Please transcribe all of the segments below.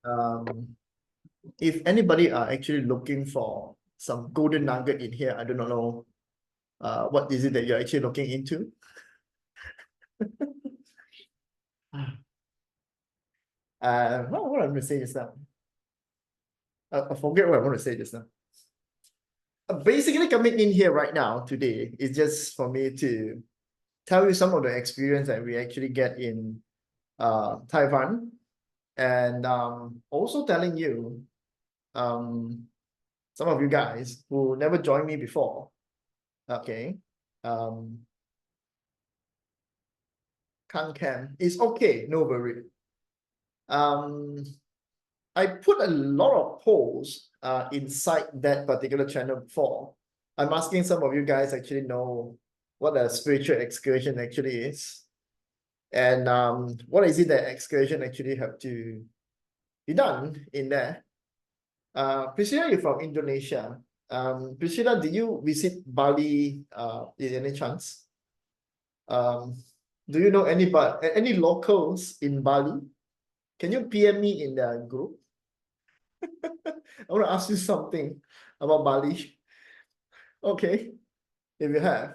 Um, if anybody are actually looking for some golden nugget in here, I do not know what is it that you're actually looking into. What I'm going to say just now. I forget what I want to say just now. Basically, coming in here right now today is just for me to tell you some of the experience that we actually get in Taiwan, and also telling you some of you guys who never joined me before. Okay. Can't can. It's okay, no worry. I put a lot of polls inside that particular channel before. I'm asking some of you guys actually know what a spiritual excursion actually is. And what is it that excursion actually have to be done in there? Priscilla, you're from Indonesia. Priscilla, did you visit Bali in any chance? Do you know any locals in Bali? Can you PM me in the group? I want to ask you something about Bali. Okay, if you have.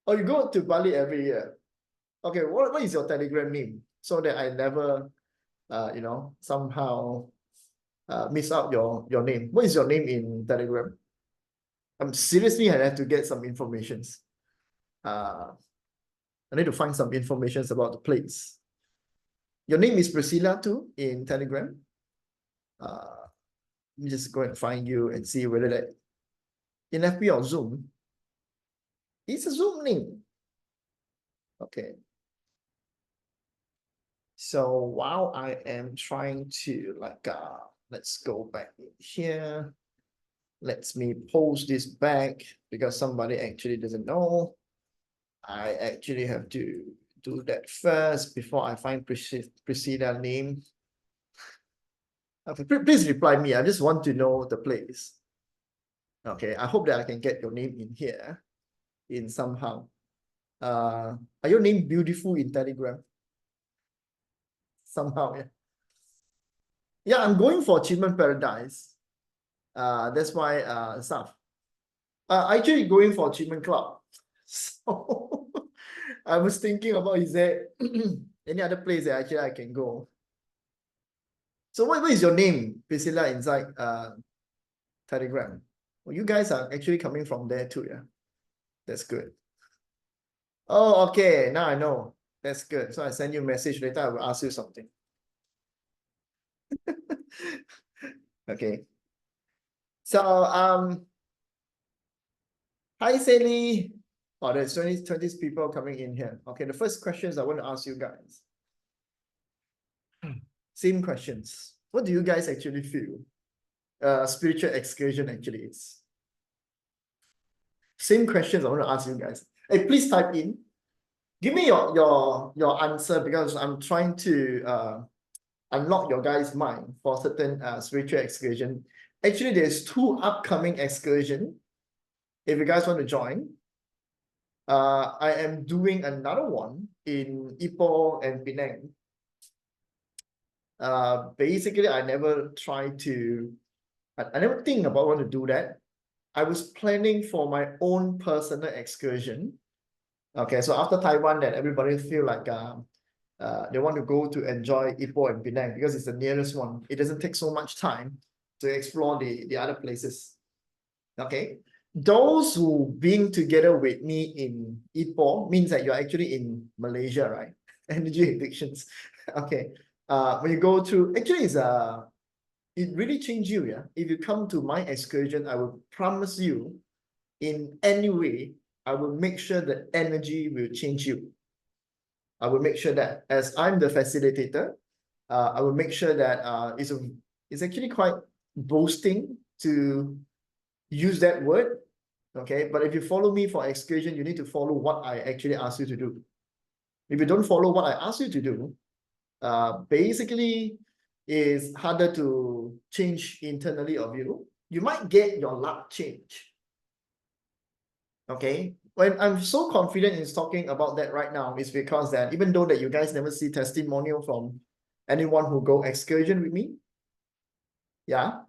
Oh, you go to Bali every year. Okay, what is your Telegram name? So that I never, somehow miss out your name. What is your name in Telegram? Seriously, I have to get some informations. I need to find some informations about the place. Your name is Priscilla too in Telegram. Let me just go and find you and see whether that in FB or Zoom. It's a Zoom name. Okay. So while I am trying to let's go back in here. Let me post this back because somebody actually doesn't know. I actually have to do that first before I find Priscilla name. Okay, please reply me. I just want to know the place. Okay, I hope that I can get your name in here in somehow. Are your name beautiful in Telegram? Somehow, yeah. Yeah, I'm going for Achievement Paradise. That's why stuff. Actually going for Achievement Club. So I was thinking about, is there any other place that actually I can go? So what is your name, Priscilla, inside Telegram? Well, you guys are actually coming from there too, yeah. That's good. Oh, okay. Now I know. That's good. So I send you a message later. I will ask you something. Okay. So hi Sally. Oh, there's 20 people coming in here. Okay, the first questions I want to ask you guys. Same questions. What do you guys actually feel spiritual excursion actually is? Same questions I want to ask you guys. Hey, please type in. Give me your answer because I'm trying to unlock your guys' mind for certain spiritual excursion. Actually, there's 2 upcoming excursion. If you guys want to join, I am doing another one in Ipoh and Penang. Basically, I never I never think about want to do that. I was planning for my own personal excursion. Okay, so after Taiwan, that everybody feel like they want to go to enjoy Ipoh and Penang because it's the nearest one. It doesn't take so much time to explore the other places. Okay, those who being together with me in Ipoh means that you're actually in Malaysia, right? Energy addictions. Okay, when you go through, actually it really changed you, yeah. If you come to my excursion, I will promise you, in any way, I will make sure the energy will change you. I will make sure that as I'm the facilitator, I will make sure that it's actually quite boasting to use that word. Okay, but if you follow me for excursion, you need to follow what I actually ask you to do. If you don't follow what I ask you to do, basically is harder to change internally of you. You might get your luck change. Okay, when I'm so confident in talking about that right now is because that even though that you guys never see testimonial from anyone who go excursion with me, Yeah.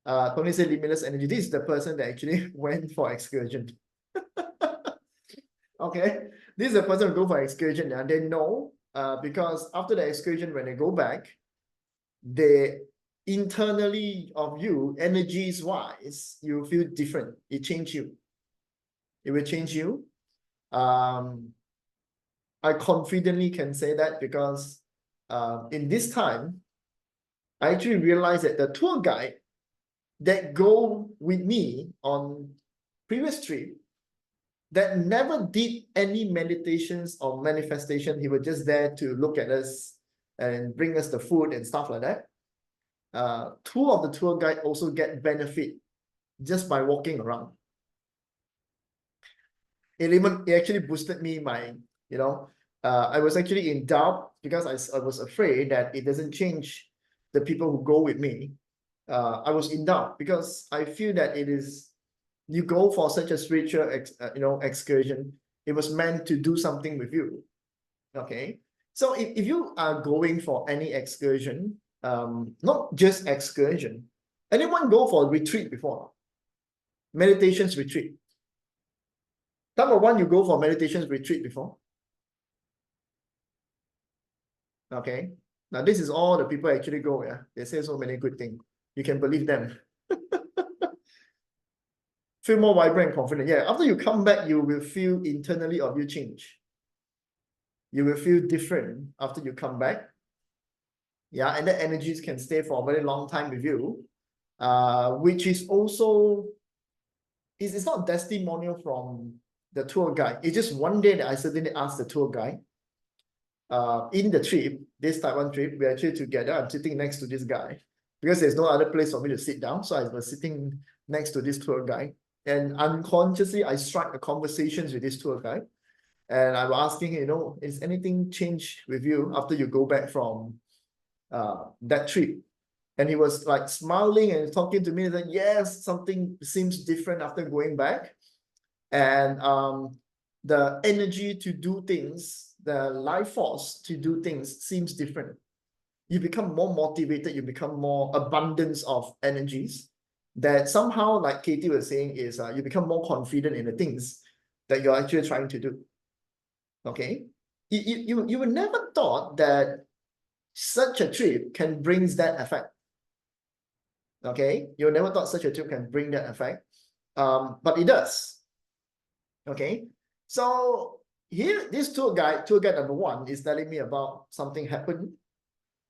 Tony said limitless energy. This is the person that actually went for excursion. Okay. This is the person who go for excursion, and they know because after the excursion, when they go back, they internally of you, energies wise, you feel different. It change you. It will change you. I confidently can say that because in this time, I actually realized that the tour guide that go with me on previous trip that never did any meditations or manifestation. He was just there to look at us and bring us the food and stuff like that. Two of the tour guide also get benefit just by walking around. It actually boosted me my, I was actually in doubt because I was afraid that it doesn't change the people who go with me. I was in doubt because I feel that you go for such a spiritual excursion, it was meant to do something with you. Okay. So if you are going for any excursion, not just excursion, anyone go for a retreat before? Meditations retreat. Number one, you go for meditations retreat before. Okay. Now this is all the people actually go, yeah. They say so many good things. You can believe them. Feel more vibrant and confident. Yeah, after you come back, you will feel internally of you change. You will feel different after you come back. Yeah, and the energies can stay for a very long time with you, which is also, it's not testimonial from the tour guide. It's just one day that I suddenly asked the tour guide, in the trip, this Taiwan trip, we're actually together. I'm sitting next to this guy because there's no other place for me to sit down. So I was sitting next to this tour guide, and unconsciously I struck a conversations with this tour guide. And I was asking, is anything changed with you after you go back from that trip? And he was like smiling and talking to me that yes, something seems different after going back. And the energy to do things, the life force to do things seems different. You become more motivated, you become more abundance of energies that somehow, like Katie was saying, is you become more confident in the things that you're actually trying to do. Okay. You would never thought that such a trip can bring that effect. Okay. You never thought such a trip can bring that effect. But it does. Okay. So here, this tour guide number one is telling me about something happened.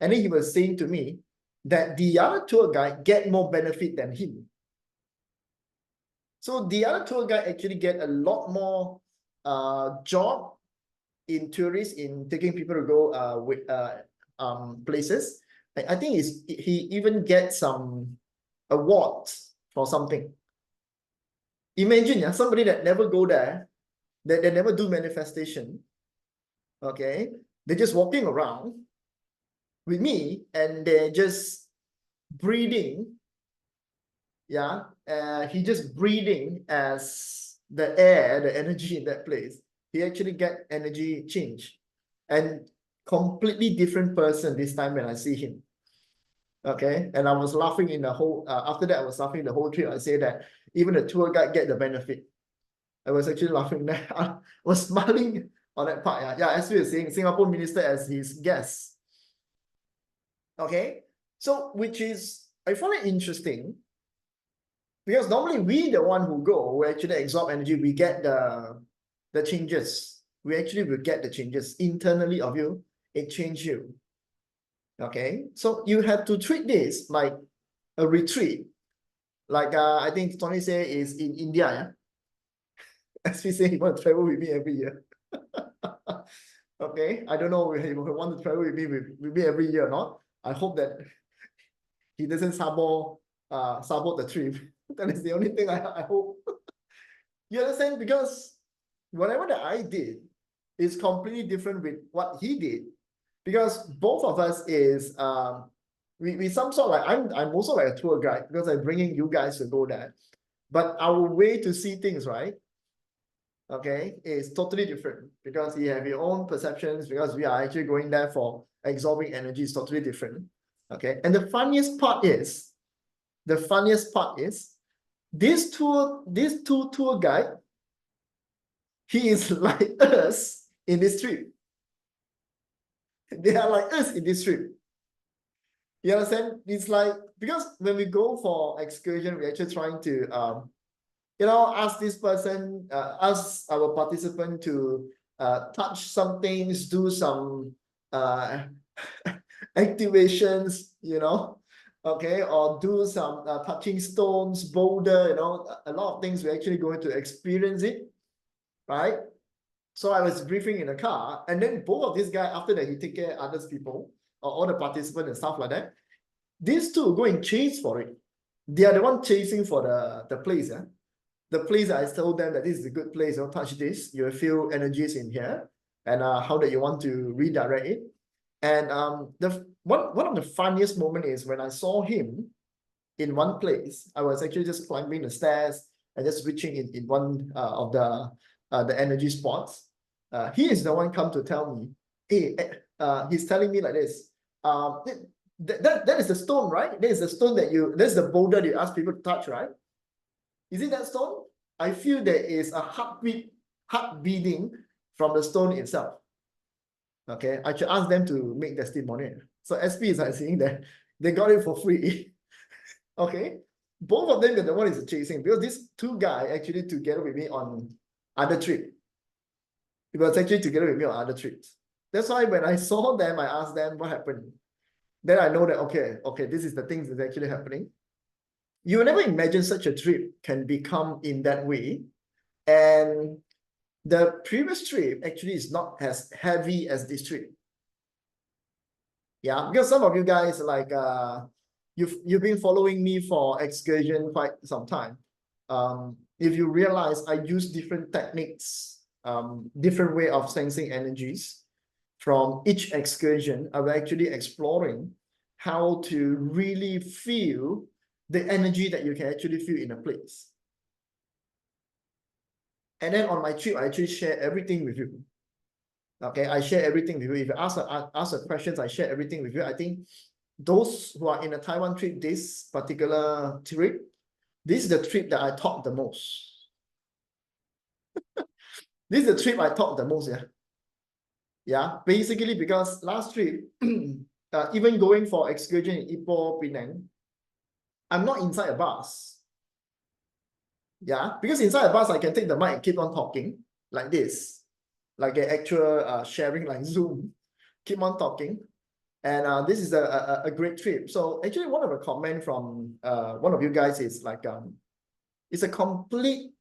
And then he was saying to me that the other tour guide get more benefit than him. So the other tour guide actually get a lot more job in tourists, in taking people to go with places. I think he even gets some awards for something. Imagine somebody that never go there, that they never do manifestation. Okay, they're just walking around with me and they're just breathing. Yeah, he just breathing as the air, the energy in that place. He actually get energy change, and completely different person this time when I see him. Okay, and I was laughing in the whole. After that, I was laughing the whole trip. I say that even the tour guide get the benefit. I was actually laughing there. I was smiling on that part. Yeah, as we were saying, Singapore minister as his guest. Okay, so which is, I find it interesting because normally we the one who go, we actually absorb energy, we get the changes. We actually will get the changes internally of you. It changes you. Okay, so you have to treat this like a retreat. Like I think Tony say is in India. Yeah? As we say, he want to travel with me every year. Okay, I don't know if he want to travel with me every year or not. I hope that he doesn't sabot the trip. That is the only thing I hope. You understand? Because whatever that I did is completely different with what he did. Because both of us is we some sort like I'm also like a tour guide because I'm bringing you guys to go there. But our way to see things, right? Okay, is totally different because you have your own perceptions, because we are actually going there for absorbing energy is totally different. Okay, and the funniest part is the funniest part is this two tour guide, he is like us in this trip. They are like us in this trip. You understand? It's like, because when we go for excursion, we're actually trying to ask this person, ask our participant to touch some things, do some activations, okay, or do some touching stones, boulder, a lot of things. We're actually going to experience it, right? So I was briefing in the car, and then both of these guys, after that, he take care of others people, or all the participants and stuff like that. These two go and chase for it. They are the one chasing for the place. Yeah? The place I told them that this is a good place. Don't touch this. You will feel energies in here, and how that you want to redirect it. And one of the funniest moment is when I saw him in one place. I was actually just climbing the stairs and just reaching in one of the energy spots. He is the one come to tell me, hey, he's telling me like this. That is the stone, right? That is the stone that's the boulder that you ask people to touch, right? Is it that stone? I feel there is a heart beating from the stone itself. Okay, I should ask them to make testimony. So SP is like saying that they got it for free. Okay, both of them are the one is chasing, because these two guys actually together with me on other trip. It was actually together with me on other trips. That's why when I saw them, I asked them what happened. Then I know that, okay, this is the things that's actually happening. You will never imagine such a trip can become in that way. And the previous trip actually is not as heavy as this trip. Yeah, because some of you guys, like, you've been following me for Excursion quite some time. If you realize I use different techniques, different way of sensing energies from each excursion, I'm actually exploring how to really feel the energy that you can actually feel in a place. And then on my trip, I actually share everything with you. Okay, I share everything with you. If you ask the questions, I share everything with you. I think those who are in a Taiwan trip, this particular trip, this is the trip that I talk the most. This is the trip I talk the most, yeah. Yeah, basically because last trip, even going for excursion in Ipoh, Penang, I'm not inside a bus. Yeah, because inside a bus, I can take the mic and keep on talking like this, like an actual sharing like Zoom, keep on talking. And this is a great trip. So actually one of the comment from one of you guys is like, it's a complete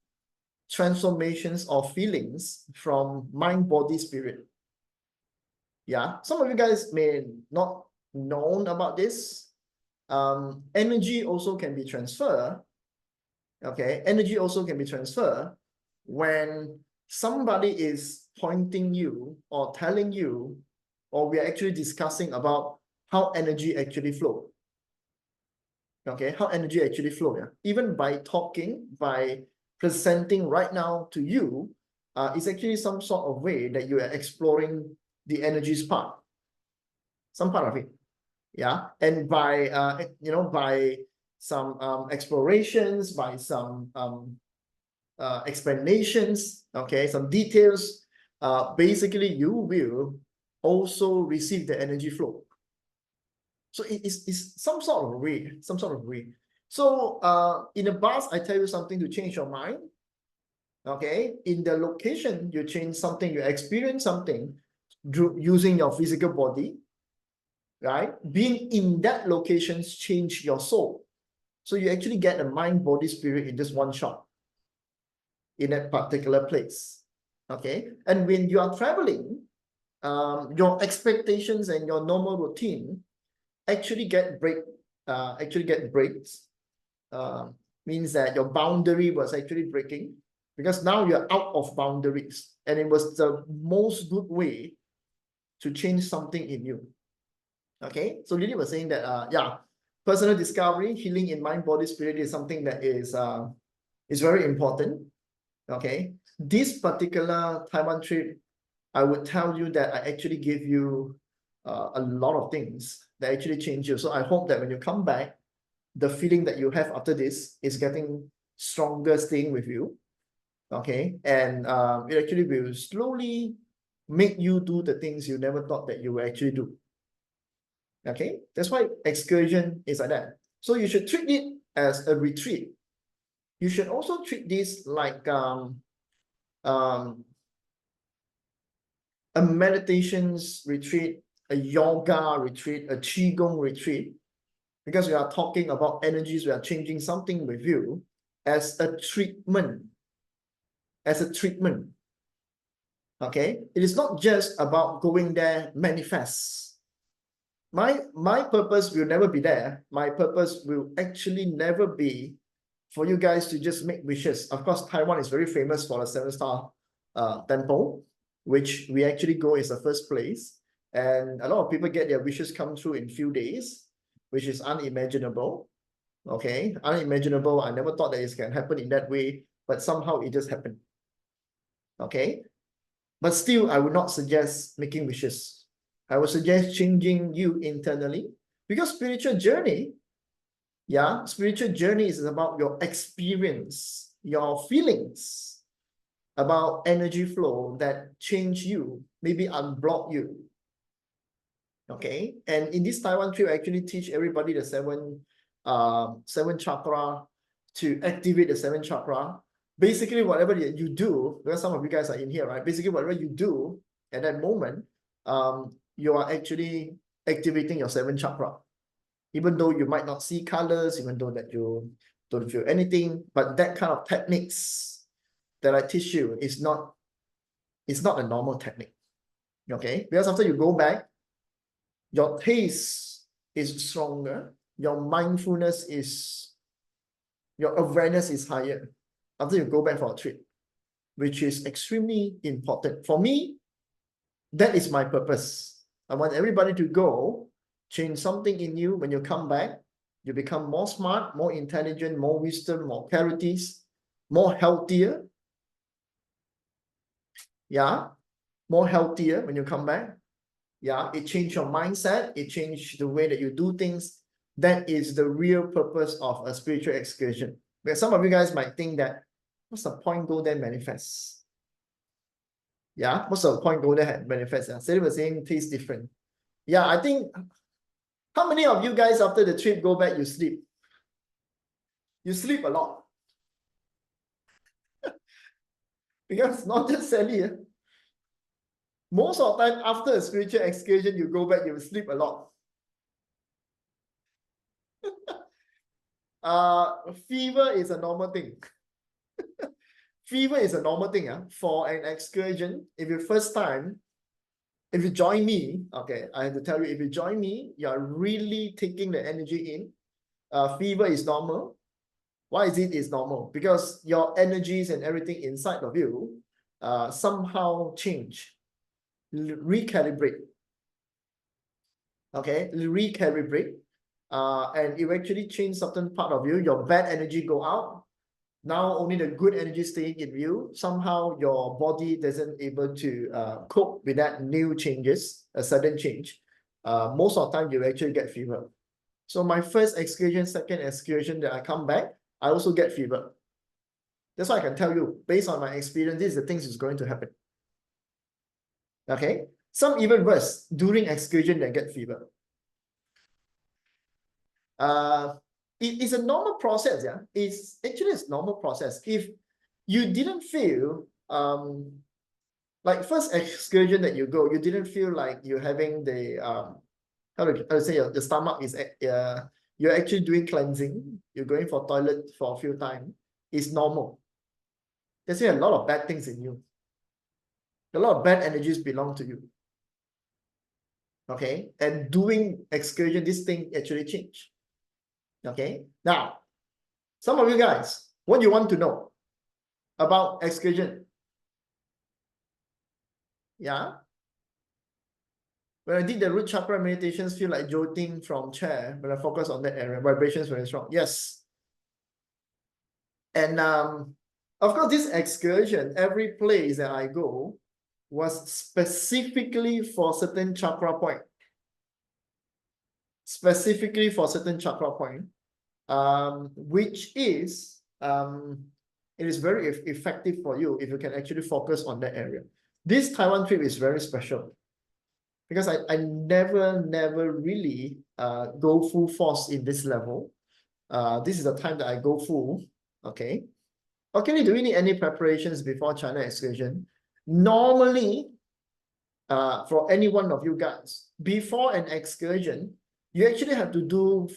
transformations of feelings from mind, body, spirit. Yeah, some of you guys may not know about this. Energy also can be transferred. Okay, energy also can be transferred when somebody is pointing you or telling you, or we are actually discussing about how energy actually flow. Okay, how energy actually flow. Yeah? Even by talking, by presenting right now to you, it's actually some sort of way that you are exploring the energies part, some part of it. Yeah, and by by some explorations, by some explanations, okay, some details, basically you will also receive the energy flow. So it's some sort of way, So in the bus, I tell you something to change your mind. Okay, in the location, you change something, you experience something using your physical body, right? Being in that location change your soul. So you actually get a mind, body, spirit in just one shot in that particular place. Okay, and when you are traveling, your expectations and your normal routine actually get breaks. Means that your boundary was actually breaking, because now you're out of boundaries, and it was the most good way to change something in you. Okay, so Lily was saying that yeah, personal discovery, healing in mind, body, spirit is something that is very important. Okay, this particular Taiwan trip, I would tell you that I actually gave you a lot of things that actually change you. So I hope that when you come back, the feeling that you have after this is getting stronger, staying with you. Okay, and it actually will slowly make you do the things you never thought that you would actually do. Okay, that's why excursion is like that. So you should treat it as a retreat. You should also treat this like a meditations retreat, a yoga retreat, a qigong retreat, because we are talking about energies, we are changing something with you as a treatment. As a treatment. Okay, it is not just about going there manifest. My purpose will never be there. My purpose will actually never be for you guys to just make wishes. Of course, Taiwan is very famous for the 7-star temple, which we actually go is the first place. And a lot of people get their wishes come true in few days, which is unimaginable. Okay, unimaginable. I never thought that it can happen in that way, but somehow it just happened. Okay, but still, I would not suggest making wishes. I would suggest changing you internally, because spiritual journey is about your experience, your feelings about energy flow that change you, maybe unblock you. Okay, and in this Taiwan trip, I actually teach everybody the seven chakra, to activate the 7 chakra. Basically, whatever you do, because some of you guys are in here, right? Basically, whatever you do at that moment, you are actually activating your 7 chakra. Even though you might not see colors, even though that you don't feel anything, but that kind of techniques that I teach you is not a normal technique. Okay, because after you go back, your taste is stronger, your mindfulness is, your awareness is higher after you go back for a trip, which is extremely important. For me, that is my purpose. I want everybody to go, change something in you. When you come back, you become more smart, more intelligent, more wisdom, more clarities, more healthier. Yeah, more healthier when you come back. Yeah, it changed your mindset. It changed the way that you do things. That is the real purpose of a spiritual excursion. Because some of you guys might think that, what's the point go there manifest? Yeah, what's the point go there manifest? Yeah, Sally was saying tastes different. Yeah, I think, how many of you guys after the trip go back, you sleep? You sleep a lot. Because not just Sally. Most of the time after a spiritual excursion, you go back, you sleep a lot. Fever is a normal thing. Fever is a normal thing. For an excursion, if you first time, if you join me, okay, I have to tell you, if you join me, you're really taking the energy in. Fever is normal. Why is it is normal? Because your energies and everything inside of you somehow change, recalibrate. Okay, recalibrate. And it actually change certain part of you. Your bad energy go out. Now only the good energy staying in you. Somehow your body doesn't able to cope with that new changes, a sudden change. Most of the time you actually get fever. So my first excursion, second excursion that I come back, I also get fever. That's why I can tell you, based on my experience, this is the things is going to happen. Okay, some even worse, during excursion they get fever. It is a normal process. Yeah, it's actually a normal process. If you didn't feel like first excursion that you go, you didn't feel like you're having the how to say your stomach is you're actually doing cleansing, you're going for toilet for a few times, it's normal. There's a lot of bad things in you. A lot of bad energies belong to you. Okay, and doing excursion, this thing actually changed. Okay, now some of you guys, what you want to know about excursion? Yeah. When I did the root chakra meditations, feel like jolting from chair when I focus on that area. Vibrations very strong. Yes. And of course, this excursion, every place that I go was specifically for certain chakra point. Specifically for certain chakra point. which is it is very effective for you if you can actually focus on that area. This Taiwan trip is very special because I never really go full force in this level. This is the time that I go full. Okay. Okay, do we need any preparations before China excursion? Normally, for any one of you guys, before an excursion, you actually have to do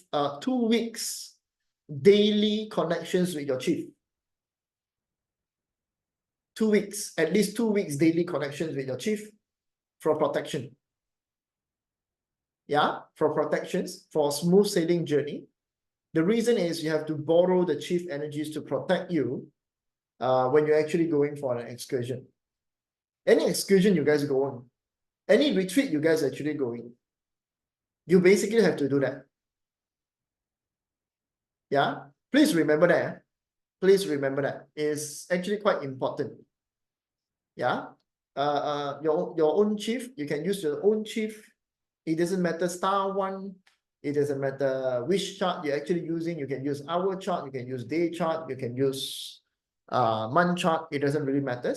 2 weeks daily connections with your chief. 2 weeks, at least 2 weeks daily connections with your chief for protection. Yeah, for protections, for smooth sailing journey. The reason is you have to borrow the chief energies to protect you when you're actually going for an excursion. Any excursion you guys go on, any retreat you guys actually going, you basically have to do that. Yeah, please remember that. Please remember that. It's actually quite important. Yeah, your own chief, you can use your own chief. It doesn't matter star one. It doesn't matter which chart you're actually using. You can use hour chart, you can use day chart, you can use month chart. It doesn't really matter.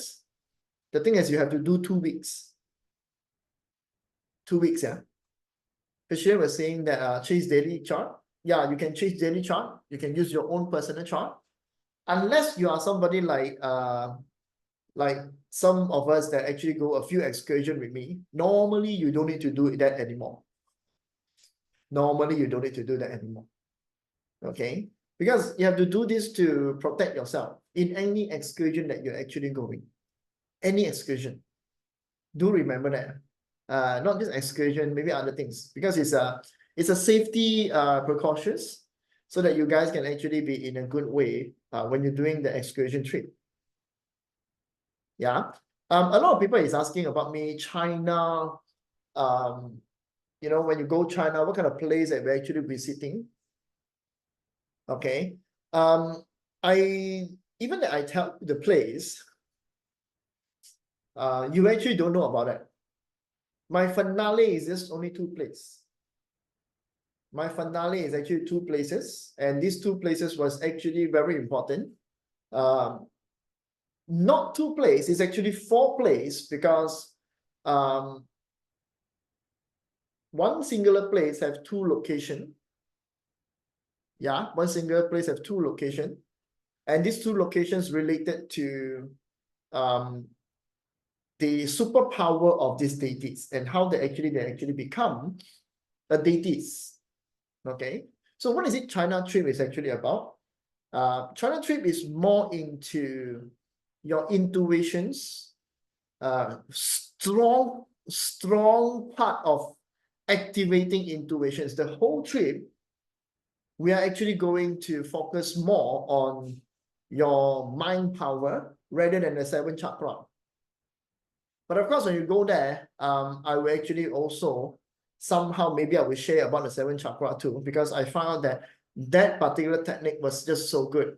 The thing is you have to do 2 weeks. 2 weeks, yeah. Fisher was saying that chase daily chart. Yeah, you can chase daily chart. You can use your own personal chart. Unless you are somebody like some of us that actually go a few excursions with me, normally you don't need to do that anymore. Normally you don't need to do that anymore. Okay? Because you have to do this to protect yourself in any excursion that you're actually going. Any excursion. Do remember that. Not just excursion, maybe other things. Because it's a safety precautions so that you guys can actually be in a good way when you're doing the excursion trip. Yeah. A lot of people is asking about me, China, you know, when you go China, what kind of place that we're actually visiting? Okay. Even that I tell the place, you actually don't know about it. My finale is just only 2 places. My finale is actually 2 places, and these 2 places was actually very important. Not 2 places, it's actually 4 places because one singular place have 2 locations. Yeah, one singular place have 2 locations, and these 2 locations related to the superpower of these deities and how they actually become a deities. Okay, so what is it China trip is actually about? China trip is more into your intuitions, strong part of activating intuitions. The whole trip, we are actually going to focus more on your mind power rather than the 7 chakra. But of course, when you go there, I will actually also somehow maybe I will share about the 7 chakra too, because I found that that particular technique was just so good.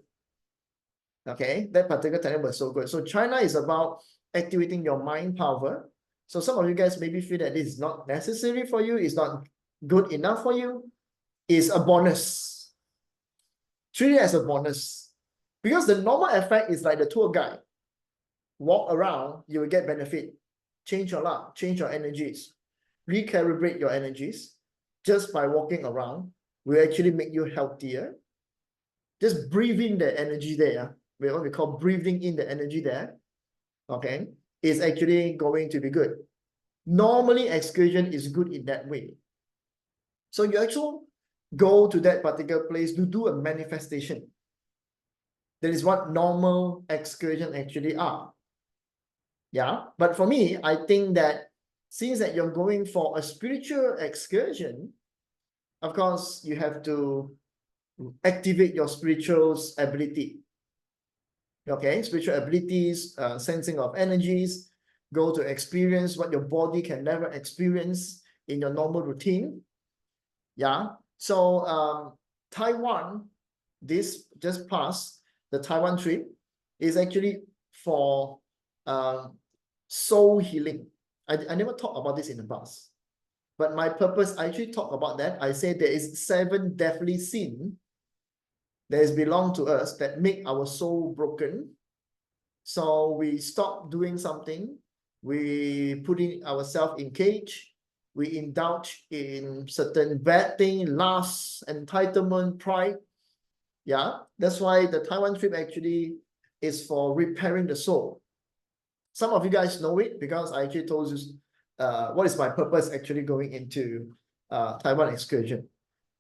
Okay, that particular technique was so good. So China is about activating your mind power. So some of you guys maybe feel that this is not necessary for you, it's not good enough for you. It's a bonus. Treat it as a bonus. Because the normal effect is like the tour guide. Walk around, you will get benefit. Change your luck, change your energies, recalibrate your energies. Just by walking around, will actually make you healthier. Just breathing the energy there, what we call breathing in the energy there, okay, is actually going to be good. Normally, excursion is good in that way. So you actually go to that particular place to do a manifestation. That is what normal excursion actually are. Yeah, but for me, I think that since that you're going for a spiritual excursion, of course, you have to activate your spiritual ability. Okay, spiritual abilities, sensing of energies, go to experience what your body can never experience in your normal routine. Yeah, so Taiwan, this just passed, the Taiwan trip is actually for soul healing. I never talked about this in the past, but my purpose, I actually talk about that. I say there is 7 deathly sins that has belonged to us that make our soul broken. So we stop doing something, we put in ourselves in cage, we indulge in certain bad thing, lust, entitlement, pride. Yeah, that's why the Taiwan trip actually is for repairing the soul. Some of you guys know it because I actually told you what is my purpose actually going into Taiwan excursion.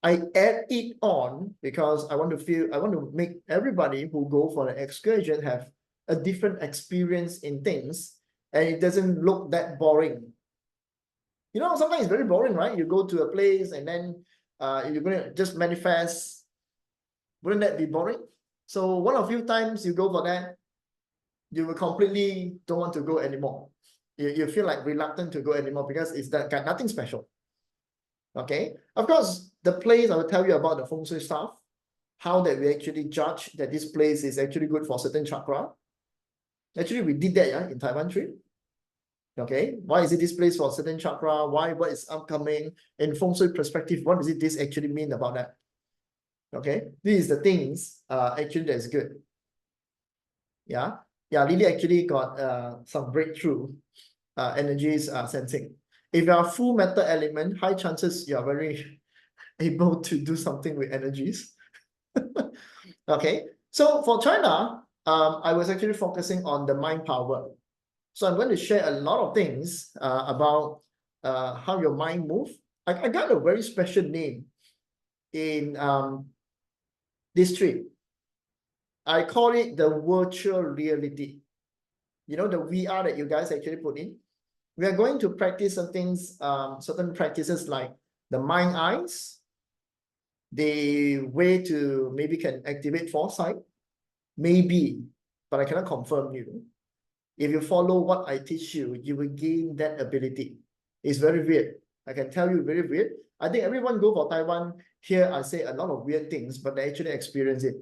I add it on because I want to make everybody who go for an excursion have a different experience in things, and it doesn't look that boring. You know, sometimes it's very boring, right? You go to a place and then you're going to just manifest. Wouldn't that be boring? So one of few times you go for that, you will completely don't want to go anymore. You feel like reluctant to go anymore because it's that got nothing special. Okay, of course, the place I will tell you about the feng shui stuff, how that we actually judge that this place is actually good for certain chakra. Actually, we did that in Taiwan trip. Okay, why is it this place for certain chakra? Why? What is upcoming in feng shui perspective? What does this actually mean about that? Okay, these is the things actually that's good. Yeah, Lily actually got some breakthrough energies sensing. If you are full metal element, high chances you are very able to do something with energies. Okay, so for China, I was actually focusing on the mind power. So I'm going to share a lot of things about how your mind moves. I got a very special name in this trip. I call it the virtual reality. You know, the VR that you guys actually put in. We are going to practice some things, certain practices like the mind eyes, the way to maybe can activate foresight, maybe, but I cannot confirm you. If you follow what I teach you, you will gain that ability. It's very weird. I can tell you, very weird. I think everyone go for Taiwan. Here I say a lot of weird things, but they actually experience it.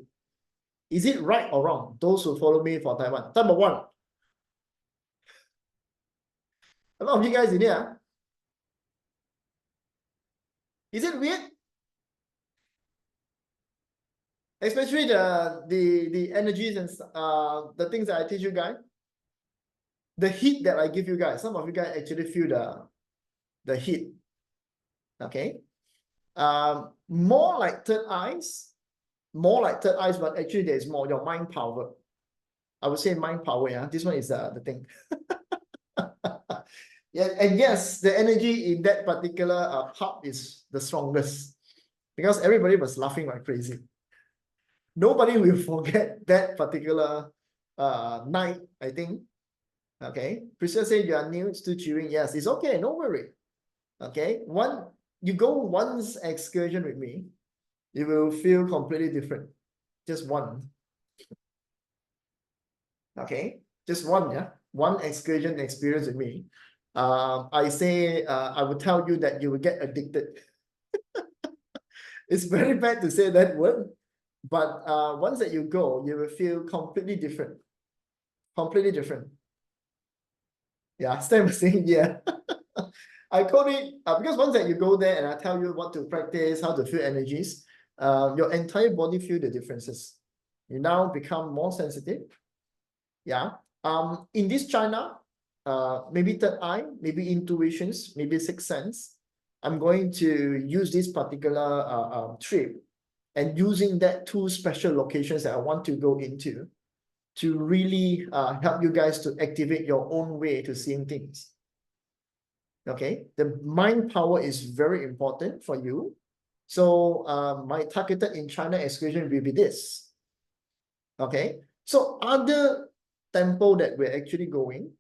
Is it right or wrong? Those who follow me for Taiwan. Number one, a lot of you guys in here. Is it weird? Especially the energies and the things that I teach you guys. The heat that I give you guys. Some of you guys actually feel the heat. Okay. More like third eyes. More like third eyes, but actually there's more your mind power. I would say mind power. Yeah, this one is the thing. Yeah, and yes, the energy in that particular part is the strongest because everybody was laughing like crazy. Nobody will forget that particular night, I think. Okay, Priscilla said you are new, still chewing. Yes, it's okay, no worry. Okay, you go once excursion with me, you will feel completely different. Just one. Okay, just one, yeah. One excursion experience with me. I say I will tell you that you will get addicted. It's very bad to say that word, but once that you go, you will feel completely different. Completely different. Yeah, Stan was saying, yeah. I call it because once that you go there and I tell you what to practice, how to feel energies, your entire body feel the differences. You now become more sensitive. Yeah. In this China, maybe third eye, maybe intuitions, maybe sixth sense. I'm going to use this particular trip and using that two special locations that I want to go into to really help you guys to activate your own way to seeing things. Okay, the mind power is very important for you. So my targeted in China excursion will be this. Okay, so other temple that we're actually going,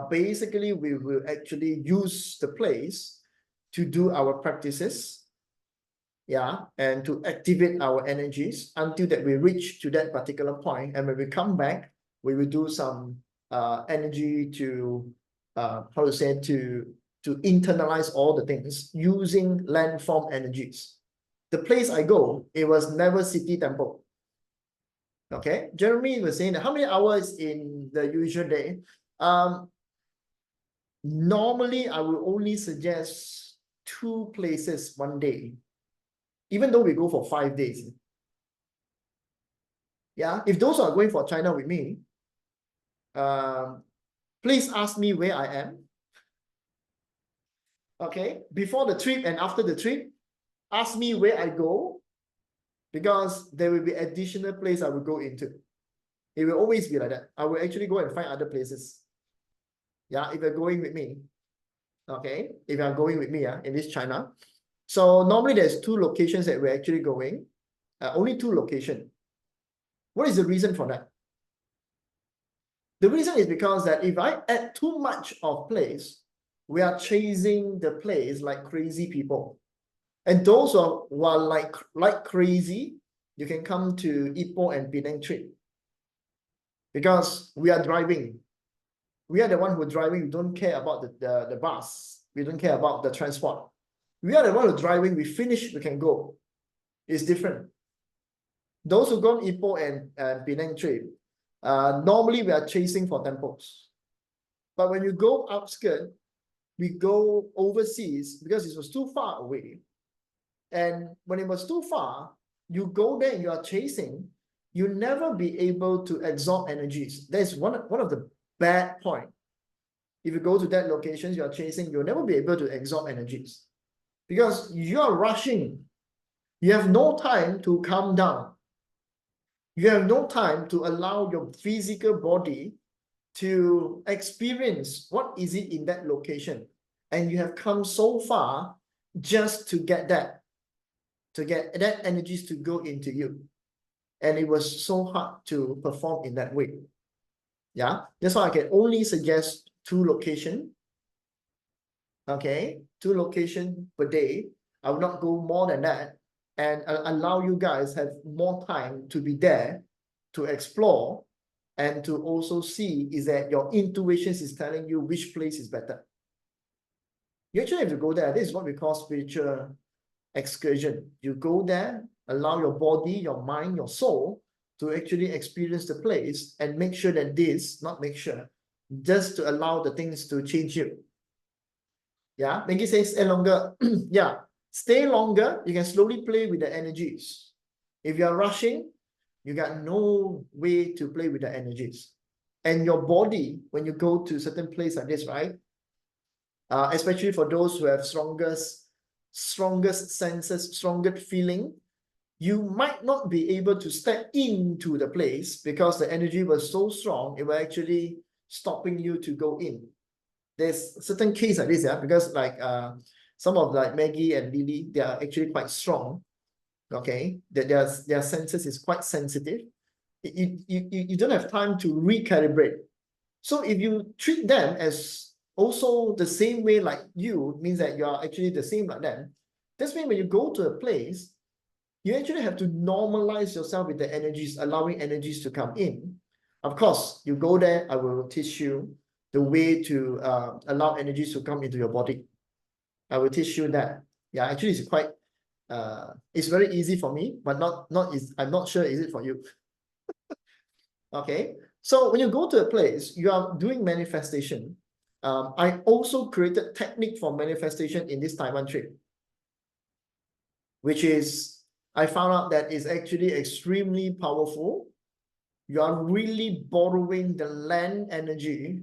basically we will actually use the place to do our practices, yeah, and to activate our energies until that we reach to that particular point. And when we come back, we will do some energy to how to say to internalize all the things using landform energies. The place I go, it was never city temple. Okay, Jeremy was saying that how many hours in the usual day? Normally I will only suggest 2 places one day, even though we go for 5 days. Yeah, if those are going for China with me, please ask me where I am. Okay, before the trip and after the trip, ask me where I go, because there will be additional place I will go into. It will always be like that. I will actually go and find other places. Yeah, if you're going with me. Okay, if you're going with me, in this China. So normally there's 2 locations that we're actually going. Only 2 locations. What is the reason for that? The reason is because that if I add too much of place, we are chasing the place like crazy people. And those who are like crazy, you can come to Ipoh and Penang trip. Because we are driving. We are the one who are driving. We don't care about the bus. We don't care about the transport. We are the one who are driving. We finish, we can go. It's different. Those who go on Ipoh and Penang trip, normally we are chasing for temples. But when you go outskirts, we go overseas because it was too far away. And when it was too far, you go there and you are chasing, you never be able to absorb energies. That's one of the bad points. If you go to that location, you are chasing, you'll never be able to absorb energies. Because you are rushing. You have no time to calm down. You have no time to allow your physical body to experience what is it in that location. And you have come so far just to get that energies to go into you. And it was so hard to perform in that way. Yeah, that's why I can only suggest 2 locations. Okay, 2 locations per day. I will not go more than that, and allow you guys have more time to be there to explore and to also see is that your intuition is telling you which place is better. You actually have to go there. This is what we call spiritual excursion. You go there, allow your body, your mind, your soul to actually experience the place and make sure that just to allow the things to change you. Yeah, Maggie says stay longer. Yeah, stay longer. You can slowly play with the energies. If you are rushing, you got no way to play with the energies. And your body, when you go to certain place like this, right? Especially for those who have strongest senses, strongest feeling, you might not be able to step into the place because the energy was so strong, it will actually stopping you to go in. There's certain case like this, because like some of like Maggie and Lily, they are actually quite strong. Okay, that their senses is quite sensitive. You don't have time to recalibrate. So if you treat them as also the same way like you, means that you are actually the same like them. This means when you go to a place, you actually have to normalize yourself with the energies, allowing energies to come in. Of course, you go there, I will teach you the way to allow energies to come into your body. I will teach you that. Yeah, actually it's quite, it's very easy for me, but I'm not sure is it for you. Okay, so when you go to a place, you are doing manifestation. I also created technique for manifestation in this Taiwan trip, which is, I found out that is actually extremely powerful. You are really borrowing the land energy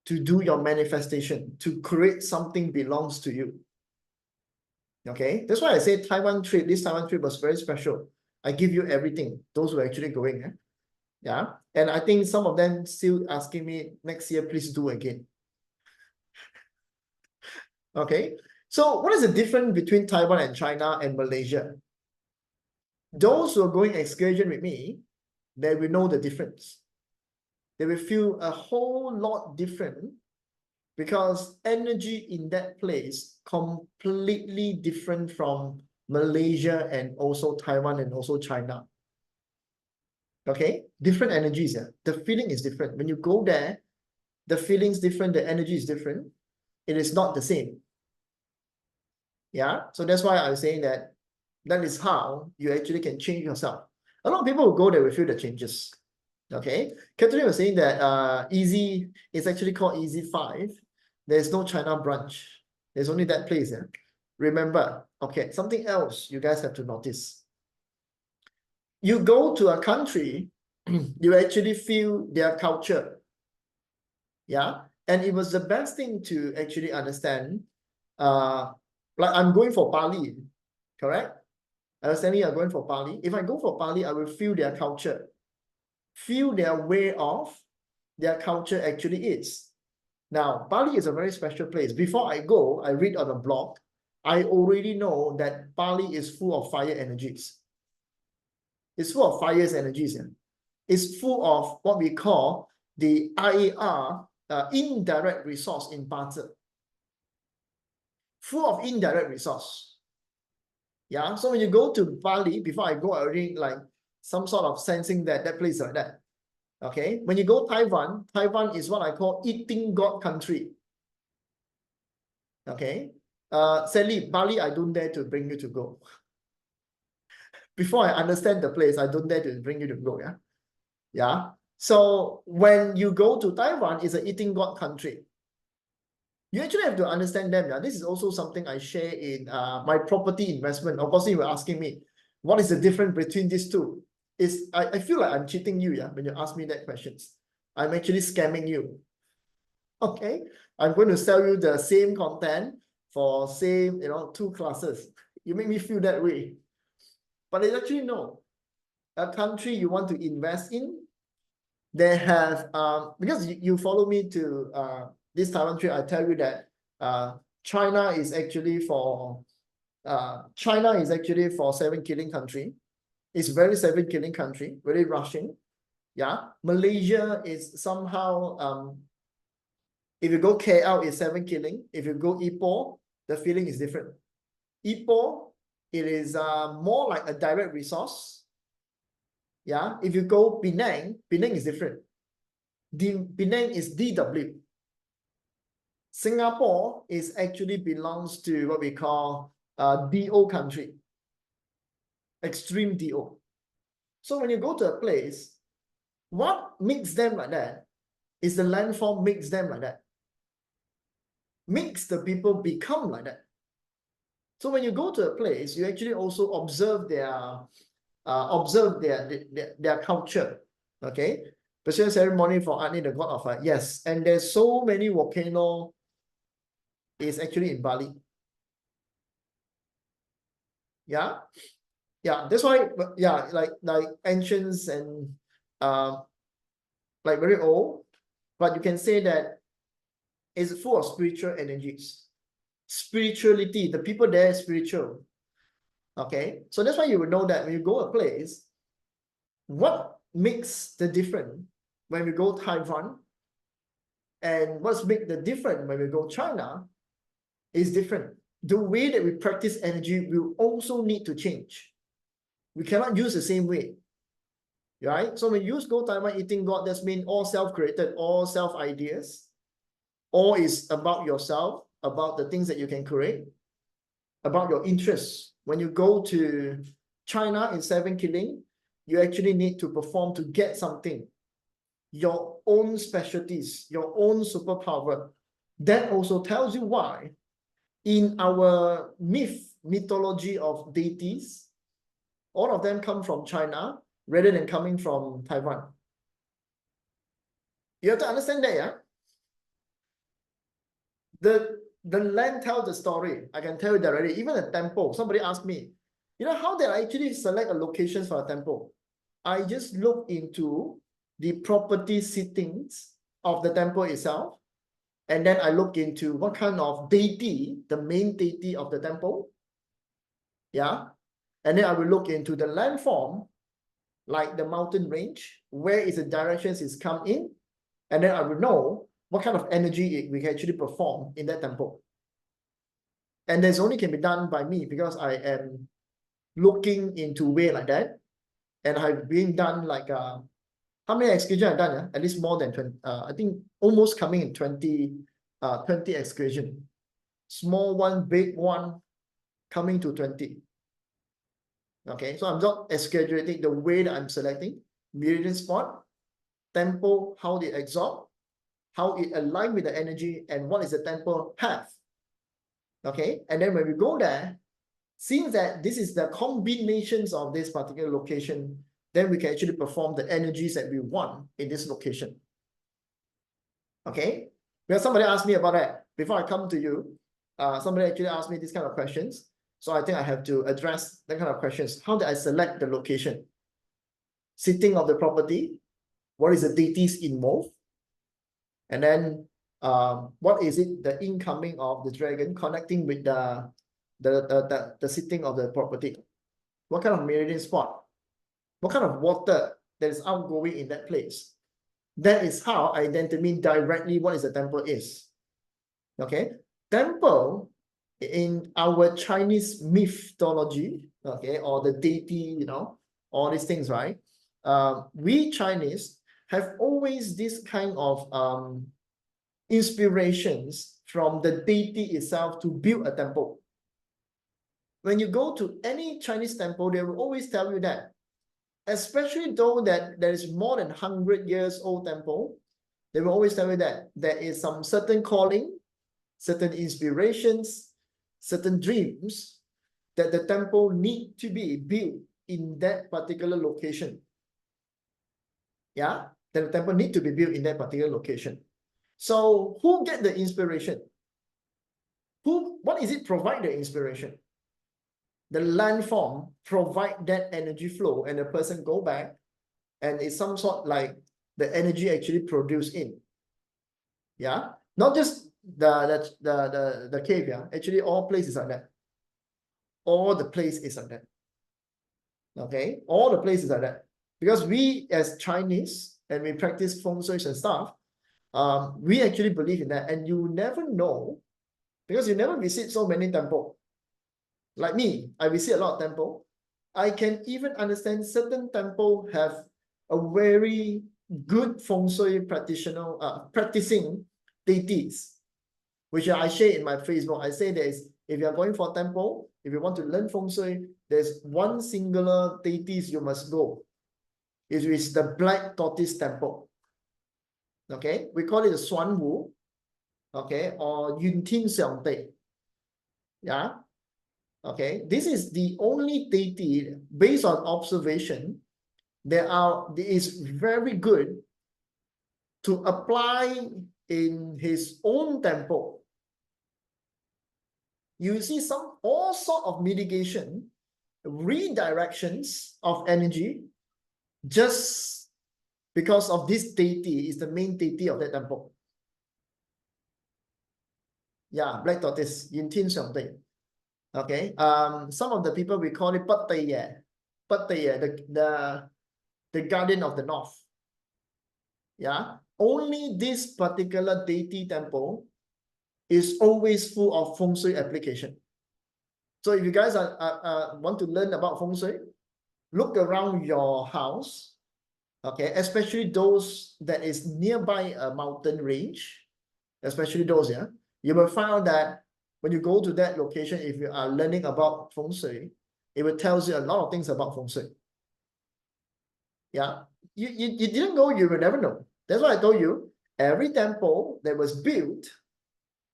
to do your manifestation, to create something belongs to you. Okay, that's why I say Taiwan trip, this Taiwan trip was very special. I give you everything, those who are actually going. Yeah, and I think some of them still asking me next year, please do again. Okay, so what is the difference between Taiwan and China and Malaysia? Those who are going excursion with me, they will know the difference. They will feel a whole lot different because energy in that place completely different from Malaysia and also Taiwan and also China. Okay, different energies. Yeah, the feeling is different. When you go there, the feeling is different, the energy is different. It is not the same. Yeah, so that's why I'm saying that is how you actually can change yourself. A lot of people will go there will feel the changes. Okay, Catherine was saying that Easy is actually called Easy 5. There's no China branch. There's only that place. Yeah? Remember, okay, something else you guys have to notice. You go to a country, you actually feel their culture. Yeah. And it was the best thing to actually understand. Like I'm going for Bali, correct? I was telling you I'm going for Bali. If I go for Bali, I will feel their culture, feel their way of their culture actually is. Now, Bali is a very special place. Before I go, I read on a blog. I already know that Bali is full of fire energies. It's full of fires energies. Yeah? It's full of what we call the IAR, indirect resource imparted. Full of indirect resource. Yeah. So when you go to Bali, before I go, I already like some sort of sensing that that place like that. Okay. When you go Taiwan, Taiwan is what I call eating God country. Okay. Sadly, Bali, I don't dare to bring you to go. Before I understand the place, I don't dare to bring you to go. Yeah. Yeah. So when you go to Taiwan, it's an eating God country. You actually have to understand them. Yeah. This is also something I share in my property investment. Of course, you were asking me, what is the difference between these two? I feel like I'm cheating you, yeah, when you ask me that questions. I'm actually scamming you. Okay. I'm going to sell you the same content for same, two classes. You make me feel that way. But it's actually no. A country you want to invest in, they have because you follow me to this Taiwan trip, I tell you that China is actually for seven killing country. It's very seven killing country, very rushing. Yeah. Malaysia is somehow if you go KL, it's seven killing. If you go Ipoh, the feeling is different. Ipoh, it is more like a direct resource. Yeah. If you go Penang, Penang is different. Penang is DW. Singapore is actually belongs to what we call DO country, extreme DO. So when you go to a place, what makes them like that is the landform makes them like that. Makes the people become like that. So when you go to a place, you actually also observe their culture. Okay. Special ceremony for Agni, the god of fire. Yes. And there's so many volcano is actually in Bali. Yeah. Yeah. That's why, yeah, like ancients and like very old, but you can say that it's full of spiritual energies. Spirituality, the people there is spiritual. Okay. So that's why you would know that when you go a place, what makes the difference when we go Taiwan and what's make the difference when we go China is different. The way that we practice energy will also need to change. We cannot use the same way. Right? So when you go Taiwan eating God, that's mean all self-created, all self-ideas. All is about yourself, about the things that you can create, about your interests. When you go to China in seven killing, you actually need to perform to get something. Your own specialties, your own superpower. That also tells you why in our mythology of deities, all of them come from China rather than coming from Taiwan. You have to understand that, yeah? The land tells the story. I can tell you that already. Even a temple, somebody asked me, how did I actually select a location for a temple? I just look into the property sittings of the temple itself. And then I look into what kind of deity, the main deity of the temple. Yeah. And then I will look into the landform, like the mountain range, where is the directions it's come in. And then I will know what kind of energy we can actually perform in that temple. And this only can be done by me because I am looking into way like that. And I've been done like how many excursions I've done? Yeah? At least more than 20, I think almost coming in 20 excursion. Small one, big one, coming to 20. Okay, so I'm not exaggerating the way that I'm selecting. Meridian spot, tempo, how they absorb, how it align with the energy, and what is the tempo path. Okay, and then when we go there, seeing that this is the combinations of this particular location, then we can actually perform the energies that we want in this location. Okay, because somebody asked me about that before I come to you. Somebody actually asked me these kind of questions, so I think I have to address that kind of questions. How did I select the location? Sitting of the property, what is the deities involved, and then what is it, the incoming of the dragon connecting with the sitting of the property? What kind of meridian spot? What kind of water that is outgoing in that place? That is how I determine directly what is the temple is. Okay, temple in our Chinese mythology, okay, or the deity, you know, all these things, right? We Chinese have always this kind of inspirations from the deity itself to build a temple. When you go to any Chinese temple, they will always tell you that, especially though that there is more than 100 years old temple, they will always tell you that there is some certain calling, certain inspirations, certain dreams that the temple need to be built in that particular location. Yeah, that the temple need to be built in that particular location. So who get the inspiration? What is it provide the inspiration? The landform provide that energy flow, and the person go back, and it's some sort like the energy actually produced in. Yeah, not just the cave. Yeah, actually all places are that. All the place is like that. Okay, all the places are that, because we as Chinese and we practice feng shui and stuff, we actually believe in that, and you never know, because you never visit so many temples. Like me, I visit a lot of temples. I can even understand certain temples have a very good feng shui practitioner, practicing deities, which I share in my Facebook. I say there is, if you are going for a temple, if you want to learn feng shui, there's one singular deities you must go. It is the Black Tortoise Temple. Okay, we call it the Xuan Wu, okay, or Yun Tin Xiang Dei. Yeah. Okay, this is the only deity based on observation. There is very good to apply in his own temple. You see all sort of mitigation, redirections of energy, just because of this deity is the main deity of that temple. Yeah, Black Tortoise, Yin Tin Xiang Dei. Okay, some of the people, we call it Pat Taiye, the guardian of the north. Yeah, only this particular deity temple is always full of feng shui application. So if you guys want to learn about feng shui, look around your house, okay, especially those that is nearby a mountain range, especially those, yeah, you will find out that when you go to that location, if you are learning about feng shui, it will tell you a lot of things about feng shui. Yeah, you didn't go, you will never know. That's why I told you, every temple that was built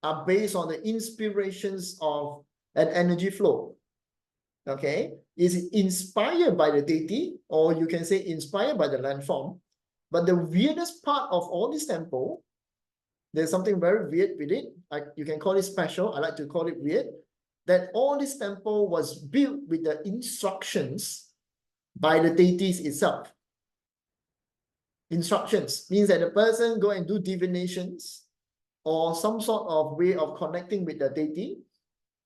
are based on the inspirations of an energy flow. Okay, is it inspired by the deity, or you can say inspired by the landform? But the weirdest part of all this temple, there's something very weird with it. You can call it special. I like to call it weird. That all this temple was built with the instructions by the deities itself. Instructions means that the person go and do divinations or some sort of way of connecting with the deity.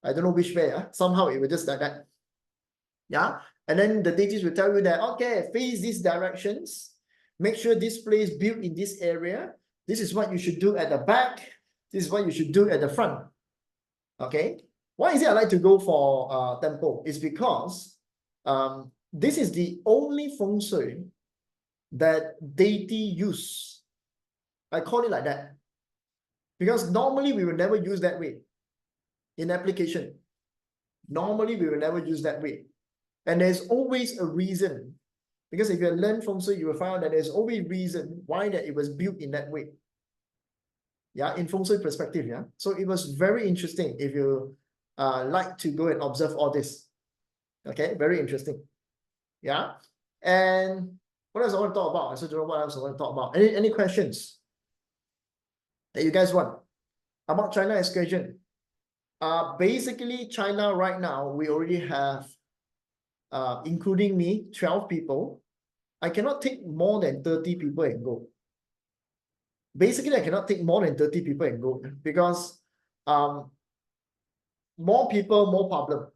I don't know which way. Somehow it will just like that. Yeah. And then the deities will tell you that, okay, face these directions. Make sure this place built in this area. This is what you should do at the back. This is what you should do at the front. Okay. Why is it I like to go for temple? It's because this is the only feng shui that deity use. I call it like that. Because normally we will never use that way in application. Normally we will never use that way. And there's always a reason. Because if you learn feng shui, you will find out that there's always reason why that it was built in that way. Yeah, in feng shui perspective, yeah. So it was very interesting if you like to go and observe all this. Okay, very interesting. Yeah. And what else I want to talk about? I also don't know what else I want to talk about. Any questions that you guys want about China excursion? Basically, China right now, we already have, including me, 12 people. I cannot take more than 30 people and go. Basically, I cannot take more than 30 people and go because more people, more problem.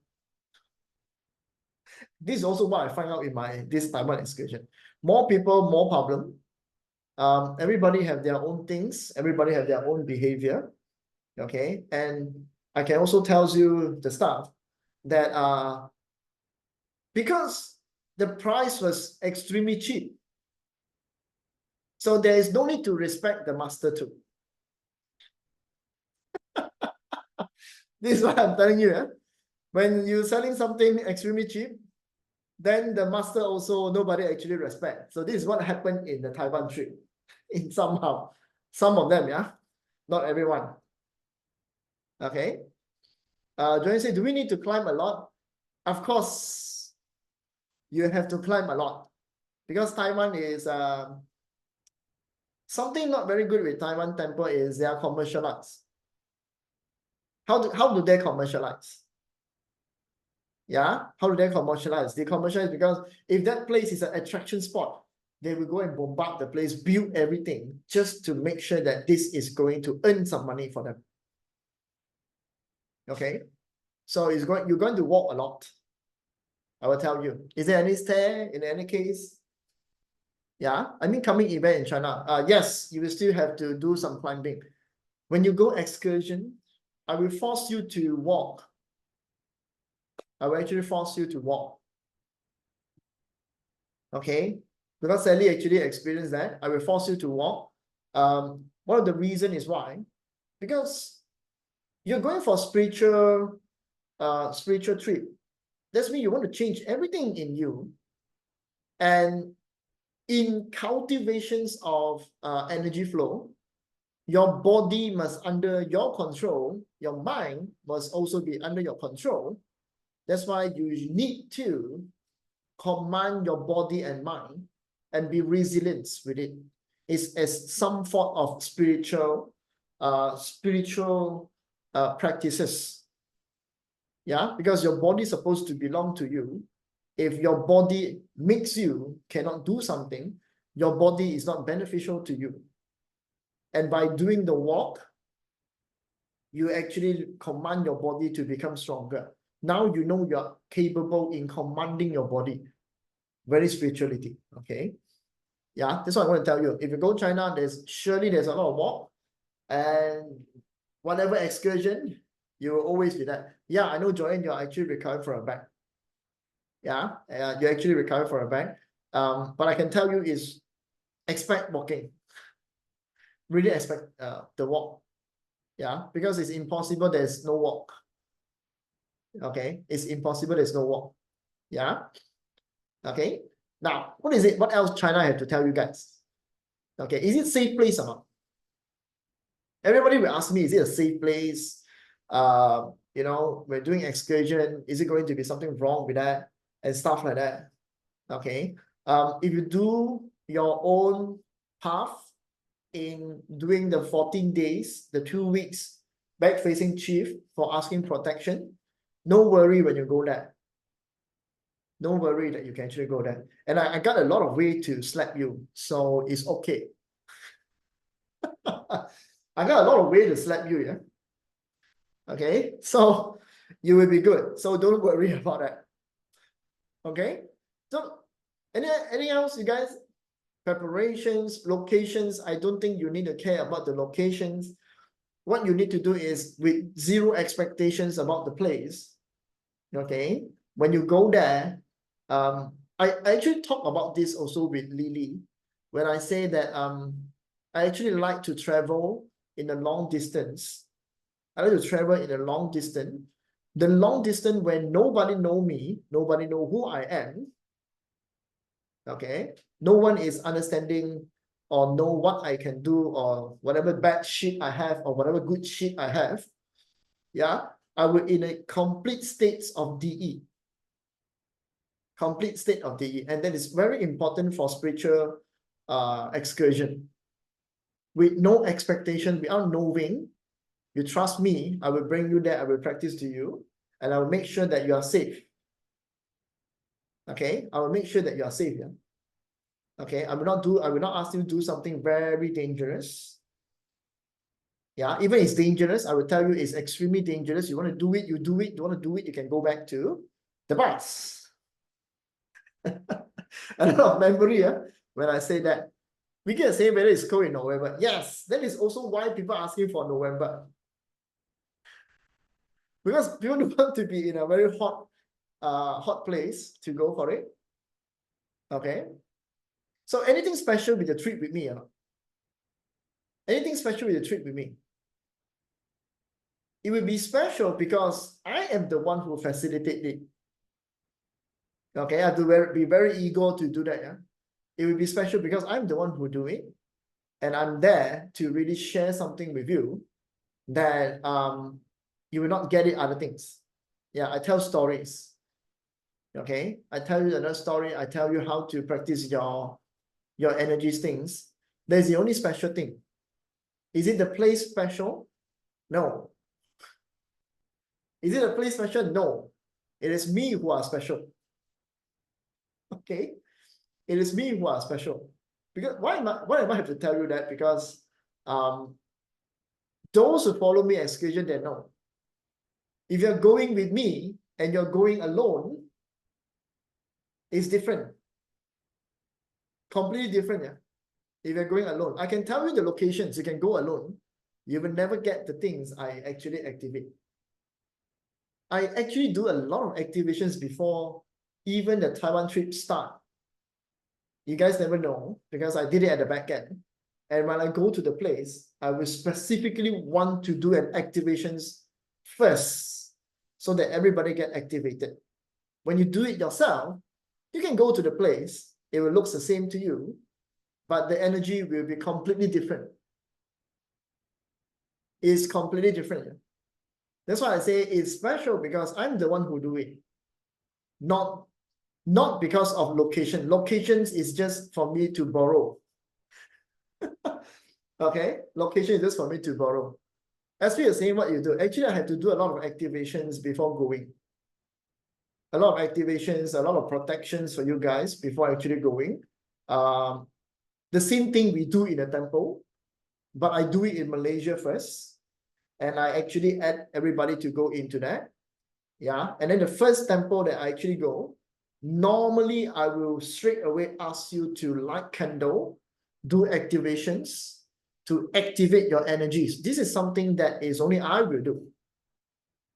This is also what I find out in this Taiwan excursion. More people, more problem. Everybody have their own things. Everybody have their own behavior. Okay, and I can also tell you the stuff that because the price was extremely cheap, so there is no need to respect the master too. This is what I'm telling you. When you're selling something extremely cheap, then the master also nobody actually respect. So this is what happened in the Taiwan trip. In somehow, some of them, yeah, not everyone. Okay. Joanne said, do we need to climb a lot? Of course, you have to climb a lot because Taiwan is something not very good with Taiwan temple is they are commercialized. How do they commercialize? Yeah, how do they commercialize? They commercialize because if that place is an attraction spot, they will go and bombard the place, build everything just to make sure that this is going to earn some money for them. Okay, so you're going to walk a lot. I will tell you. Is there any stair in any case? Yeah, I mean coming event in China. Yes, you will still have to do some climbing. When you go excursion, I will force you to walk. I will actually force you to walk. Okay, because Sally actually experienced that. I will force you to walk. One of the reason is why, because you're going for spiritual trip. That's mean you want to change everything in you, and in cultivations of energy flow, your body must under your control. Your mind must also be under your control. That's why you need to command your body and mind and be resilient with it. It's as some form of spiritual practices. Yeah, because your body is supposed to belong to you. If your body makes you cannot do something, your body is not beneficial to you. And by doing the walk, you actually command your body to become stronger. Now you know you're capable in commanding your body. Very spirituality. Okay. Yeah, that's what I want to tell you. If you go to China, there's a lot of walk, and whatever excursion, you will always be that. Yeah, I know, Joanne, you're actually recovering from a back. Yeah, you're actually recovering from a back. But I can tell you is expect walking. Really expect the walk. Yeah, because it's impossible there's no walk. Okay, it's impossible there's no walk. Yeah. Okay. Now, what is it? What else China have to tell you guys? Okay, is it safe place or not? Everybody will ask me, is it a safe place? You know, we're doing excursion. Is it going to be something wrong with that and stuff like that? Okay. If you do your own path in doing the 14 days, the 2 weeks back facing chief for asking protection, no worry when you go there. No worry that you can actually go there. And I got a lot of way to slap you, so it's okay. I got a lot of way to slap you, yeah. Okay, so you will be good. So don't worry about that. Okay. So anything else, you guys? Preparations, locations. I don't think you need to care about the locations. What you need to do is with zero expectations about the place. Okay. When you go there, I actually talk about this also with Lily when I say that I actually like to travel in a long distance. I like to travel in a long distance. The long distance when nobody know me, nobody know who I am. Okay, no one is understanding or know what I can do or whatever bad shit I have or whatever good shit I have. Yeah, I will in a complete state of DE. Complete state of DE. And that is very important for spiritual excursion. With no expectation, without knowing, you trust me, I will bring you there, I will practice to you, and I will make sure that you are safe. Okay, I will make sure that you are safe. Yeah? Okay, I will not ask you to do something very dangerous. Yeah, even it's dangerous, I will tell you it's extremely dangerous. You want to do it, you do it. You want to do it, you can go back to the bus. A lot of memory, when I say that. We can say whether it's cold in November. Yes, that is also why people are asking for November. Because people don't want to be in a very hot place to go for it. Okay. So anything special with the trip with me? Anything special with the trip with me? It will be special because I am the one who facilitated it. Okay, I have to be very eager to do that. Yeah? It will be special because I'm the one who do it. And I'm there to really share something with you that you will not get it other things. Yeah, I tell stories. Okay, I tell you another story. I tell you how to practice your energies things. There's the only special thing. Is it the place special? No. Is it a place special? No. It is me who are special. Okay, it is me who are special. Because why am I have to tell you that? Because those who follow me excursion, they know. If you're going with me and you're going alone, it's different. Completely different, yeah. If you're going alone, I can tell you the locations. You can go alone. You will never get the things I actually activate. I actually do a lot of activations before even the Taiwan trip start. You guys never know because I did it at the back end. And when I go to the place, I will specifically want to do an activations first so that everybody get activated. When you do it yourself, you can go to the place. It will look the same to you, but the energy will be completely different. It's completely different. Yeah? That's why I say it's special because I'm the one who do it. Not because of location. Locations is just for me to borrow. Okay, location is just for me to borrow. As we are saying what you do, actually I have to do a lot of activations before going. A lot of activations, a lot of protections for you guys before actually going. The same thing we do in a temple, but I do it in Malaysia first. And I actually add everybody to go into that. Yeah. And then the first temple that I actually go, normally I will straight away ask you to light candle, do activations to activate your energies. This is something that is only I will do.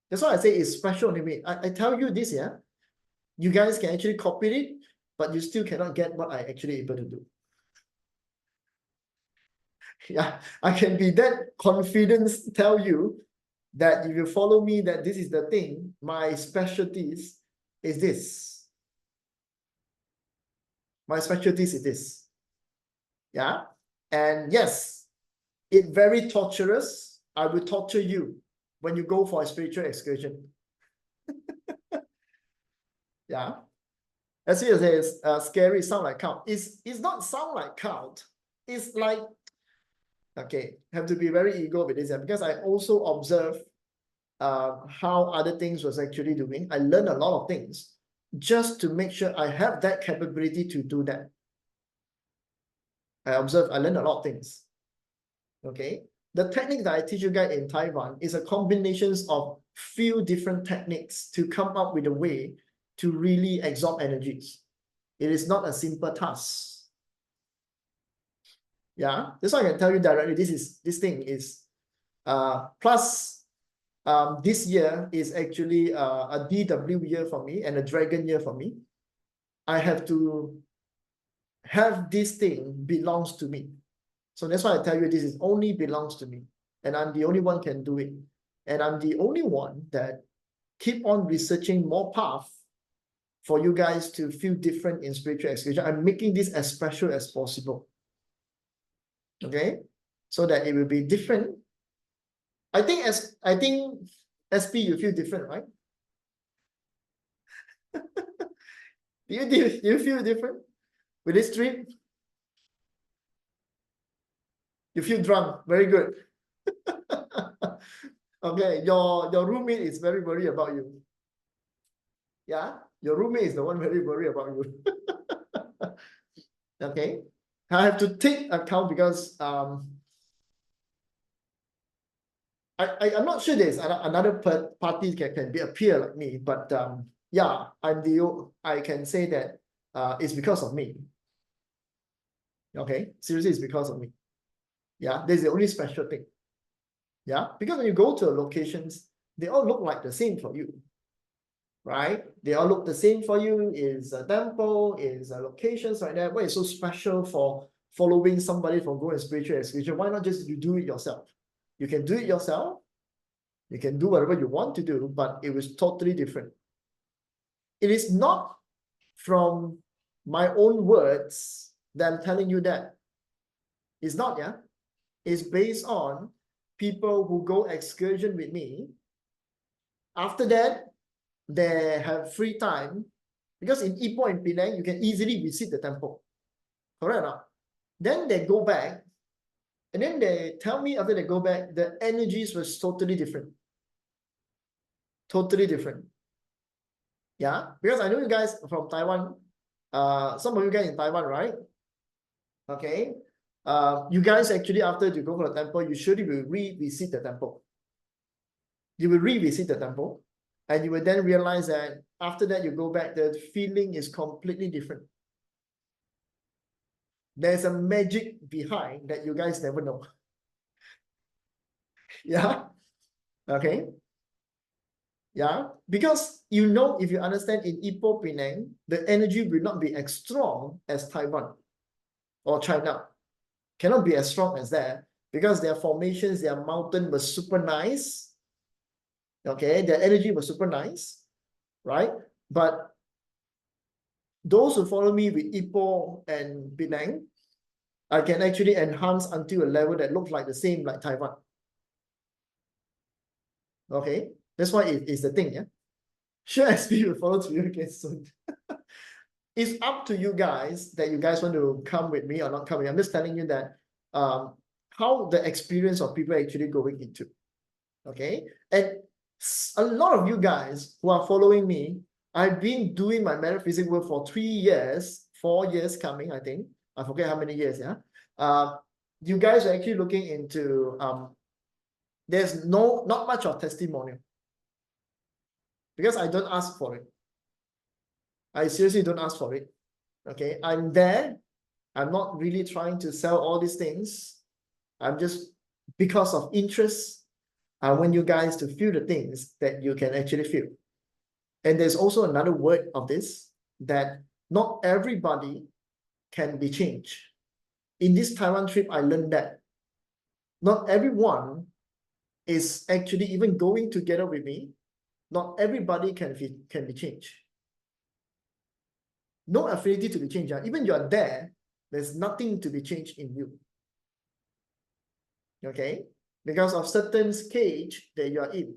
That's why I say it's special to me. I tell you this, yeah. You guys can actually copy it, but you still cannot get what I actually able to do. Yeah, I can be that confident tell you that if you follow me, that this is the thing, my specialties is this. My specialties is this. Yeah. And yes, it very torturous. I will torture you when you go for a spiritual excursion. Yeah. As you say, it's scary, sound like count. It's not sound like count. It's like, okay, have to be very ego with this, because I also observe how other things was actually doing. I learned a lot of things just to make sure I have that capability to do that. I learned a lot of things. Okay. The technique that I teach you guys in Taiwan is a combination of few different techniques to come up with a way to really absorb energies. It is not a simple task. Yeah, that's why I can tell you directly. This thing is plus this year is actually a DW year for me and a dragon year for me. I have to have this thing belongs to me. So that's why I tell you this is only belongs to me. And I'm the only one can do it. And I'm the only one that keep on researching more path for you guys to feel different in spiritual excursion. I'm making this as special as possible. Okay? So that it will be different. I think SP you feel different, right? Do you feel different with this trip? You feel drunk. Very good. Okay, your roommate is very worried about you. Yeah, your roommate is the one very worried about you. Okay, I have to take account because I'm not sure there's another party can be appear like me, but yeah, I can say that it's because of me. Okay, seriously, it's because of me. Yeah, this is the only special thing. Yeah, because when you go to locations, they all look like the same for you, right? They all look the same for you. Is a temple, is a locations like that. What is so special for following somebody from going spiritual excursion? Why not just you do it yourself? You can do it yourself. You can do whatever you want to do, but it was totally different. It is not from my own words that I'm telling you that. It's not, yeah. It's based on people who go excursion with me. After that, they have free time because in Ipoh and Penang, you can easily visit the temple. Correct or not? Then they go back, and then they tell me after they go back, the energies was totally different. Totally different. Yeah, because I know you guys from Taiwan. Some of you guys in Taiwan, right? Okay. You guys actually, after you go for the temple, you surely will revisit the temple. You will revisit the temple, and you will then realize that after that, you go back, the feeling is completely different. There's a magic behind that you guys never know. Yeah. Okay. Yeah. Because you know, if you understand in Ipoh Penang, the energy will not be as strong as Taiwan or China. Cannot be as strong as that because their formations, their mountain was super nice. Okay, their energy was super nice, right? But those who follow me with Ipoh and Penang, I can actually enhance until a level that looks like the same like Taiwan. Okay, that's why it is the thing, yeah. Sure, SP will follow to you again soon. It's up to you guys that you guys want to come with me or not come with me. I'm just telling you that how the experience of people actually going into. Okay, and a lot of you guys who are following me, I've been doing my metaphysics work for 3 years, 4 years coming, I think. I forget how many years, yeah. You guys are actually looking into there's not much of testimonial because I don't ask for it. I seriously don't ask for it. Okay, I'm there. I'm not really trying to sell all these things. I'm just because of interest. I want you guys to feel the things that you can actually feel. And there's also another word of this that not everybody can be changed. In this Taiwan trip, I learned that not everyone is actually even going together with me. Not everybody can be changed. No affinity to be changed. Even you are there, there's nothing to be changed in you. Okay? Because of certain cage that you are in.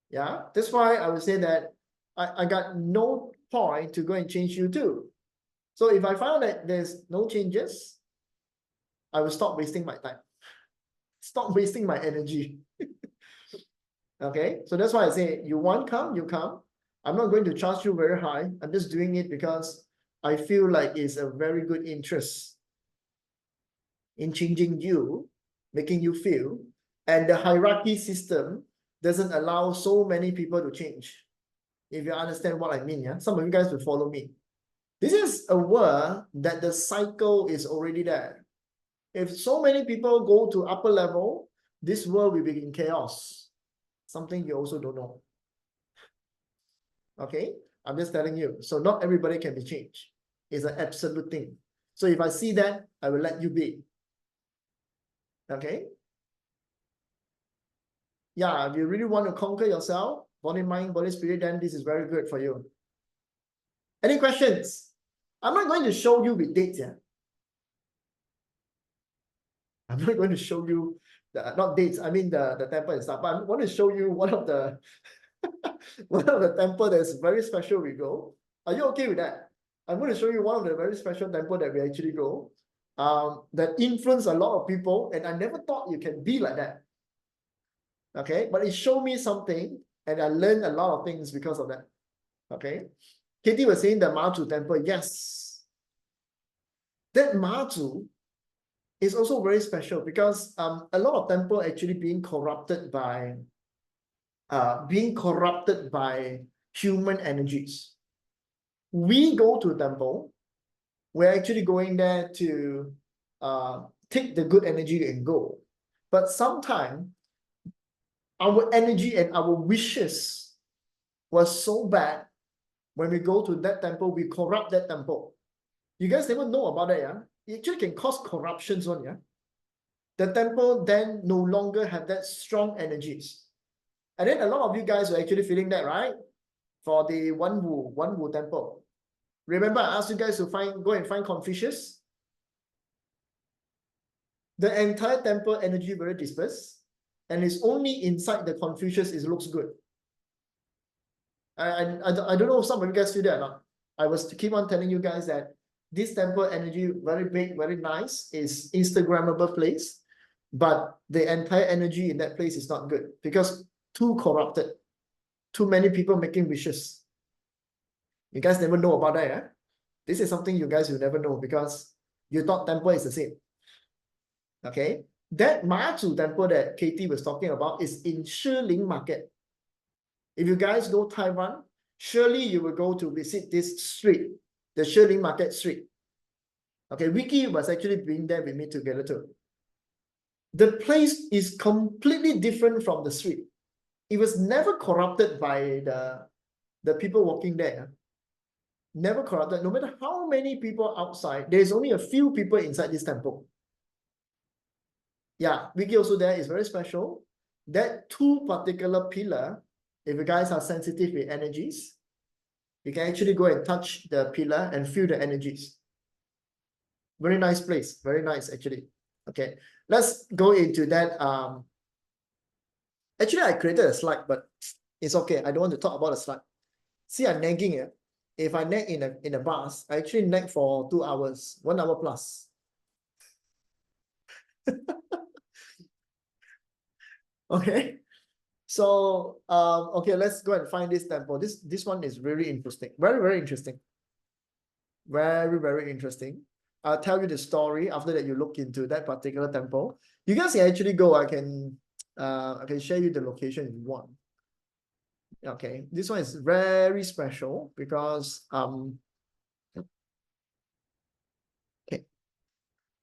Yeah, that's why I would say that I got no point to go and change you too. So if I found that there's no changes, I will stop wasting my time. Stop wasting my energy. Okay, so that's why I say you want come, you come. I'm not going to charge you very high. I'm just doing it because I feel like it's a very good interest in changing you, making you feel. And the hierarchy system doesn't allow so many people to change. If you understand what I mean, yeah, some of you guys will follow me. This is a world that the cycle is already there. If so many people go to upper level, this world will be in chaos. Something you also don't know. Okay, I'm just telling you. So not everybody can be changed. It's an absolute thing. So if I see that, I will let you be. Okay. Yeah, if you really want to conquer yourself, body, mind, body, spirit, then this is very good for you. Any questions? I'm not going to show you with dates, yeah. I'm not going to show you the not dates, I mean the temple and stuff, but I want to show you one of the one of the temple that's very special we go. Are you okay with that? I'm going to show you one of the very special temple that we actually go. That influence a lot of people, and I never thought you can be like that. Okay, but it showed me something, and I learned a lot of things because of that. Okay, Katie was saying the Mazu temple. Yes, that Mazu is also very special because a lot of temple actually being corrupted by human energies. We go to a temple, we're actually going there to take the good energy and go. But sometimes our energy and our wishes was so bad. When we go to that temple, we corrupt that temple. You guys never know about that, yeah? It actually can cause corruptions on, yeah? The temple then no longer have that strong energies. And then a lot of you guys are actually feeling that, right? For the Wanwu temple. Remember, I asked you guys to go and find Confucius. The entire temple energy very dispersed, and it's only inside the Confucius it looks good. I don't know if some of you guys feel that or not. I was to keep on telling you guys that this temple energy very big, very nice, is Instagrammable place, but the entire energy in that place is not good because too corrupted, too many people making wishes. You guys never know about that, yeah? This is something you guys will never know because you thought temple is the same. Okay, that Mazu temple that Katie was talking about is in Shiling Market. If you guys go Taiwan, surely you will go to visit this street, the Shiling Market Street. Okay, Vicky was actually being there with me together too. The place is completely different from the street. It was never corrupted by the people walking there. Never corrupted. No matter how many people outside, there's only a few people inside this temple. Yeah, Vicky also there is very special. That two particular pillar, if you guys are sensitive with energies, you can actually go and touch the pillar and feel the energies. Very nice place. Very nice, actually. Okay, let's go into that. Actually, I created a slide, but it's okay. I don't want to talk about the slide. See, I'm nagging it. If I nag in a bus, I actually nag for 2 hours, 1 hour plus. Okay. So okay, let's go and find this temple. This one is really interesting. Very, very interesting. Very, very interesting. I'll tell you the story after that you look into that particular temple. You guys can actually go. I can share you the location if you want. Okay, this one is very special because okay,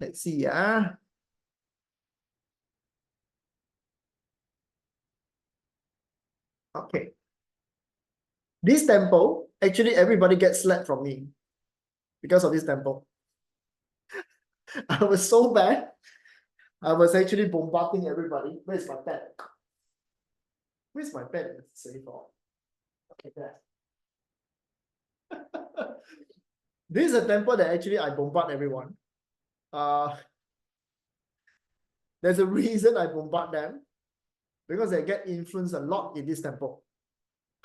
let's see. Yeah. Okay. This temple, actually everybody gets slapped from me because of this temple. I was so bad. I was actually bombarding everybody. Where's my pen? Where's my pen? Save all. Okay, there. This is a temple that actually I bombard everyone. There's a reason I bombard them because they get influenced a lot in this temple.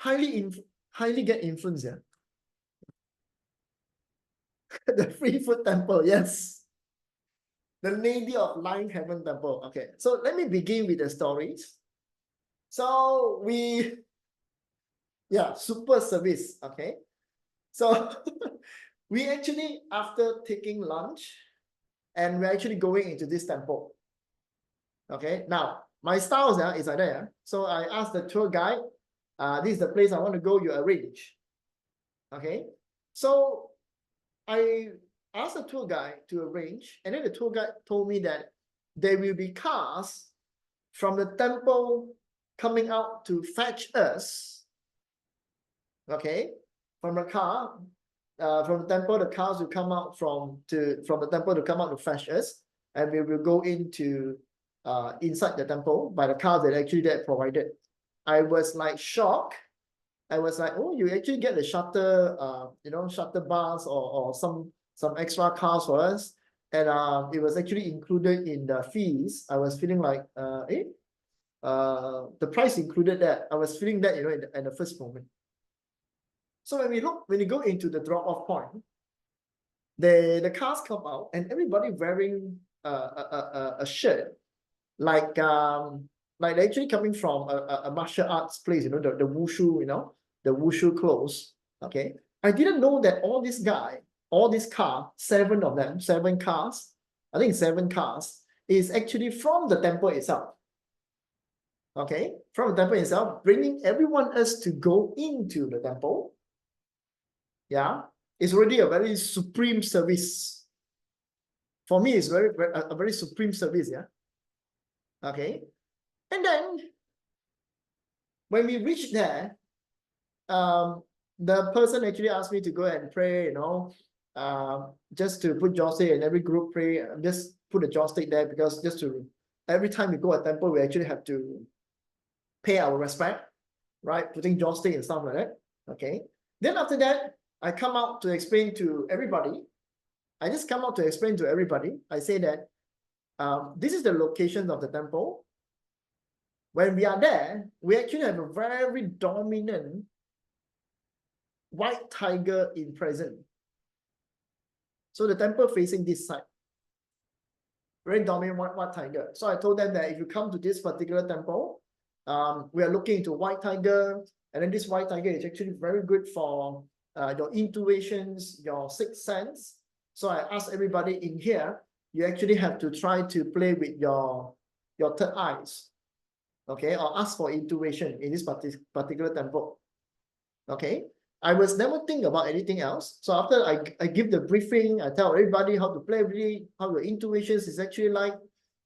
Highly get influenced, yeah. The free food temple, yes. The Lady of Lion Heaven temple. Okay, so let me begin with the stories. So super service. Okay, so we actually, after taking lunch, and we're actually going into this temple. Okay, now my style is like that. Yeah? So I asked the tour guide, this is the place I want to go, you arrange. Okay, so I asked the tour guide to arrange, and then the tour guide told me that there will be cars from the temple coming out to fetch us. Okay, from the car, from the temple, the cars will come out from the temple to come out to fetch us, and we will go into inside the temple by the cars that actually that provided. I was like shocked. I was like, oh, you actually get the shuttle, shuttle bus or some extra cars for us, and it was actually included in the fees. I was feeling like, the price included that. I was feeling that, in the first moment. So when you go into the drop-off point, the cars come out and everybody wearing a shirt like they're actually coming from a martial arts place, the wushu, the wushu clothes. Okay, I didn't know that all this car, 7 of them, 7 cars, I think 7 cars, is actually from the temple itself. Okay, from the temple itself, bringing everyone else to go into the temple. Yeah, it's already a very supreme service. For me, it's a very supreme service. Yeah. Okay, and then when we reached there, the person actually asked me to go and pray, just to put joystick, and every group pray, just put a joystick there, because every time we go to a temple, we actually have to pay our respect, right? Putting joystick and stuff like that. Okay. Then after that, I come out to explain to everybody. I just come out to explain to everybody. I say that this is the location of the temple. When we are there, we actually have a very dominant white tiger in present. So the temple facing this side. Very dominant white tiger. So I told them that if you come to this particular temple, we are looking into white tiger, and then this white tiger is actually very good for your intuitions, your sixth sense. So I asked everybody in here, you actually have to try to play with your third eyes, okay, or ask for intuition in this particular temple. Okay, I was never think about anything else. So after I give the briefing, I tell everybody how to play, really, how your intuitions is actually like,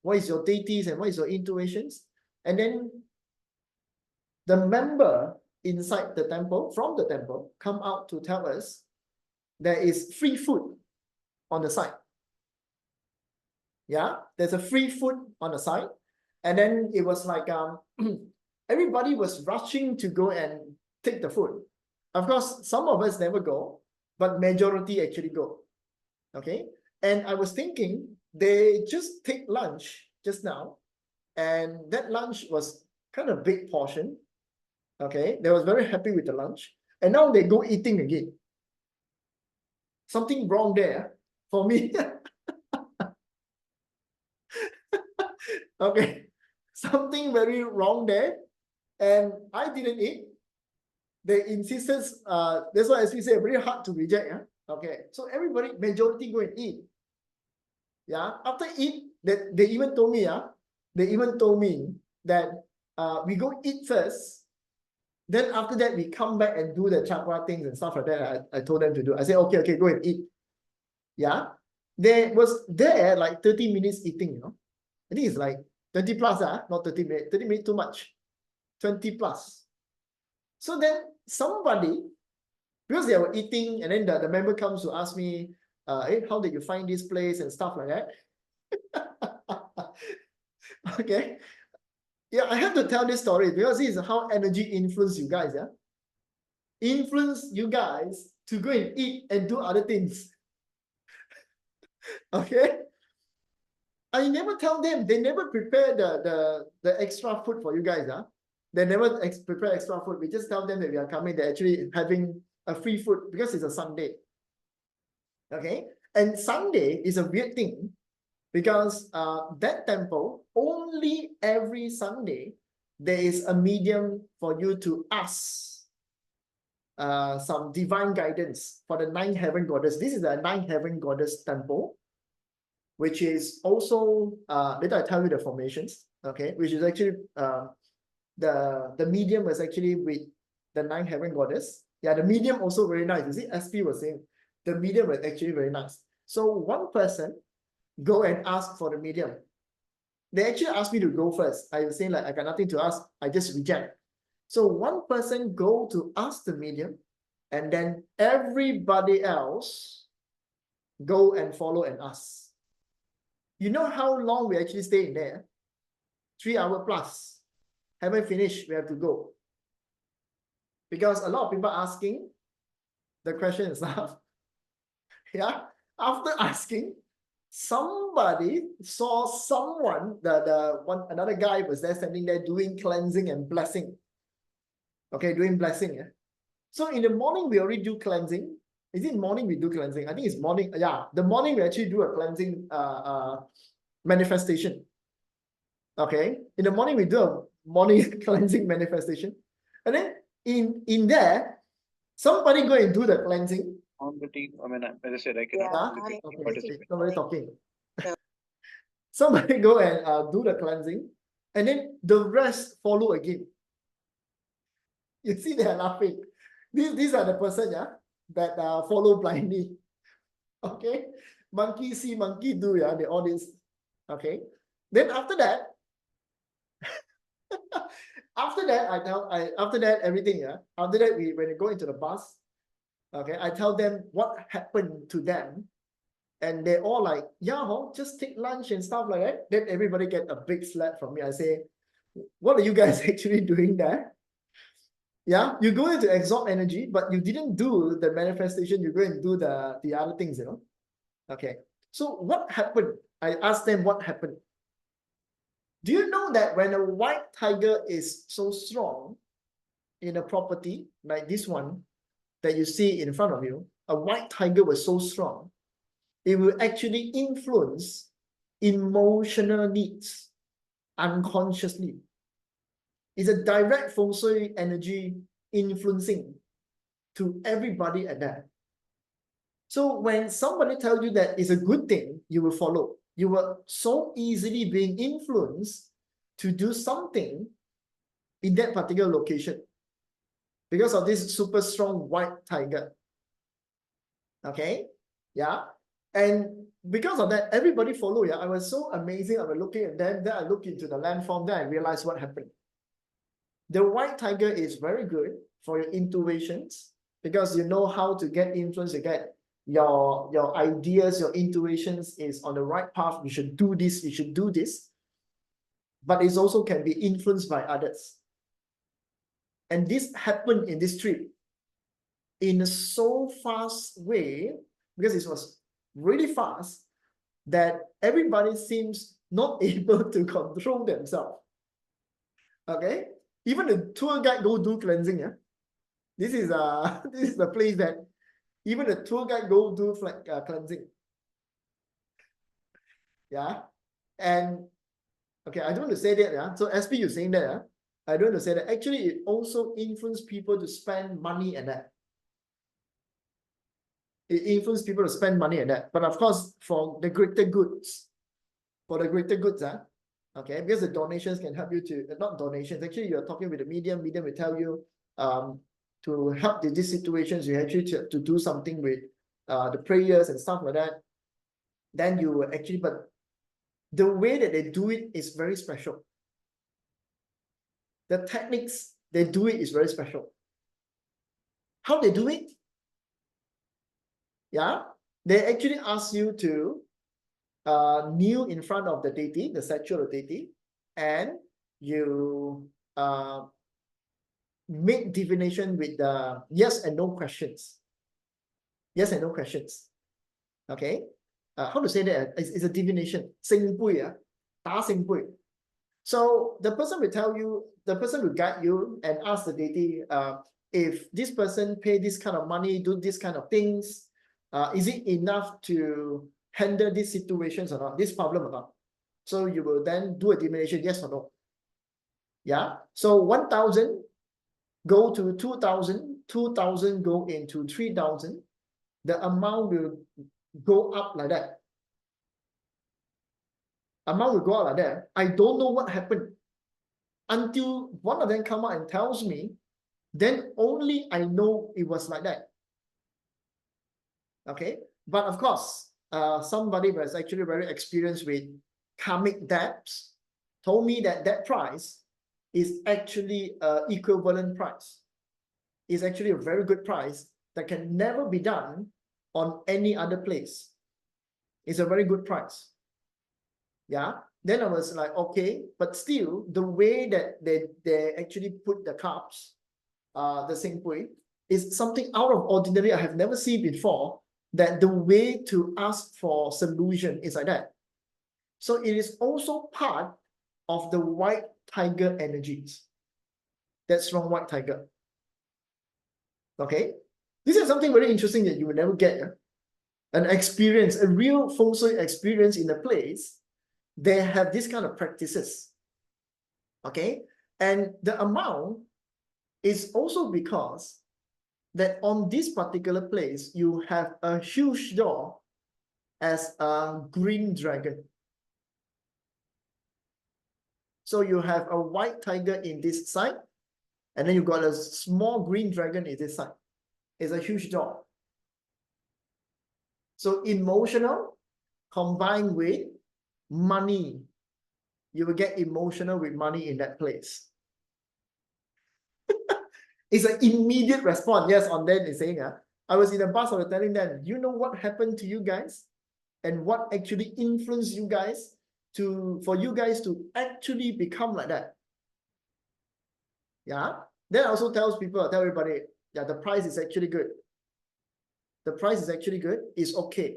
what is your deities and what is your intuitions. And then the member inside the temple, from the temple, come out to tell us there is free food on the side. Yeah, there's a free food on the side. And then it was like everybody was rushing to go and take the food. Of course, some of us never go, but majority actually go. Okay, and I was thinking they just take lunch just now, and that lunch was kind of big portion. Okay, they was very happy with the lunch, and now they go eating again. Something wrong there for me. Okay, something very wrong there, and I didn't eat. They insisted, that's why, as we say, very hard to reject. Yeah? Okay, so everybody, majority go and eat. Yeah, after eat, they even told me, that we go eat first, then after that we come back and do the chakra things and stuff like that. I told them to do. I said, okay, go and eat. Yeah, they was there like 30 minutes eating, I think it's like 20 plus, not 30 minutes. 30 minutes too much. 20 plus. So then somebody, because they were eating, and then the member comes to ask me, hey, how did you find this place and stuff like that? Okay. Yeah, I have to tell this story because this is how energy influence you guys. Yeah, influence you guys to go and eat and do other things. Okay. I never tell them. They never prepare the extra food for you guys. They never prepare extra food. We just tell them that we are coming. They're actually having a free food because it's a Sunday. Okay. And Sunday is a weird thing because that temple, only every Sunday, there is a medium for you to ask some divine guidance for the 9 heaven goddess. This is the 9 heaven goddess temple, which is also, later I tell you the formations, okay, which is actually, the medium was actually with the 9 heaven goddess. Yeah, the medium also very nice. You see, SP was saying, the medium was actually very nice. So one person go and ask for the medium. They actually asked me to go first. I was saying like, I got nothing to ask. I just reject. So one person go to ask the medium, and then everybody else go and follow and ask. You know how long we actually stay in there? 3 hours plus. Haven't finished, we have to go. Because a lot of people asking the question and stuff. Yeah. After asking, somebody saw someone, another guy was there standing there doing cleansing and blessing. Okay, doing blessing. Yeah? So in the morning, we already do cleansing. Is it morning we do cleansing? I think it's morning. Yeah, the morning we actually do a cleansing manifestation. Okay, in the morning we do a morning cleansing manifestation. And then in there, somebody go and do the cleansing. On the team, I mean, as I said, I cannot okay. Somebody talking. Somebody go and do the cleansing, and then the rest follow again. You see, they are laughing. These are the person, yeah, that follow blindly. Okay, monkey see, monkey do, yeah, they all this. Okay, then after that, after that everything, yeah. After that, when we go into the bus, okay, I tell them what happened to them, and they're all like, yeah, just take lunch and stuff like that. Then everybody get a big slap from me. I say, what are you guys actually doing there? Yeah, you go into absorb energy, but you didn't do the manifestation. You go and do the other things, you know. Okay, so what happened? I asked them what happened. Do you know that when a white tiger is so strong in a property like this one that you see in front of you, a white tiger was so strong, it will actually influence emotional needs unconsciously. It's a direct feng shui energy influencing to everybody at that. So when somebody tells you that it's a good thing, you will follow. You were so easily being influenced to do something in that particular location because of this super strong white tiger. Okay, yeah. And because of that, everybody follow. Yeah, I was so amazing. I was looking at them. Then I looked into the landform. Then I realized what happened. The white tiger is very good for your intuitions because you know how to get influence. You get your ideas, your intuitions is on the right path. You should do this. You should do this. But it also can be influenced by others. And this happened in this trip in a so fast way because it was really fast that everybody seems not able to control themselves. Okay, even the tour guide go do cleansing. Yeah, this is the place that even the tour guide go do cleansing. Yeah, and okay, I don't want to say that. Yeah, so SP, you're saying that. Yeah, I don't want to say that. Actually, it also influences people to spend money and that. It influences people to spend money and that. But of course, for the greater goods, okay, because the donations can help you to, not donations, actually you're talking with the medium will tell you to help these situations, you actually to do something with the prayers and stuff like that. Then you actually, but the way that they do it is very special. The techniques they do it is very special. How they do it? Yeah, they actually ask you to kneel in front of the deity, the statue of the deity, and you make divination with the yes and no questions. Yes and no questions. Okay. How to say that? It's a divination. Sing pui, da sing pui. So the person will tell you, the person will guide you and ask the deity, if this person pay this kind of money, do this kind of things, is it enough to handle these situations or not, this problem or not? So you will then do a divination, yes or no. Yeah. So 1,000 go to 2,000, 2,000 go into 3,000. The amount will go up like that. Amount will go up like that. I don't know what happened until one of them come out and tells me, then only I know it was like that. Okay, but of course, somebody who was actually very experienced with karmic debts told me that that price is actually an equivalent price. It's actually a very good price that can never be done on any other place. It's a very good price. Yeah. Then I was like, okay, but still the way that they actually put the cups, the sing pui, is something out of ordinary I have never seen before. that the way to ask for solution is like that. So it is also part of the white tiger energies. That strong white tiger. Okay, this is something very interesting that you will never get. An experience, a real feng shui experience in a place, they have this kind of practices. Okay, and the amount is also because that on this particular place, you have a huge door as a green dragon. So you have a white tiger in this side, and then you got a small green dragon in this side. It's a huge door. So emotional combined with money. You will get emotional with money in that place. It's an immediate response. Yes, on them is saying, I was in a bus, I was telling them, you know what happened to you guys? And what actually influenced you guys for you guys to actually become like that? Yeah. Then I also tell everybody, yeah, the price is actually good. The price is actually good. It's okay.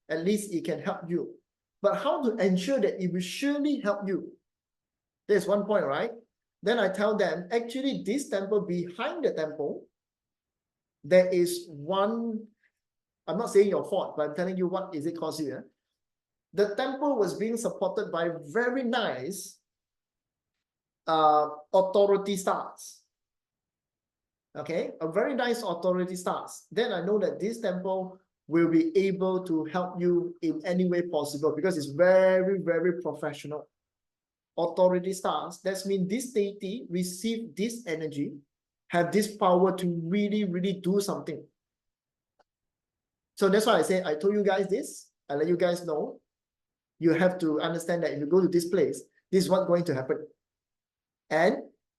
At least it can help you. But how to ensure that it will surely help you? There's one point, right? Then I tell them, actually, this temple, behind the temple, there is one, I'm not saying your fault, but I'm telling you what is it cost you. The temple was being supported by very nice authority stars. Okay, a very nice authority stars. Then I know that this temple will be able to help you in any way possible because it's very, very professional. Authority stars, that means this deity receive this energy, have this power to really, really do something. So that's why I say, I told you guys this, I let you guys know. You have to understand that if you go to this place, this is what's going to happen. And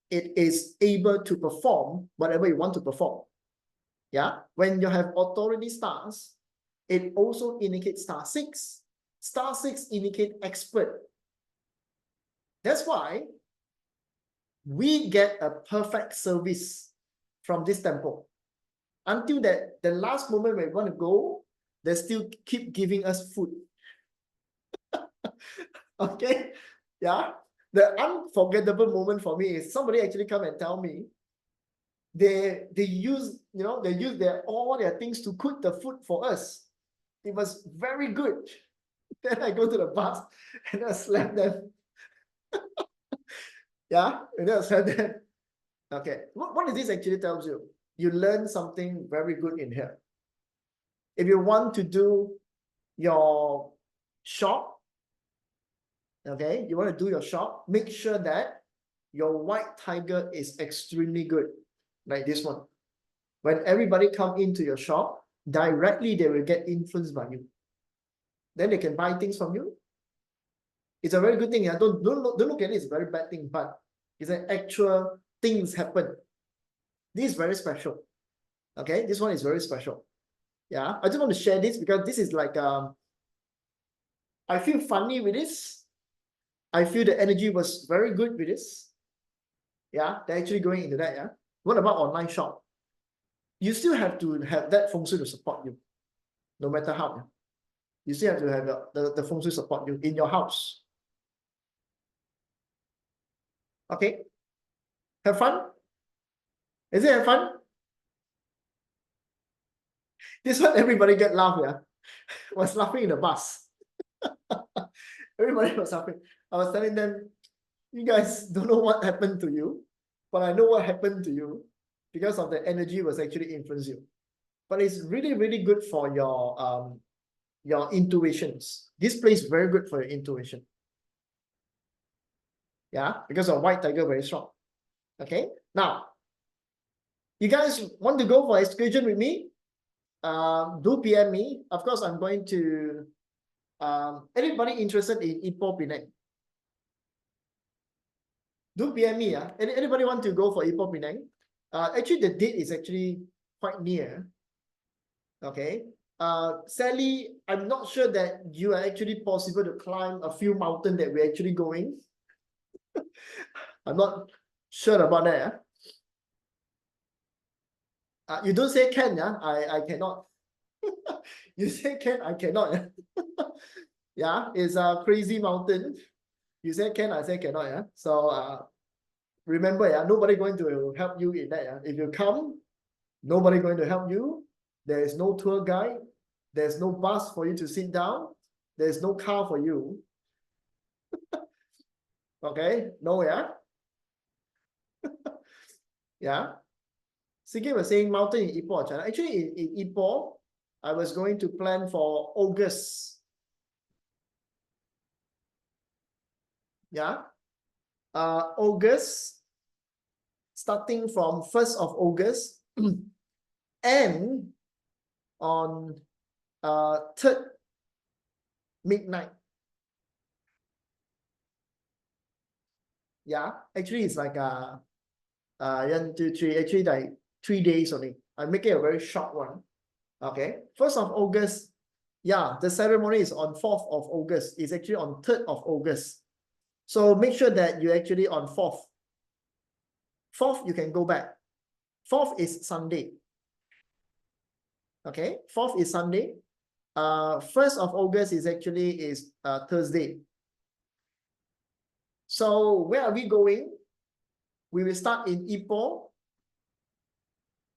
it is able to perform whatever you want to perform. Yeah, when you have authority stars, it also indicates star 6. Star 6 indicate expert. That's why we get a perfect service from this temple. Until that the last moment when we want to go, they still keep giving us food. Okay, yeah. The unforgettable moment for me is somebody actually come and tell me they use all their things to cook the food for us. It was very good. Then I go to the bus and I slap them. Yeah, and then I slap them. Okay, what does this actually tells you? You learn something very good in here. If you want to do your shop, okay, you want to do your shop, make sure that your white tiger is extremely good, like this one. When everybody come into your shop, directly they will get influenced by you. Then they can buy things from you. It's a very good thing. Don't look at it, it's a very bad thing, but it's an actual things happen. This is very special. Okay, this one is very special. Yeah, I just want to share this because this is like I feel funny with this. I feel the energy was very good with this. Yeah, they're actually going into that. Yeah. What about online shop? You still have to have that feng shui to support you, no matter how. Yeah? You still have to have the feng shui support you in your house. Okay. Have fun? Is it have fun? This one, everybody get laugh, yeah. Was laughing in the bus. Everybody was laughing. I was telling them, you guys don't know what happened to you, but I know what happened to you because of the energy was actually influencing you. But it's really, really good for your intuitions. This place is very good for your intuition. Yeah, because of white tiger very strong. Okay, now you guys want to go for excursion with me? Do PM me. Of course, I'm going to. Anybody interested in Ipoh Penang? Do PM me. Anybody want to go for Ipoh Penang? Actually, the date is actually quite near. Okay. Sally, I'm not sure that you are actually possible to climb a few mountains that we're actually going. I'm not sure about that. You don't say can, yeah? I cannot. You say can, I cannot. Yeah, it's a crazy mountain. You say can, I say cannot. Yeah. So remember, yeah, nobody going to help you in that. Yeah. If you come, nobody going to help you. There is no tour guide. There's no bus for you to sit down. There's no car for you. Okay, no, yeah. Yeah. Siki was saying mountain in Ipoh, China. Actually, in Ipoh, I was going to plan for August. Yeah. August, starting from 1st of August and on 3rd midnight. Yeah, actually it's like 1, 2, 3, actually like 3 days only. I make it a very short one. Okay, 1st of August. Yeah, the ceremony is on 4th of August. It's actually on 3rd of August. So make sure that you actually on 4th. 4th, you can go back. 4th is Sunday. Okay, 4th is Sunday. 1st of August is actually Thursday. So where are we going? We will start in Ipoh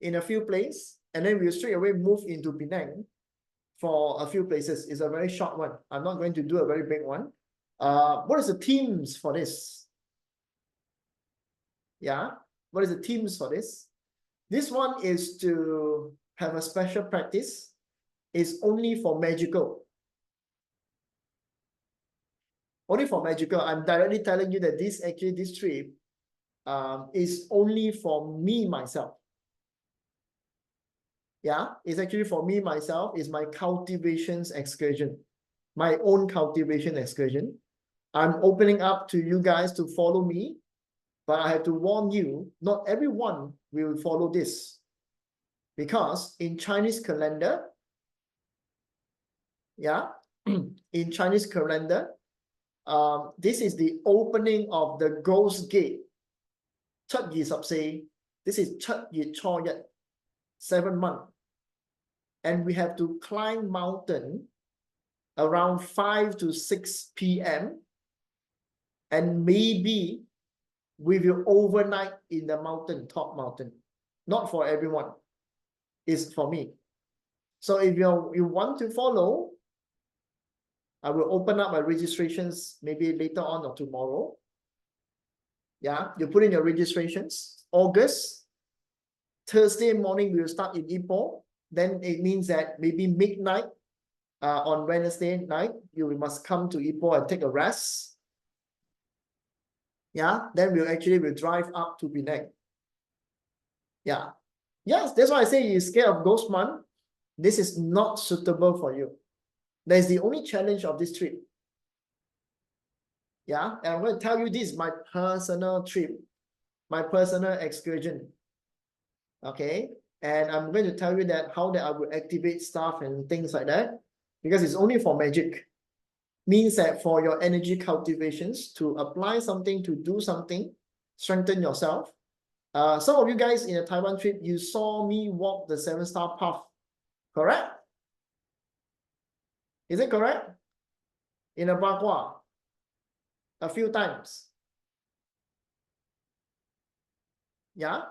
in a few places, and then we'll straight away move into Penang for a few places. It's a very short one. I'm not going to do a very big one. What is the themes for this? Yeah, what is the themes for this? This one is to have a special practice. It's only for magical. Only for magical. I'm directly telling you that this trip is only for me, myself. Yeah, it's actually for me, myself. It's my cultivations excursion, my own cultivation excursion. I'm opening up to you guys to follow me, but I have to warn you, not everyone will follow this. Because in Chinese calendar, yeah, in Chinese calendar, this is the opening of the Ghost Gate. This is 7 month. And we have to climb mountain around 5 to 6 p.m. And maybe we will overnight in the top mountain. Not for everyone. It's for me. So if you want to follow, I will open up my registrations maybe later on or tomorrow. Yeah, you put in your registrations. August, Thursday morning, we will start in Ipoh. Then it means that maybe midnight on Wednesday night, you must come to Ipoh and take a rest. Yeah, then we'll drive up to Penang. Yeah. Yes, that's why I say you're scared of ghost month. This is not suitable for you. That's the only challenge of this trip. Yeah, and I'm going to tell you this, my personal trip, my personal excursion. Okay, and I'm going to tell you that how that I will activate stuff and things like that, because it's only for magic. Means that for your energy cultivations, to apply something, to do something, strengthen yourself. Some of you guys in a Taiwan trip, you saw me walk the 7-star path, correct? Is it correct? In a Bagua, a few times. Yeah.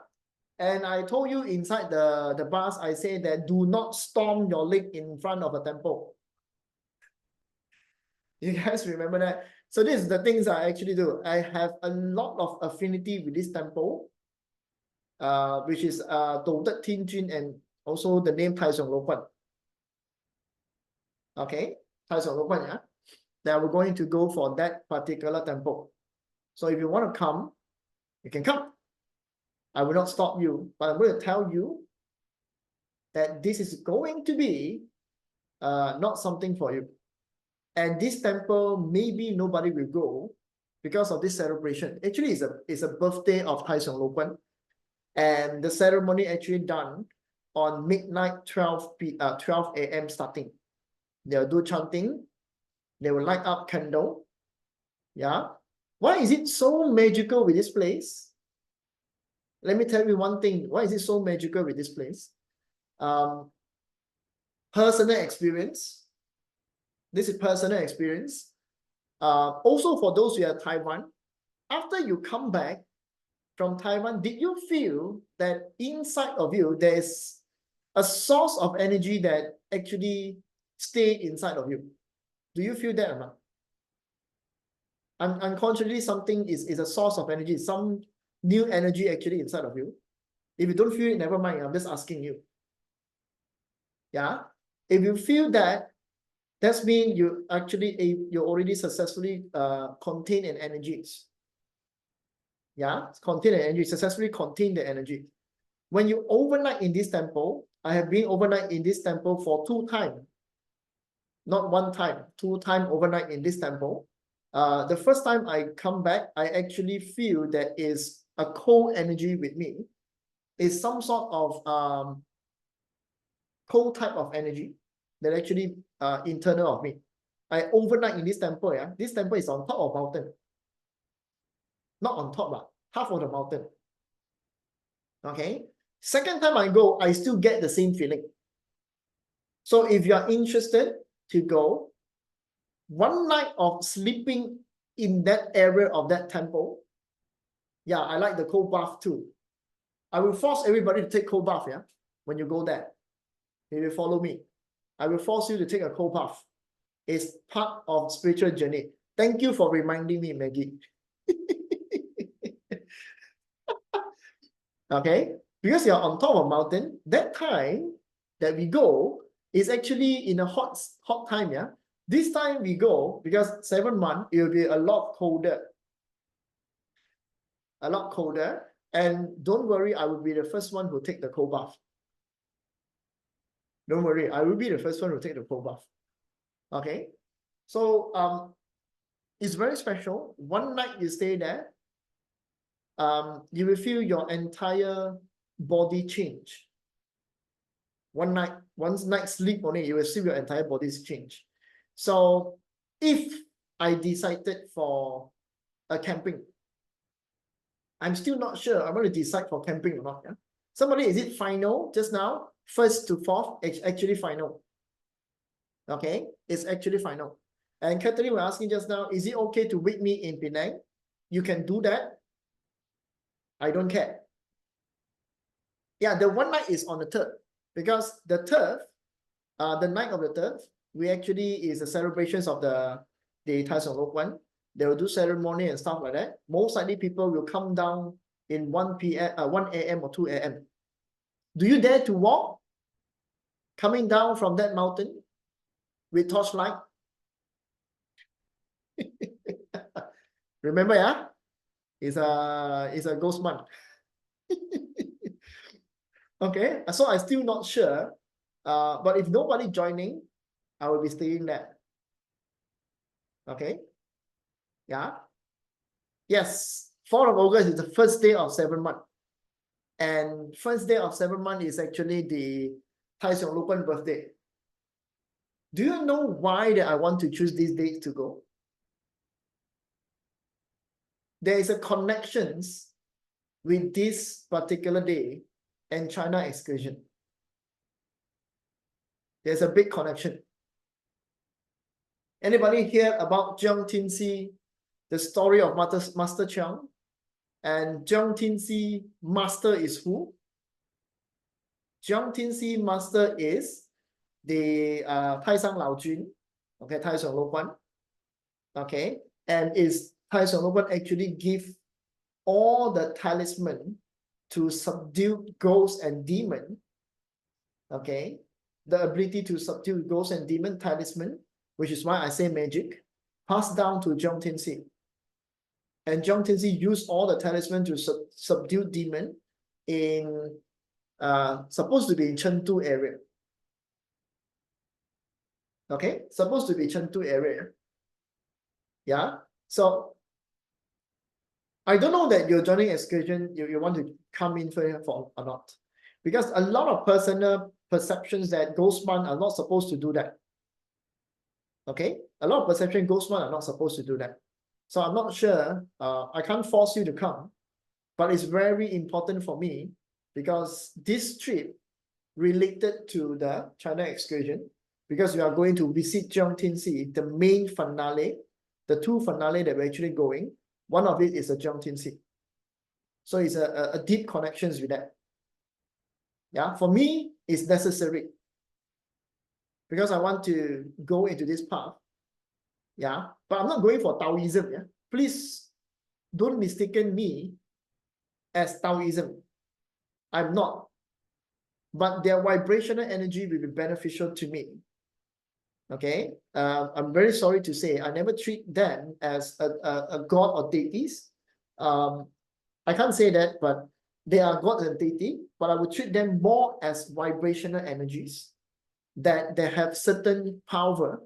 And I told you inside the bus, I say that do not storm your leg in front of a temple. You guys remember that? So this is the things I actually do. I have a lot of affinity with this temple, which is Dou Det Tin Jun and also the name Tai Song Lo Quan. Okay, Tai Song Lo Quan, yeah. That we're going to go for that particular temple. So if you want to come, you can come. I will not stop you, but I'm going to tell you that this is going to be not something for you. And this temple, maybe nobody will go because of this celebration. Actually, it's a birthday of Tai Song Lo Quan. And the ceremony actually done on midnight 12 a.m. starting. They'll do chanting. They will light up candle. Yeah. Why is it so magical with this place? Let me tell you one thing. Why is it so magical with this place? personal experience. This is personal experience. Also for those who are Taiwan, after you come back from Taiwan, did you feel that inside of you there's a source of energy that actually stay inside of you? Do you feel that or not? Unconsciously, something is a source of energy, some new energy actually inside of you. If you don't feel it, never mind. I'm just asking you. Yeah. If you feel that, that's mean you already successfully contain an energy. Yeah, contain an energy, successfully contain the energy. When you overnight in this temple, I have been overnight in this temple for 2 times. Not 1 time, 2 times overnight in this temple. The first time I come back, I actually feel there is a cold energy with me. It's some sort of cold type of energy that actually internal of me. I overnight in this temple. Yeah, this temple is on top of mountain. Not on top, but half of the mountain. Okay. Second time I go, I still get the same feeling. So if you are interested to go, 1 night of sleeping in that area of that temple. Yeah, I like the cold bath too. I will force everybody to take cold bath, yeah, when you go there. If you follow me, I will force you to take a cold bath. It's part of spiritual journey. Thank you for reminding me, Maggie. Okay, because you're on top of a mountain, that time that we go is actually in a hot time, yeah. This time we go, because 7 months, it will be a lot colder. A lot colder. And don't worry, I will be the first one who take the cold bath. Don't worry, I will be the first one who take the cold bath. Okay. So it's very special. 1 night you stay there, you will feel your entire body change. 1 night sleep only, you will see your entire body's change. So if I decided for a camping, I'm still not sure I'm going to decide for camping or not. Yeah? Somebody, is it final just now? 1st to 4th, it's actually final. Okay, it's actually final. And Catherine was asking just now, is it okay to meet me in Penang? You can do that. I don't care. Yeah, the 1 night is on the 3rd, because the 3rd, the night of the 3rd, we actually is a celebrations of the Tai Song Lok Wan. They will do ceremony and stuff like that. Most likely people will come down in 1 a.m. or 2 a.m. Do you dare to walk coming down from that mountain with torchlight? Remember, yeah? It's a ghost month. Okay, so I'm still not sure. But if nobody joining, I will be staying there. Okay. Yeah. Yes. 4th of August is the first day of 7 months. And first day of 7 months is actually the Tai Song Lok Wan birthday. Do you know why that I want to choose these dates to go? There is a connections with this particular day and China excursion. There's a big connection. Anybody hear about Jiang Tinsi, the story of Master Chiang? And Jiang Tinsi master is who? Jiang Tinsi master is the Tai Sang Lao Jun, okay, Tai Song Lok Wan. Okay, and is Tai Song Lok Wan actually give all the talisman to subdue ghosts and demon. Okay, the ability to subdue ghosts and demon talisman, which is why I say magic, passed down to Jiang Tinsi. And Jiang Tinsi used all the talisman to subdue demon in supposed to be in Chengdu area. Okay, supposed to be Chengdu area. Yeah, so I don't know that you're joining excursion, you want to come in for or not. Because a lot of personal perceptions that Ghostman are not supposed to do that. Okay, a lot of perception Ghostman are not supposed to do that. So I'm not sure, I can't force you to come, but it's very important for me because this trip related to the China excursion, because we are going to visit Zhongtianxi, the main finale, the two finale that we're actually going. One of it is a Zhongtianxi. So it's a deep connections with that. Yeah, for me, it's necessary because I want to go into this path. Yeah, but I'm not going for Taoism. Yeah, please don't mistaken me as Taoism. I'm not. But their vibrational energy will be beneficial to me. Okay, I'm very sorry to say I never treat them as a god or deities. I can't say that, but they are gods and deity, but I would treat them more as vibrational energies that they have certain power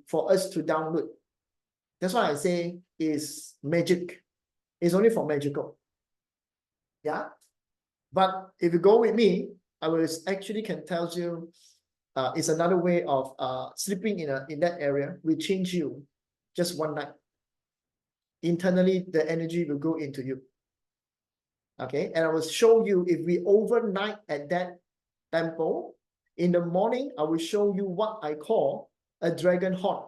for us to download. That's why I say is magic. It's only for magical. Yeah. But if you go with me, I will actually can tell you it's another way of sleeping in that area will change you just one night. Internally, the energy will go into you. Okay, and I will show you if we overnight at that temple, in the morning, I will show you what I call a dragon horn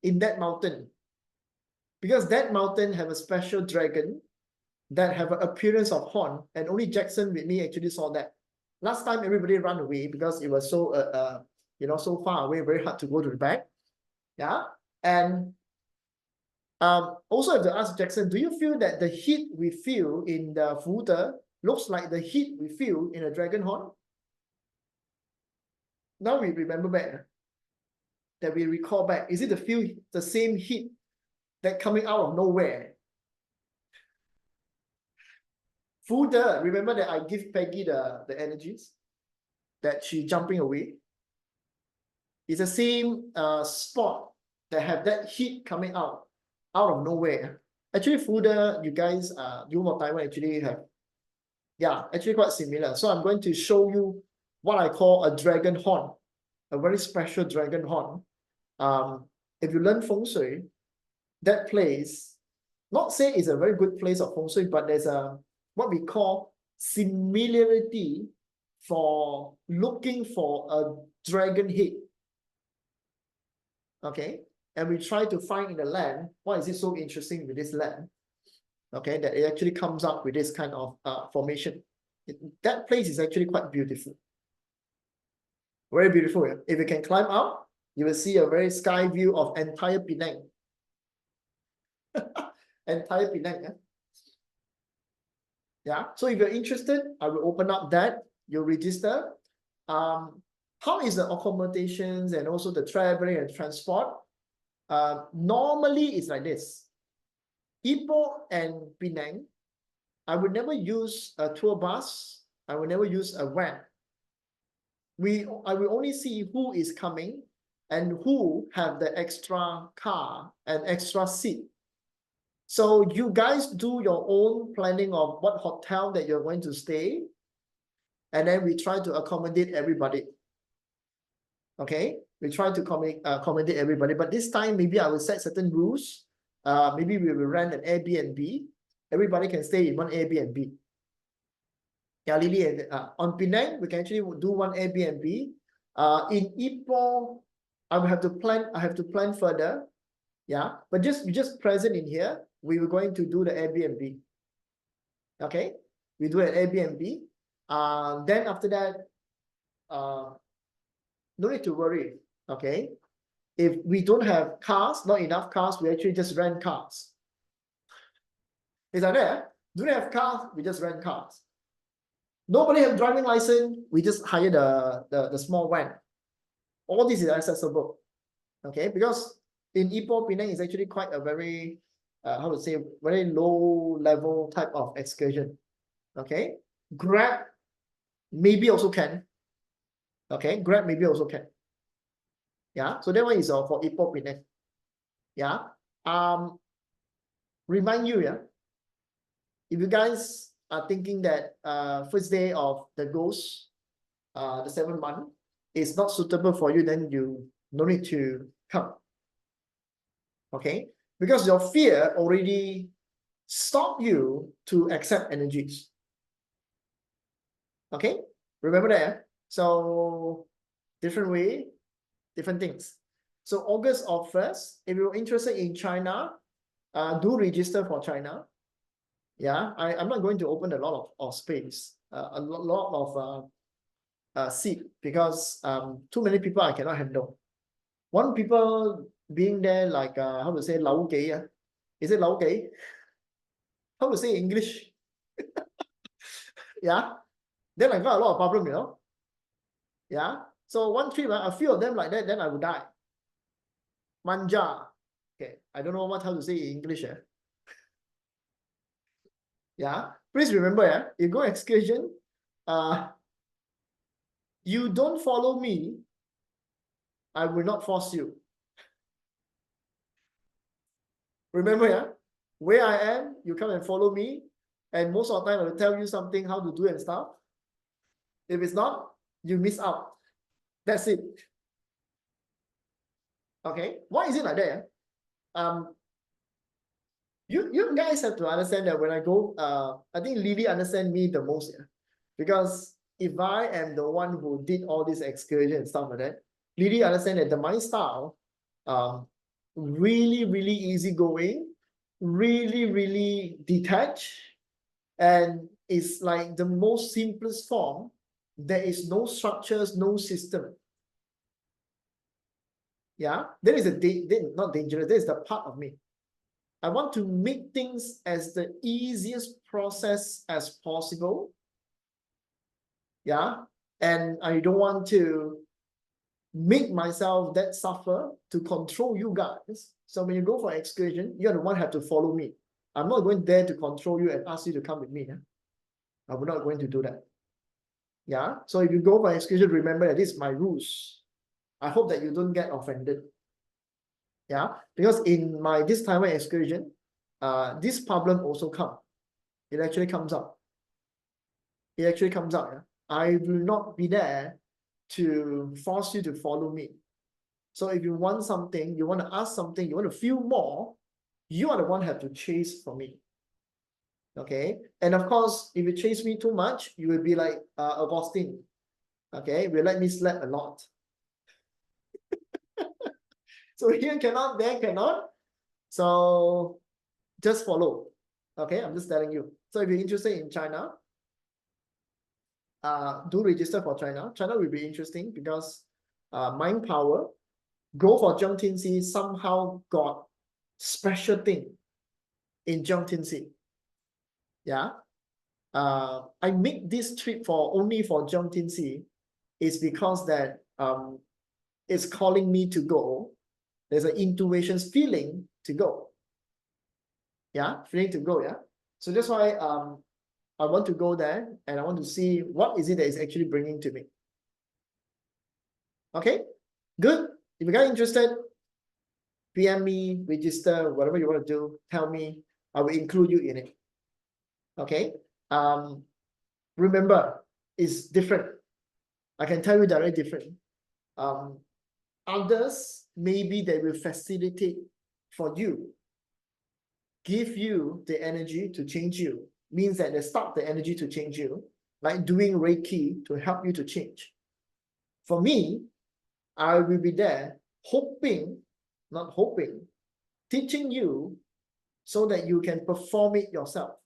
in that mountain. Because that mountain have a special dragon that have an appearance of horn, and only Jackson with me actually saw that. Last time everybody ran away because it was so so far away, very hard to go to the back. Yeah, and also have to ask Jackson, do you feel that the heat we feel in the Fude looks like the heat we feel in a dragon horn? Now we remember back, that we recall back. Is it the same heat that coming out of nowhere? Fude, remember that I give Peggy the energies that she jumping away? It's the same spot that have that heat coming out of nowhere. Actually, Fude, you guys, you of Taiwan actually have, yeah, actually quite similar. So I'm going to show you what I call a dragon horn, a very special dragon horn. If you learn feng shui, that place, not say it's a very good place of feng shui, but there's a what we call similarity for looking for a dragon head. Okay, and we try to find in the land, why is it so interesting with this land? Okay, that it actually comes up with this kind of formation. That place is actually quite beautiful. Very beautiful. If you can climb up, you will see a very sky view of entire Penang. Entire Penang. Yeah. So if you're interested, I will open up that. You'll register. How is the accommodations and also the traveling and transport? Normally it's like this. Ipoh and Penang, I would never use a tour bus. I will never use a van. I will only see who is coming and who have the extra car and extra seat. So you guys do your own planning of what hotel that you're going to stay, and then we try to accommodate everybody. Okay, we try to accommodate everybody, but this time maybe I will set certain rules. Maybe we will rent an Airbnb. Everybody can stay in one Airbnb. Yeah, Lily, on Penang, we can actually do one Airbnb. In Ipoh, I have to plan further. Yeah, but just present in here, we were going to do the Airbnb. Okay, we do an Airbnb. Then after that, no need to worry. Okay, if we don't have cars, not enough cars, we actually just rent cars. Is that there? Don't have cars, we just rent cars. Nobody have driving license, we just hire the small van. All this is accessible. Okay, because in Ipoh, Penang is actually quite a very, how to say, very low level type of excursion. Okay, Grab maybe also can. Okay, Grab maybe also can. Yeah, so that one is for Ipoh, Penang. Yeah, remind you, yeah, if you guys are thinking that first day of the ghost, the 7th month is not suitable for you, then you no need to come. Okay, because your fear already stopped you to accept energies. Okay, remember that. So different way, different things. So August of 1st, if you're interested in China, do register for China. Yeah, I'm not going to open a lot of space, a lot of seat, because too many people I cannot handle. One people being there, like how to say, lau gei, is it lau gei? How to say English? Yeah, then I got a lot of problem, you know. Yeah, so one trip, a few of them like that, then I would die. Manja. Okay, I don't know how to say in English. Yeah, please remember, you go excursion, you don't follow me, I will not force you. Remember, where I am, you come and follow me, and most of the time I will tell you something, how to do and stuff. If it's not, you miss out. That's it. Okay, why is it like that? You guys have to understand that when I go, I think Lily understand me the most, because if I am the one who did all this excursion and stuff like that, Lily understand that my style, really easygoing, really detached, and it's like the most simplest form. There is no structures, no system. Yeah, that is not dangerous. That is the part of me. I want to make things as the easiest process as possible. Yeah, and I don't want to make myself that suffer to control you guys. So when you go for excursion, you're the one who have to follow me. I'm not going there to control you and ask you to come with me. I'm not going to do that. Yeah, so if you go for excursion, remember that this is my rules. I hope that you don't get offended. Yeah, because in my this Taiwan excursion, this problem also come. It actually comes up. It actually comes up. Yeah? I will not be there to force you to follow me. So if you want something, you want to ask something, you want to feel more, you are the one who have to chase for me. Okay, and of course, if you chase me too much, you will be like Augustine. Okay, will let me sleep a lot. So here cannot, there cannot. So just follow. Okay, I'm just telling you. So if you're interested in China, do register for China. China will be interesting because mind power, go for Zhengtianxi somehow got special thing in Zhengtianxi. Yeah. I make this trip only for Zhengtianxi is because that it's calling me to go. There's an intuition feeling to go. Yeah, feeling to go, yeah. So that's why I want to go there and I want to see what is it that is actually bringing to me. Okay, good. If you guys interested, PM me, register, whatever you want to do, tell me. I will include you in it. Okay. Remember, it's different. I can tell you directly different. Others, maybe they will facilitate for you, give you the energy to change you. Means that they start the energy to change you, like doing Reiki to help you to change. For me, I will be there hoping, not hoping, teaching you so that you can perform it yourself.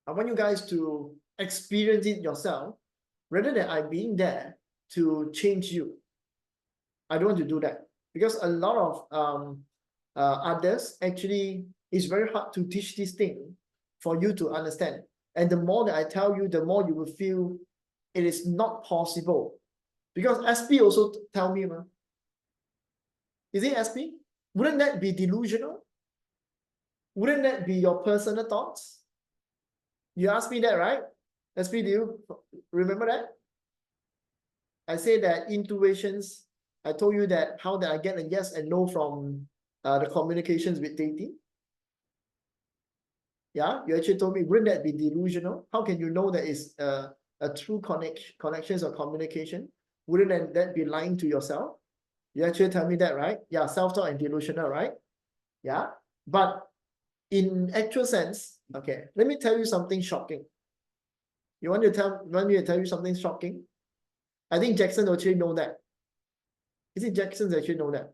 I want you guys to experience it yourself rather than I being there to change you. I don't want to do that because a lot of others actually it's very hard to teach this thing for you to understand. And the more that I tell you, the more you will feel it is not possible. Because SP also tell me, is it SP? Wouldn't that be delusional? Wouldn't that be your personal thoughts? You asked me that, right? SP, do you remember that? I say that intuitions, I told you that how did I get a yes and no from the communications with dating? Yeah, you actually told me, wouldn't that be delusional? How can you know that it's a true connections or communication? Wouldn't that be lying to yourself? You actually tell me that, right? Yeah, self-talk and delusional, right? Yeah, but in actual sense, okay, let me tell you something shocking. You want me to tell you something shocking? I think Jackson actually know that. Is it Jackson's actually know that?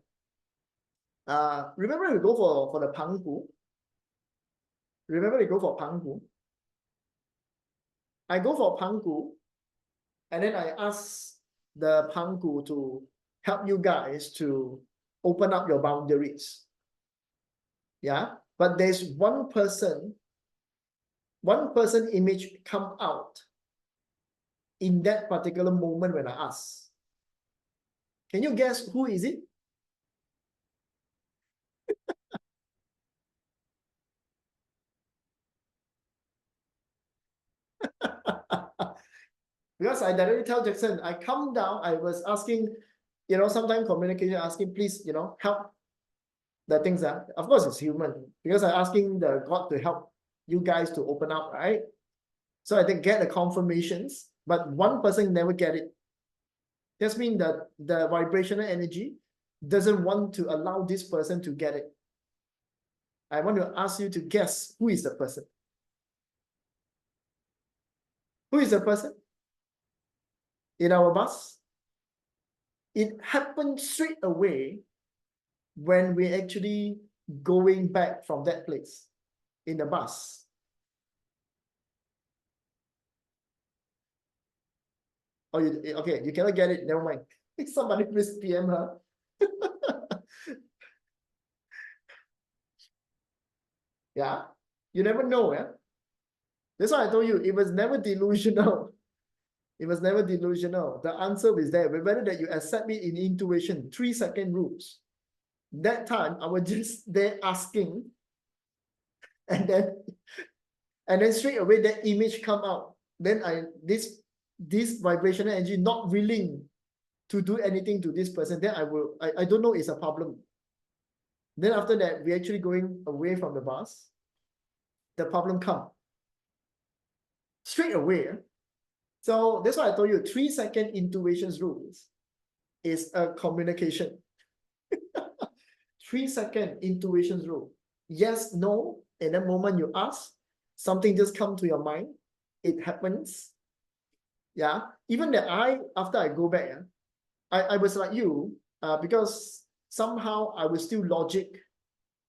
Remember we go for the Panghu? Remember we go for Panghu? I go for Panghu, and then I ask the Panghu to help you guys to open up your boundaries. Yeah, but there's one person image come out in that particular moment when I ask. Can you guess who is it? Because I directly tell Jackson, I come down, I was asking, sometimes communication asking, please, help the things that, of course, it's human, because I'm asking the God to help you guys to open up, right? So I think get the confirmations, but one person never get it. Just mean that the vibrational energy doesn't want to allow this person to get it. I want to ask you to guess who is the person. Who is the person in our bus? It happened straight away when we actually going back from that place in the bus. Oh, okay, you cannot get it, never mind. Somebody please PM her. Yeah, you never know, yeah. That's why I told you, it was never delusional. It was never delusional. The answer is there. Whether that you accept it in intuition, 3-second rules. That time I was just there asking, and then straight away that image come out. Then this vibrational energy not willing to do anything to this person. Then I don't know, it's a problem. Then after that, we actually going away from the bus. The problem come straight away. So that's why I told you 3-second intuitions rules is a communication. 3-second intuitions rule. Yes, no. In that moment you ask, something just come to your mind. It happens. Yeah. Even that after I go back, I was like you, because somehow I was still logic.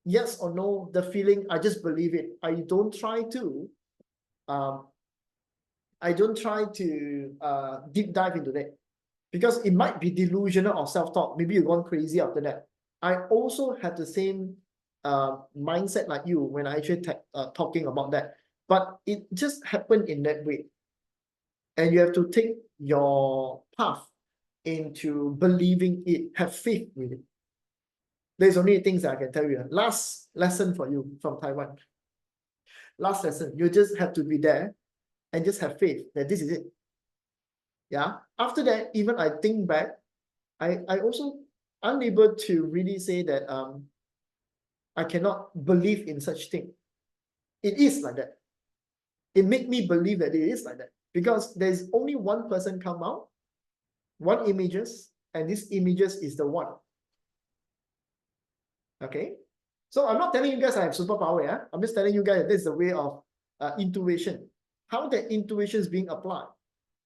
Yes or no, the feeling, I just believe it. I don't try to deep dive into that, because it might be delusional or self-talk. Maybe you're going crazy after that. I also had the same mindset like you when I actually talking about that, but it just happened in that way, and you have to take your path into believing it, have faith with it. There's only things that I can tell you. Last lesson for you from Taiwan. Last lesson, you just have to be there and just have faith that this is it. Yeah. After that, even I think back, I also unable to really say that I cannot believe in such thing. It is like that. It made me believe that it is like that, because there's only one person come out, one images, and this images is the one. Okay. So I'm not telling you guys I have superpower, yeah. I'm just telling you guys this is the way of intuition. How the intuition is being applied.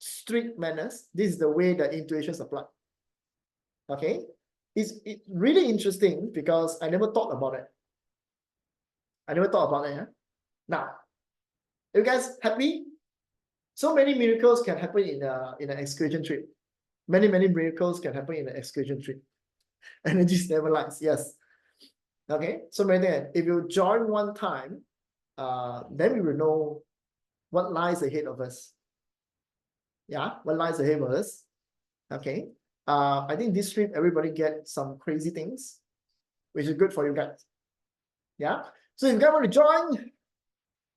Strict manners. This is the way that intuition is applied. Okay. It's really interesting because I never thought about it. I never thought about it. Yeah? Now, you guys happy? So many miracles can happen in an excursion trip. Many miracles can happen in an excursion trip. Energies never lies. Yes. Okay. So many things. If you join one time, then we will know what lies ahead of us. Yeah, what lies ahead of us. Okay. I think this trip everybody get some crazy things, which is good for you guys. Yeah. So if you guys want to join,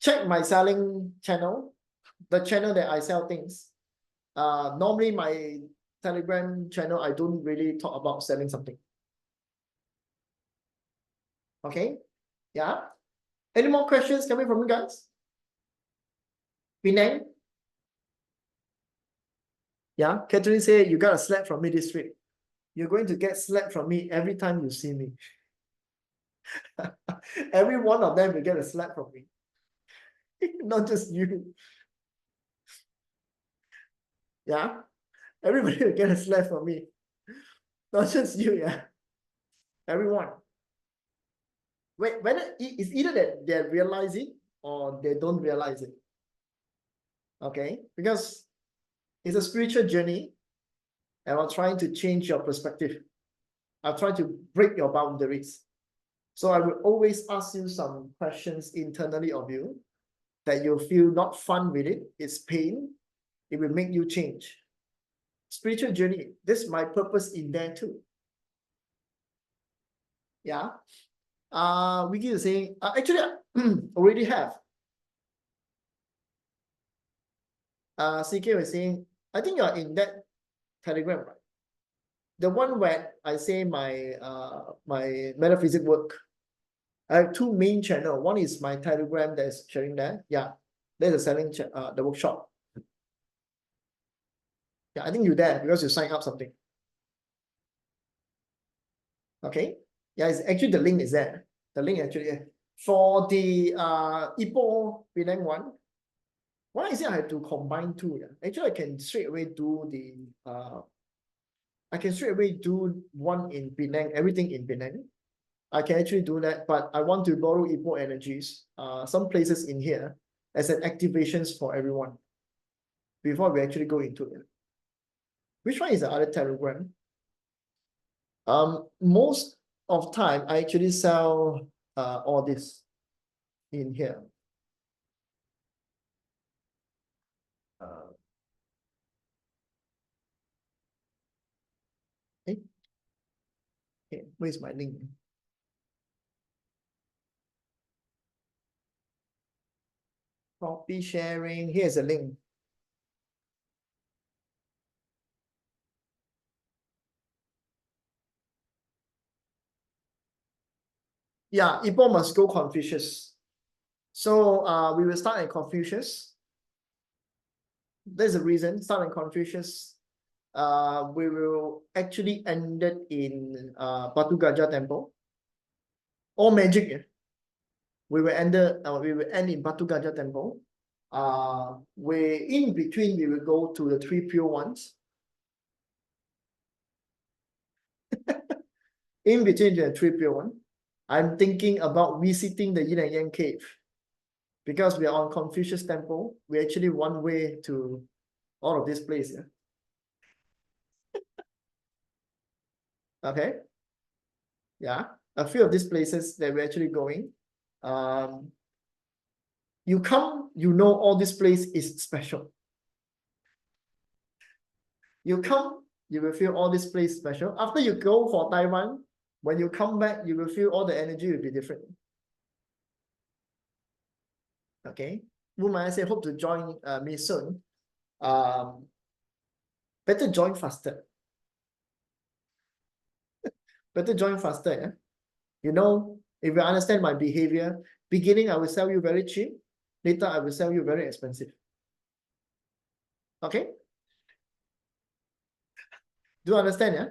check my selling channel, the channel that I sell things. Normally my Telegram channel, I don't really talk about selling something. Okay. Yeah. Any more questions coming from you guys? Penang? Yeah. Catherine said, you got a slap from me this trip. You're going to get slapped from me every time you see me. Every one of them will get a slap from me. Not just you. Yeah, everybody will get a slap from me. Not just you, yeah. Everyone. Wait, whether it's either that they realize it or they don't realize it. Okay, because it's a spiritual journey, and I'm trying to change your perspective. I'm trying to break your boundaries. So I will always ask you some questions internally of you that you feel not fun with it. It's pain. It will make you change. Spiritual journey. This is my purpose in there too. Yeah. Wiki is saying, actually, already have. CK was saying, I think you're in that Telegram, right? The one where I say my my metaphysics work. I have two main channels. One is my Telegram that's sharing there. Yeah, there's a selling the workshop. Yeah, I think you're there because you sign up something. Okay. Yeah, it's actually the link is there. The link actually for the Ipoh Penang one. Why is it I have to combine two? Yeah? Actually, I can straight away do the I can straight away do one in Penang, everything in Penang. I can actually do that, but I want to borrow Ipoh energies, some places in here as an activations for everyone before we actually go into it. Which one is the other Telegram? Most of time I actually sell all this in here. Okay, where's my link? Copy sharing. Here's a link. Yeah, Ipoh must go Confucius. So we will start at Confucius. There's a reason. Start at Confucius. We will actually end it in Batu Gajah Temple. All magic. Yeah. We will end in Batu Gajah Temple. We in between we will go to the three pure ones. In between the three pure one, I'm thinking about visiting the Yin and Yang cave. Because we are on Confucius Temple, we actually one way to all of this place. Yeah. Okay. Yeah. A few of these places that we're actually going. You come, you know all this place is special. You come, you will feel all this place special. After you go for Taiwan, when you come back, you will feel all the energy will be different. Okay. Woman, I say hope to join me soon. Better join faster. Better join faster. Yeah? You know, if you understand my behavior, beginning I will sell you very cheap. Later I will sell you very expensive. Okay? Do you understand? Yeah.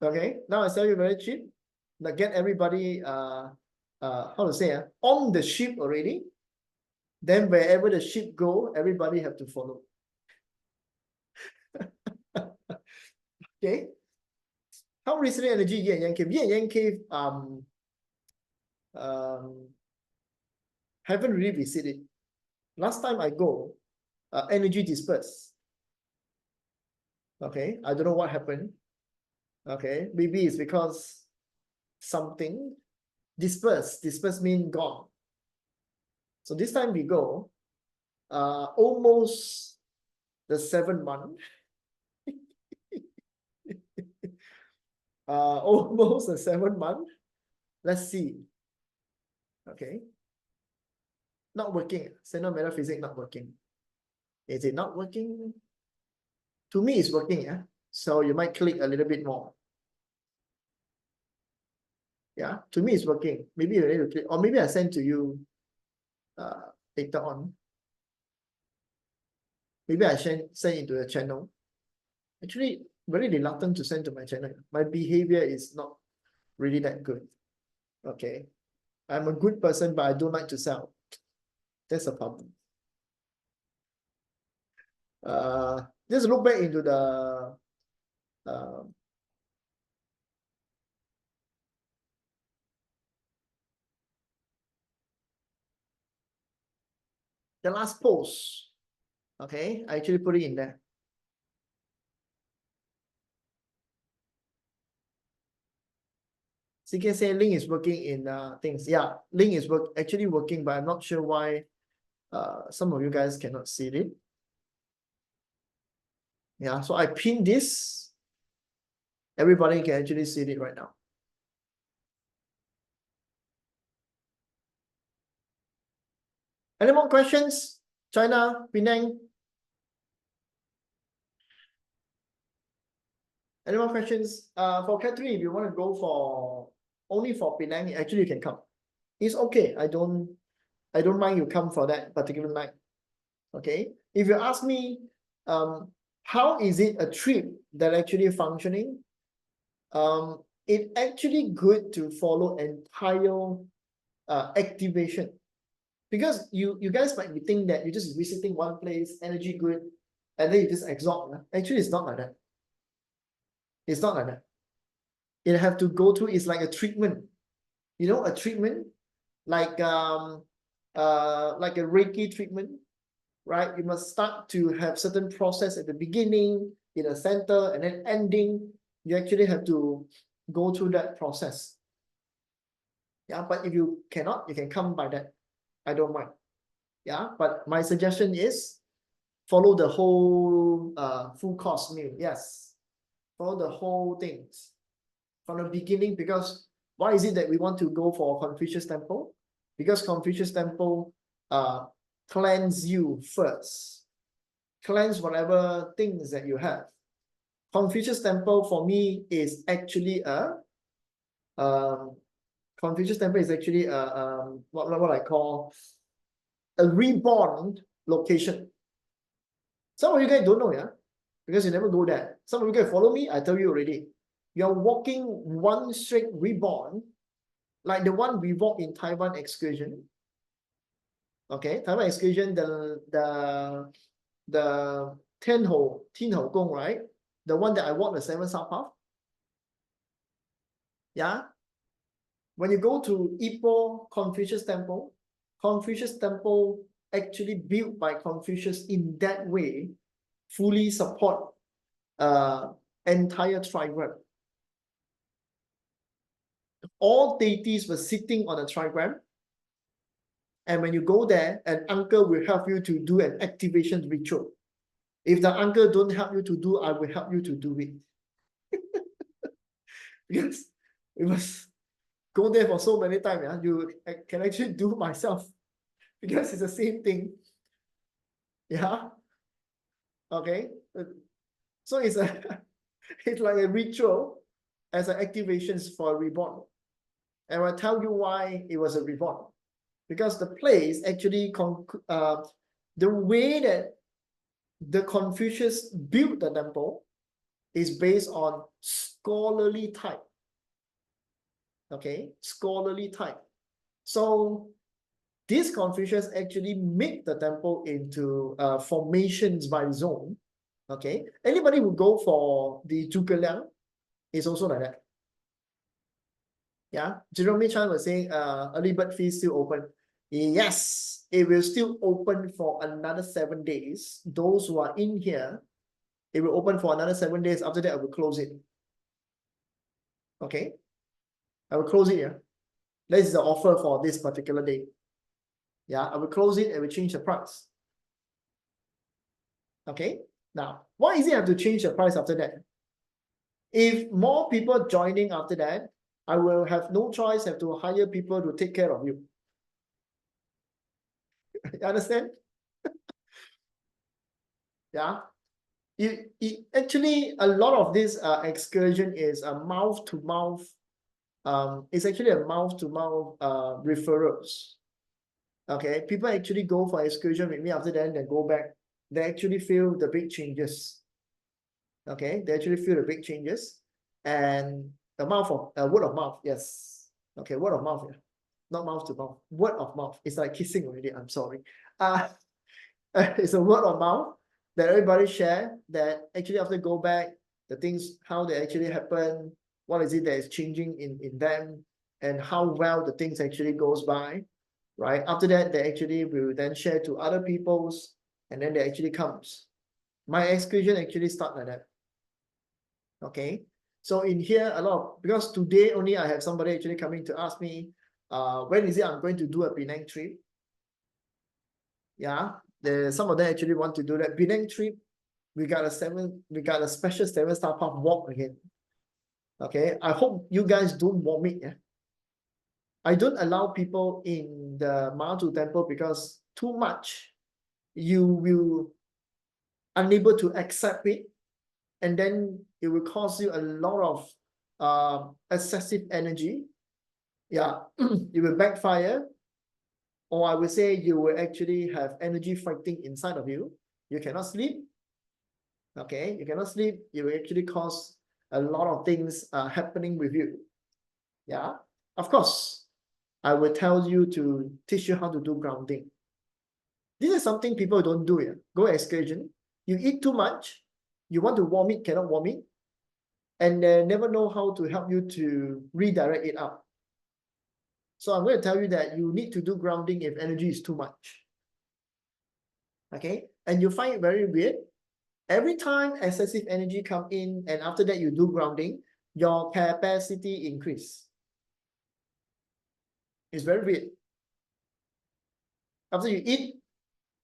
Okay. Now I sell you very cheap. Now get everybody how to say on the ship already. Then wherever the ship go, everybody have to follow. Okay. How recently energy Yin and Yang cave? Yin and Yang cave haven't really visited. Last time I go, energy dispersed. Okay, I don't know what happened. Okay, maybe it's because something dispersed. Dispersed mean gone. So this time we go, almost the 7th month. Almost the 7th month. Let's see. Okay. Not working. Center metaphysics not working. Is it not working? To me, it's working, yeah. So you might click a little bit more. Yeah, to me, it's working. Maybe you need to click, or maybe I send to you later on. Maybe I send into the channel. Actually, very reluctant to send to my channel. My behavior is not really that good. Okay. I'm a good person, but I don't like to sell. That's a problem. Just look back into the last post. Okay, I actually put it in there. CK say link is working in things. Yeah, link is actually working, but I'm not sure why some of you guys cannot see it. Yeah, so I pinned this. Everybody can actually see it right now. Any more questions? China, Penang? Any more questions? For Catherine, if you want to go for only for Penang, actually you can come. It's okay. I don't mind you come for that particular night. Okay. If you ask me, how is it a trip that actually functioning? It actually good to follow entire activation, because you guys might be thinking that you're just visiting one place, energy good, and then you just exhaust. Actually, it's not like that. It's not like that. It have to go through. It's like a treatment. You know, a treatment like a Reiki treatment, right? You must start to have certain process at the beginning, in the center, and then ending. You actually have to go through that process. Yeah, but if you cannot, you can come by that. I don't mind. Yeah, but my suggestion is follow the whole full course meal. Yes, follow the whole things from the beginning. Because why is it that we want to go for Confucius Temple? Because Confucius Temple cleanse you first, cleanse whatever things that you have. Confucius Temple for me is actually a Confucius Temple is actually what I call a reborn location. Some of you guys don't know, yeah, because you never go there. Some of you guys follow me. I tell you already. You're walking one straight reborn, like the one we walk in Taiwan Excursion. Okay, Taiwan Excursion, the Tin Ho Gong, right? The one that I walk the 7 South Path. Yeah. When you go to Ipoh Confucius Temple actually built by Confucius in that way, fully support entire trigram. All deities were sitting on a trigram. And when you go there, an uncle will help you to do an activation ritual. If the uncle don't help you to do, I will help you to do it. Because we must go there for so many times. Yeah? You can actually do myself, because it's the same thing. Yeah. Okay. So it's it's like a ritual as an activations for a reborn. And I'll tell you why it was a reborn. Because the place actually, the way that the Confucius built the temple is based on scholarly type. Okay, scholarly type. So this Confucius actually made the temple into formations by zone. Okay, anybody who go for the Zhuge Liang is also like that. Yeah, Jerome Chan was saying early bird fee still open. Yes, it will still open for another 7 days. Those who are in here, it will open for another 7 days. After that, I will close it. Okay, I will close it here. This is the offer for this particular day. Yeah, I will close it and will change the price. Okay, now why is it I have to change the price after that? If more people joining after that, I will have no choice, have to hire people to take care of you. You understand? Yeah. It actually, a lot of this excursion is a mouth to mouth. It's actually a mouth to mouth referrals. Okay, people actually go for excursion with me after that, then go back. They actually feel the big changes. Okay, they actually feel the big changes, and the word of mouth. Yes. Okay, word of mouth. Yeah. Not mouth to mouth. Word of mouth. It's like kissing already. I'm sorry. It's a word of mouth. that everybody share that actually after go back, the things, how they actually happen, what is it that is changing in them, and how well the things actually goes by, right? After that, they actually will then share to other people's, and then they actually comes. My excursion actually start like that. Okay. So in here, a lot of, because today only I have somebody actually coming to ask me, when is it I'm going to do a Penang trip? Yeah, some of them actually want to do that Penang trip. We got a special 7-star path walk again. Okay, I hope you guys don't vomit. Yeah, I don't allow people in the Matu temple because too much, you will unable to accept it, and then it will cause you a lot of excessive energy. Yeah, it will backfire, or I would say you will actually have energy fighting inside of you. You cannot sleep. Okay, you cannot sleep. It will actually cause a lot of things happening with you. Yeah, of course, I will tell you to teach you how to do grounding. This is something people don't do. Yeah, go excursion. You eat too much. You want to vomit, cannot vomit, and they never know how to help you to redirect it out. So I'm going to tell you that you need to do grounding if energy is too much. Okay, and you find it very weird. Every time excessive energy come in, and after that you do grounding, your capacity increase. It's very weird. After you eat,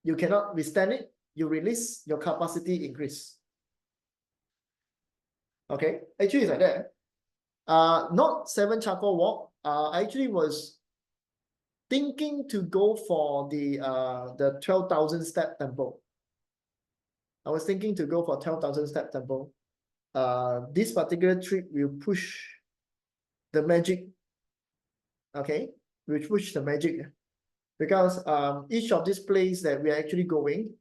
you cannot withstand it. You release, your capacity increase. Okay, actually it's like that. Not 7 charcoal walk. I actually was thinking to go for the 12,000 step temple. I was thinking to go for 12,000 step temple. This particular trip will push the magic. Okay, will push the magic, because each of these place that we are actually going,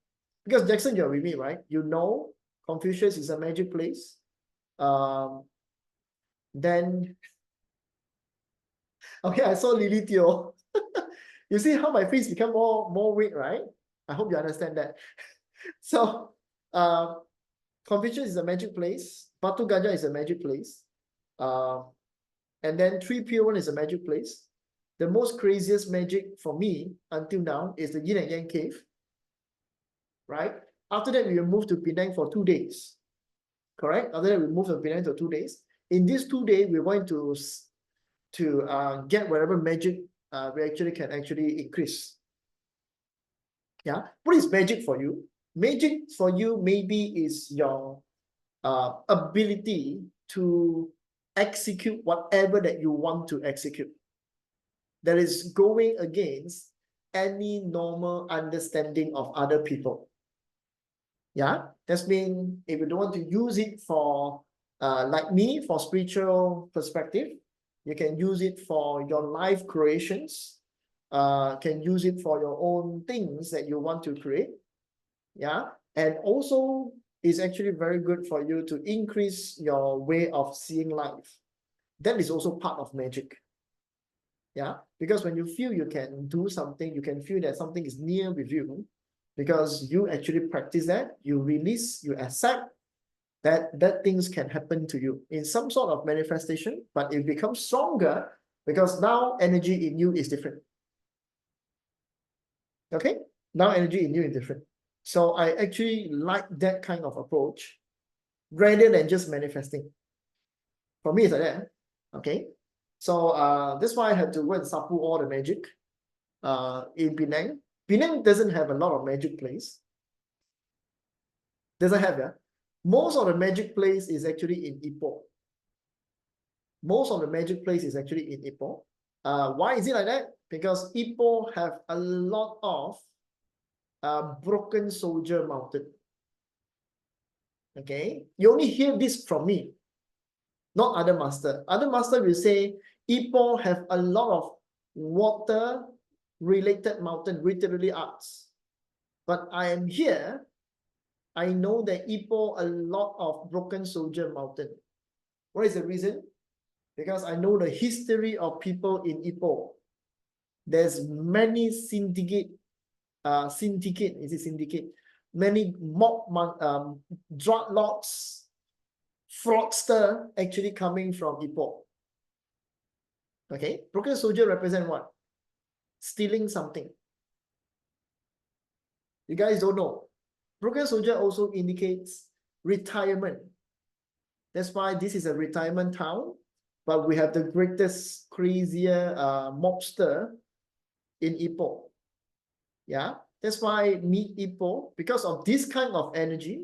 because Jackson, you're with me, right? You know, Confucius is a magic place. Then okay, I saw Lily Teo. You see how my face become more weak, right? I hope you understand that. So, Confucius is a magic place. Batu Gajah is a magic place. And then 3P1 is a magic place. The most craziest magic for me until now is the Yin and Yang cave. Right? After that, we will move to Penang for 2 days. Correct? After that, we move to Penang for 2 days. In these 2 days, we're going to get whatever magic we actually can actually increase. Yeah. What is magic for you? Magic for you maybe is your ability to execute whatever that you want to execute. That is going against any normal understanding of other people. Yeah, that's mean if you don't want to use it for like me, for spiritual perspective, you can use it for your life creations, can use it for your own things that you want to create. Yeah, and also is actually very good for you to increase your way of seeing life. That is also part of magic. Yeah, because when you feel you can do something, you can feel that something is near with you, because you actually practice that, you release, you accept that things can happen to you in some sort of manifestation, but it becomes stronger because now energy in you is different. Okay, now energy in you is different. So I actually like that kind of approach rather than just manifesting. For me, it's like that. Okay, so that's why I had to go and sapu all the magic in Penang. Penang doesn't have a lot of magic place. Doesn't have, yeah. Most of the magic place is actually in Ipoh. Most of the magic place is actually in Ipoh. Why is it like that? Because Ipoh have a lot of broken soldier mountain. Okay, you only hear this from me, not other master. Other master will say Ipoh have a lot of water related mountain, literally arts. But I am here, I know that Ipoh a lot of broken soldier mountain. What is the reason? Because I know the history of people in Ipoh. There's many syndicate, is it syndicate? many drug lords, fraudster actually coming from Ipoh. Okay, broken soldier represent what? Stealing something. You guys don't know. Broken soldier also indicates retirement. That's why this is a retirement town, but we have the greatest, crazier mobster in Ipoh. Yeah, that's why meet Ipoh, because of this kind of energy,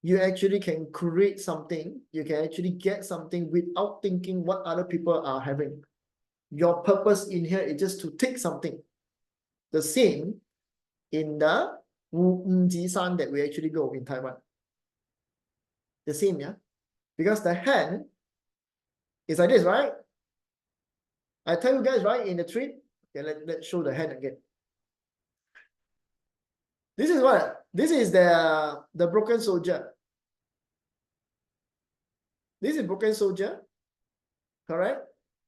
you actually can create something. You can actually get something without thinking what other people are having. Your purpose in here is just to take something. The same in the Jisan that we actually go in Taiwan. The same, yeah? Because the hand is like this, right? I tell you guys, right, in the trip, okay, let's show the hand again. This is what? This is the broken soldier. This is broken soldier, correct?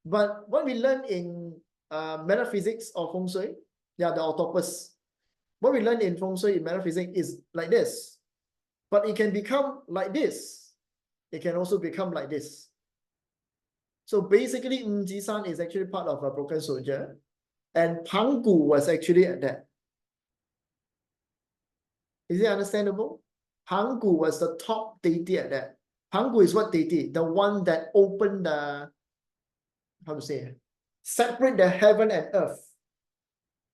But what we learn in metaphysics or feng shui, yeah, the octopus. What we learn in feng shui in metaphysics is like this, but it can become like this. It can also become like this. So basically, Jisan is actually part of a broken soldier, and Panggu was actually at that. Is it understandable? Panggu was the top deity at that. Panggu is what deity? The one that opened the, how to say, separate the heaven and earth.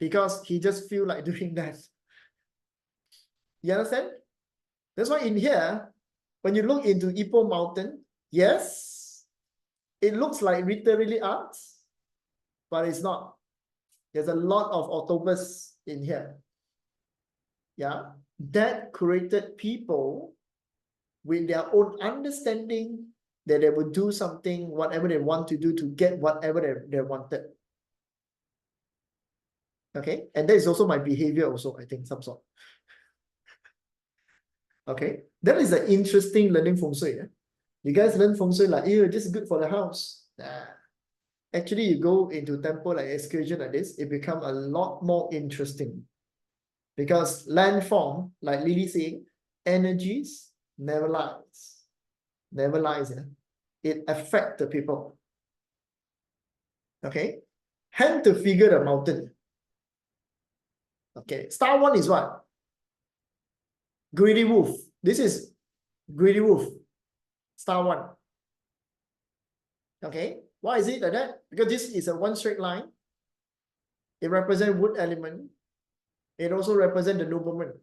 Because he just feel like doing that. You understand? That's why in here, when you look into Ipoh Mountain, yes, it looks like literally arts, but it's not. There's a lot of octopus in here. Yeah, that created people with their own understanding that they would do something, whatever they want to do to get whatever they wanted. Okay, and that is also my behavior also, I think, some sort. Okay, that is an interesting learning feng shui. Yeah? You guys learn feng shui like, ew, this is good for the house. Nah. Actually, you go into temple like excursion like this, it becomes a lot more interesting. Because landform, like Lily saying, energies never lies. Never lies. Yeah? It affects the people. Okay. Hand to figure the mountain. Okay. Star one is what? Greedy wolf. This is greedy wolf. Star one. Okay. Why is it like that? Because this is a one straight line. It represents wood element. It also represents the nobleman.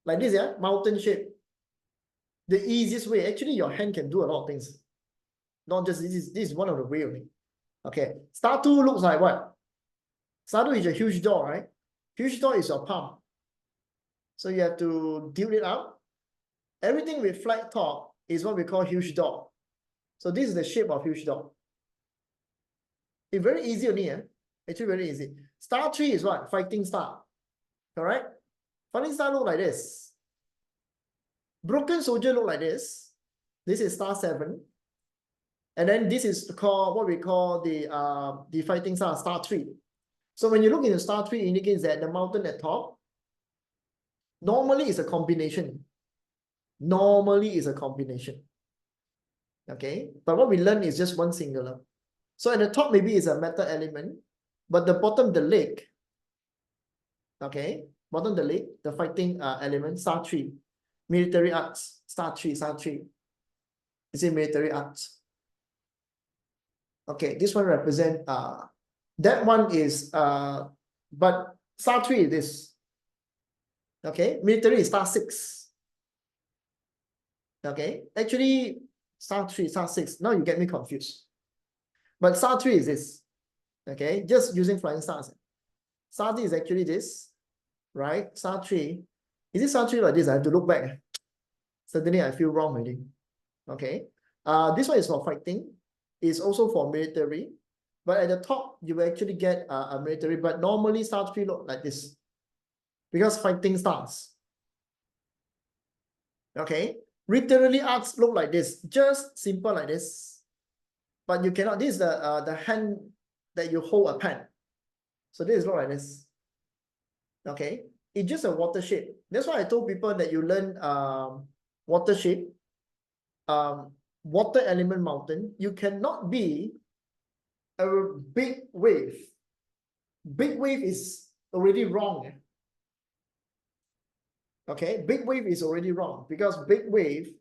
Like this, yeah, mountain shape. The easiest way, actually, your hand can do a lot of things. Not just this is one of the way only. Okay. Star two looks like what? Star two is a huge door, right? Huge door is your palm. So you have to deal it out. Everything with flat top is what we call huge door. So this is the shape of huge door. It's very easy only, eh? Actually very easy. Star 3 is what? Fighting star. Correct? Fighting star look like this. Broken soldier look like this. This is star 7. And then this is called what we call the fighting star, star 3. So when you look into star 3, it indicates that the mountain at top normally is a combination. Normally is a combination. Okay, but what we learn is just one singular. So at the top maybe is a metal element, but the bottom, the leg, okay, bottom the leg, the fighting element, star 3, military arts, star 3, star 3. Is it military arts? Okay, this one represent that one is but star 3 is this. Okay, military is star 6. Okay, actually star 3, star 6. Now you get me confused. But star 3 is this. Okay, just using flying stars. Star 3 is actually this, right? Star 3. Is it star 3 like this? I have to look back. Suddenly I feel wrong already. Okay. This one is for fighting. It's also for military. But at the top, you will actually get a military. But normally star 3 look like this. Because fighting stars. Okay. Literally arts look like this. Just simple like this. But you cannot, this is the hand that you hold a pen. So this is look like this. Okay. it's just a water shape. That's why I told people that you learn water shape, water element mountain. You cannot be a big wave. Big wave is already wrong. Okay, big wave is already wrong because big wave,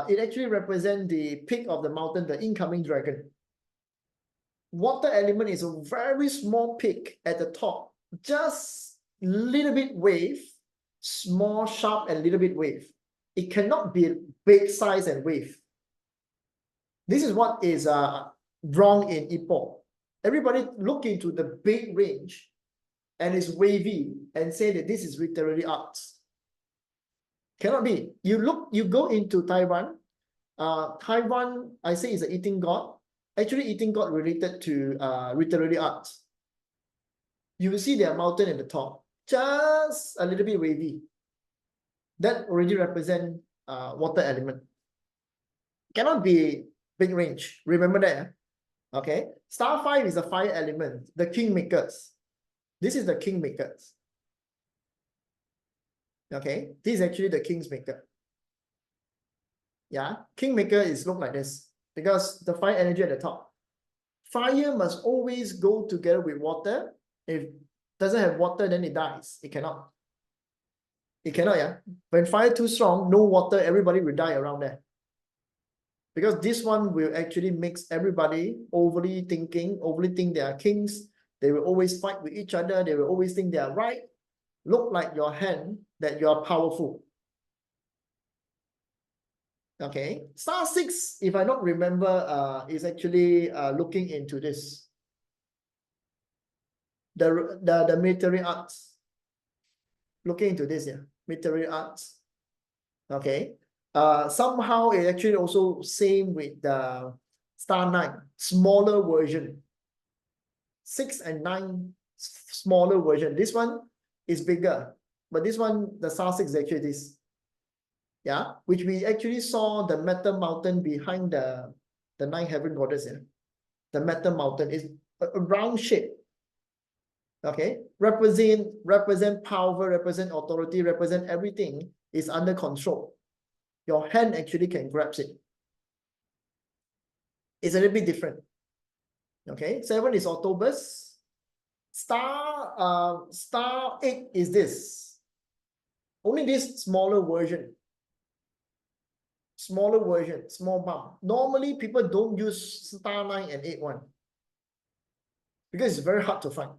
it actually represents the peak of the mountain, the incoming dragon. Water element is a very small peak at the top, just little bit wave, small, sharp, and little bit wave. It cannot be big size and wave. This is what is wrong in Ipoh. Everybody look into the big range and it's wavy and say that this is literary arts. Cannot be. You go into Taiwan. Taiwan, I say, is an eating god. Actually, eating god related to literary arts. You will see their mountain at the top, just a little bit wavy. That already represent water element. Cannot be big range. Remember that. Okay. Star 5 is the fire element, the kingmakers. This is the kingmakers. Okay, this is actually the king's maker. Yeah, kingmaker is look like this because the fire energy at the top. Fire must always go together with water. If it doesn't have water, then it dies. It cannot. It cannot, yeah. When fire too strong, no water, everybody will die around there. Because this one will actually makes everybody overly think they are kings. They will always fight with each other. They will always think they are right. Look like your hand that you are powerful. Okay, star 6, if I don't remember, is actually looking into this. The military arts. Looking into this, yeah, military arts. Okay. Somehow it actually also same with the star 9, smaller version. 6 and 9, smaller version. This one is bigger, but this one, the star 6 is actually this. Yeah, which we actually saw the metal mountain behind the 9 heaven goddess. Yeah, the metal mountain is a round shape. Okay, represent power, represent authority, represent everything is under control. Your hand actually can grasp it. It's a little bit different. Okay, 7 is Autobus. Star 8 is this. Only this smaller version. Smaller version, small bump. Normally, people don't use star 9 and 8 one because it's very hard to find.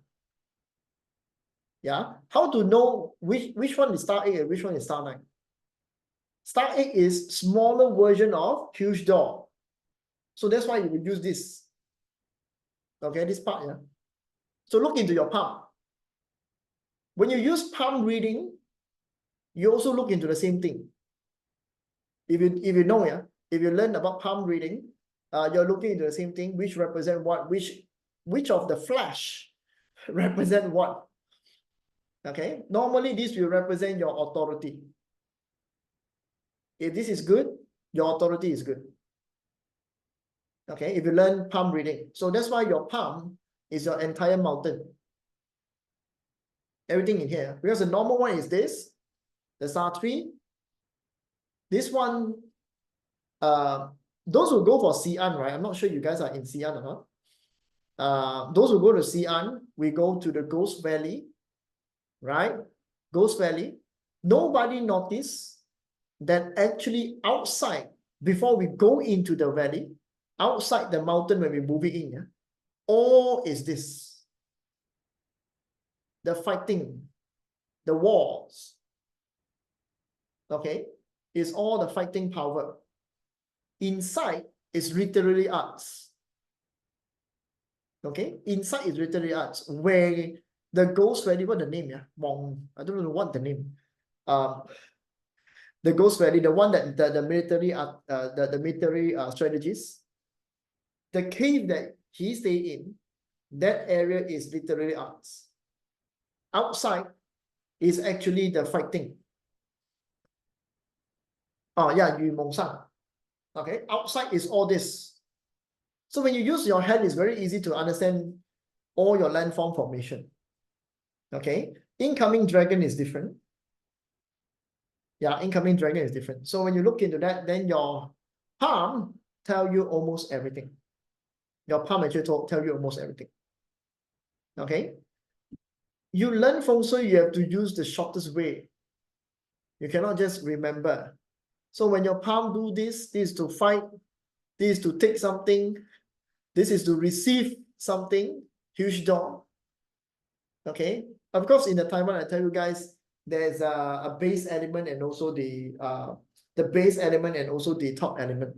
Yeah, how to know which one is star 8 and which one is star 9? Star 8 is smaller version of huge door. So that's why you would use this. Okay, this part, yeah. So look into your palm. When you use palm reading, you also look into the same thing. If you know, yeah, if you learn about palm reading, you're looking into the same thing, which represent what, which of the flash represent what. Okay, normally this will represent your authority. If this is good, your authority is good. Okay, if you learn palm reading, so that's why your palm is your entire mountain. Everything in here, because the normal one is this, the star 3. This one, those who go for Xi'an, right? I'm not sure you guys are in Xi'an or not. Those who go to Xi'an, we go to the Ghost Valley, right? Ghost Valley. Nobody noticed that actually outside, before we go into the valley, outside the mountain when we move it in, yeah, all is this. The fighting, the wars, okay, is all the fighting power. Inside is literary arts. Okay, inside is literary arts, where the Ghost Valley, what the name, yeah? I don't know what the name. The Ghost Valley, the one that the military the military strategies, the cave that he stayed in, that area is literary arts. Outside is actually the fighting. Oh yeah, Yu Mong San. Okay, outside is all this. So when you use your hand, it's very easy to understand all your landform formation. Okay, Incoming dragon is different. Yeah, incoming dragon is different. So when you look into that, then your palm tell you almost everything. Your palm actually tell you almost everything. Okay. You learn feng shui, you have to use the shortest way. You cannot just remember. So when your palm do this is to fight, this is to take something, this is to receive something, huge door. Okay. Of course, in the Taiwan, I tell you guys, there's a base element and also the base element and also the top element.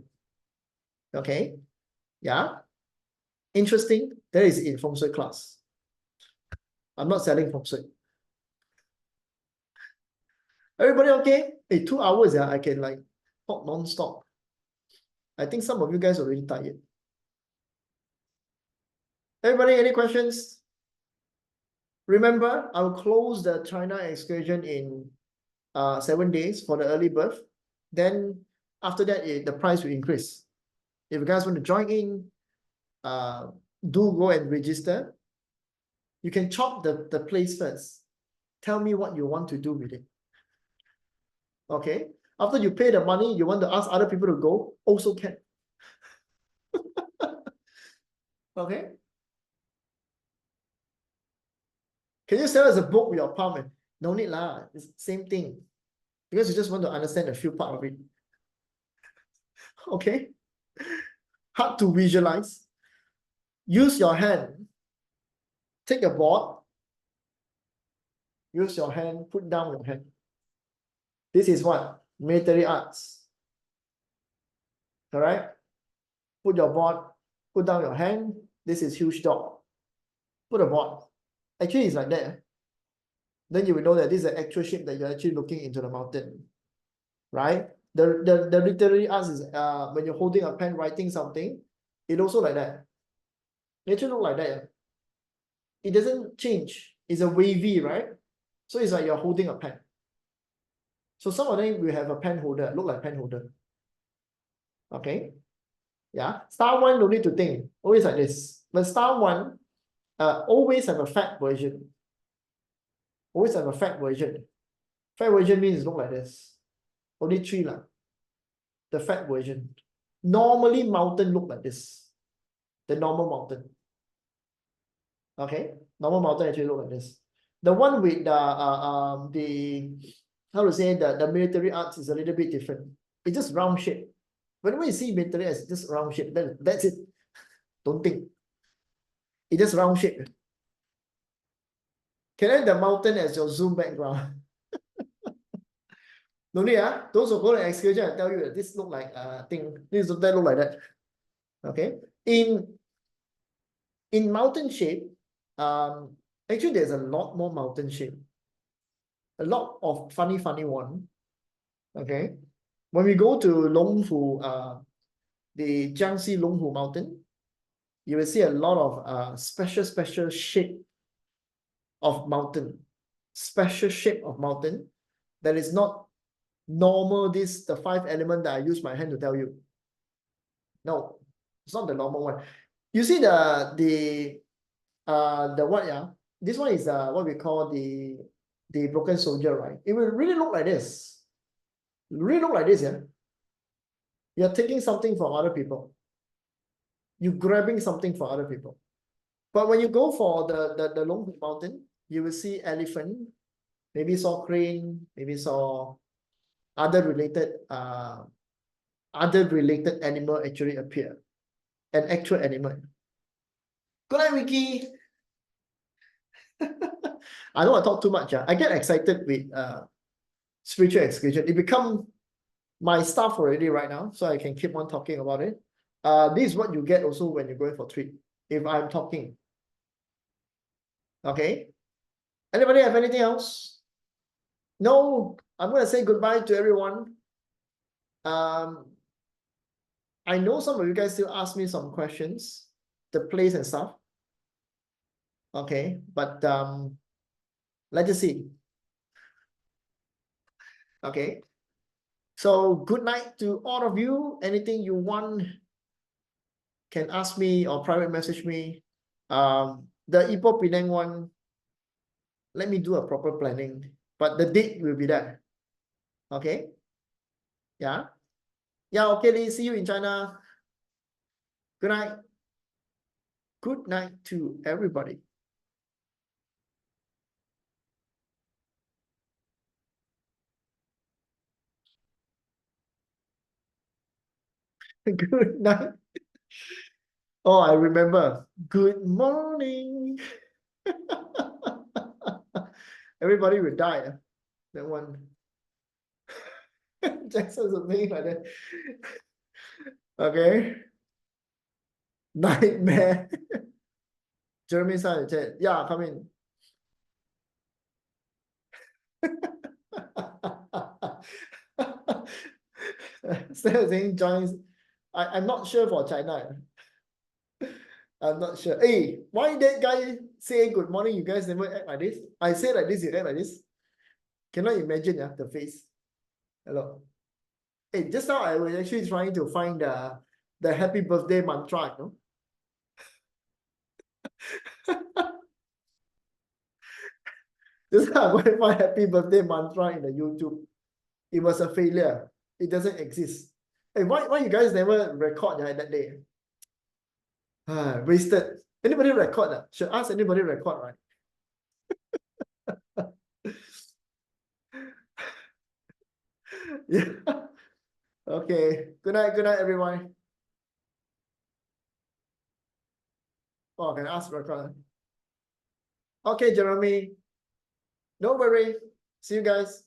Okay. Yeah. Interesting. That is in feng shui class. I'm not selling feng shui. Everybody okay? Hey, 2 hours, yeah, I can like talk non-stop. I think some of you guys are really tired. Everybody, any questions? Remember, I'll close the China excursion in 7 days for the early birth. Then after that, the price will increase. If you guys want to join in, do go and register. You can chop the place first. Tell me what you want to do with it. Okay. After you pay the money, you want to ask other people to go, also can. Okay. Can you sell us a book with your palm? No need lah. It's the same thing. Because you just want to understand a few part of it. Okay. Hard to visualize. Use your hand. Take a board. Use your hand. Put down your hand. This is what? Military arts. Alright? Put your board. Put down your hand. This is huge dog. Put a board. Actually, it's like that. Then you will know that this is the actual shape that you're actually looking into the mountain. Right? The literary arts is when you're holding a pen writing something, it also like that. It actually look like that. It doesn't change. It's a wavy, right? So it's like you're holding a pen. So some of them will have a pen holder, look like pen holder. Okay. Yeah. Star one, no need to think. Always like this. But star one, always have a fat version. Always have a fat version. Fat version means look like this. Only 3 lah. The fat version. Normally mountain look like this. The normal mountain. Okay. Normal mountain actually look like this. The one with the how to say the military arts is a little bit different. It's just round shape. Whenever you see military arts, it's just round shape. That's it. Don't think. It's just round shape. Can I have the mountain as your Zoom background? No need, those who go to excursion, I tell you that this look like thing. That look like that. Okay. In mountain shape, actually there's a lot more mountain shape. A lot of funny one. Okay. When we go to Longhu, the Jiangxi Longhu mountain, you will see a lot of special shape of mountain. Special shape of mountain that is not normal, the 5 element that I use my hand to tell you. No, it's not the normal one. You see the what, yeah? This one is what we call the broken soldier, right? It will really look like this. Really look like this, yeah. You're taking something from other people. You're grabbing something from other people. But when you go for the Longhu mountain, you will see elephant, maybe saw crane, maybe saw other related animal actually appear. An actual animal. Good night, Vicky. I know I talk too much. I get excited with spiritual excursion. It become my stuff already right now, so I can keep on talking about it. This is what you get also when you're going for trip. If I'm talking. Okay. Anybody have anything else? No, I'm gonna say goodbye to everyone. I know some of you guys still ask me some questions, the place and stuff. Okay, but let's just see. Okay. So good night to all of you. Anything you want can ask me or private message me. The Ipoh Penang one, let me do a proper planning. But the date will be there. Okay? Yeah? Yeah, okay, Lee. See you in China. Good night. Good night to everybody. Good night. Oh, I remember. Good morning. Everybody will die. That one. Jackson's a name like that. Okay. Nightmare. Jeremy said in chat. Yeah, come in. Instead of saying joins, I'm not sure for China. I'm not sure. Hey, why that guy say good morning? You guys never act like this. I say like this, you act like this. Cannot imagine the face. Hello. Hey, just now I was actually trying to find the happy birthday mantra, you know. Just now I went to find happy birthday mantra in the YouTube. It was a failure. It doesn't exist. Hey, why you guys never record that day? Wasted. Anybody record that? Should ask anybody record, right? Yeah. Okay. Good night, everyone. Oh, can I ask record? Okay, Jeremy. No worry. See you guys.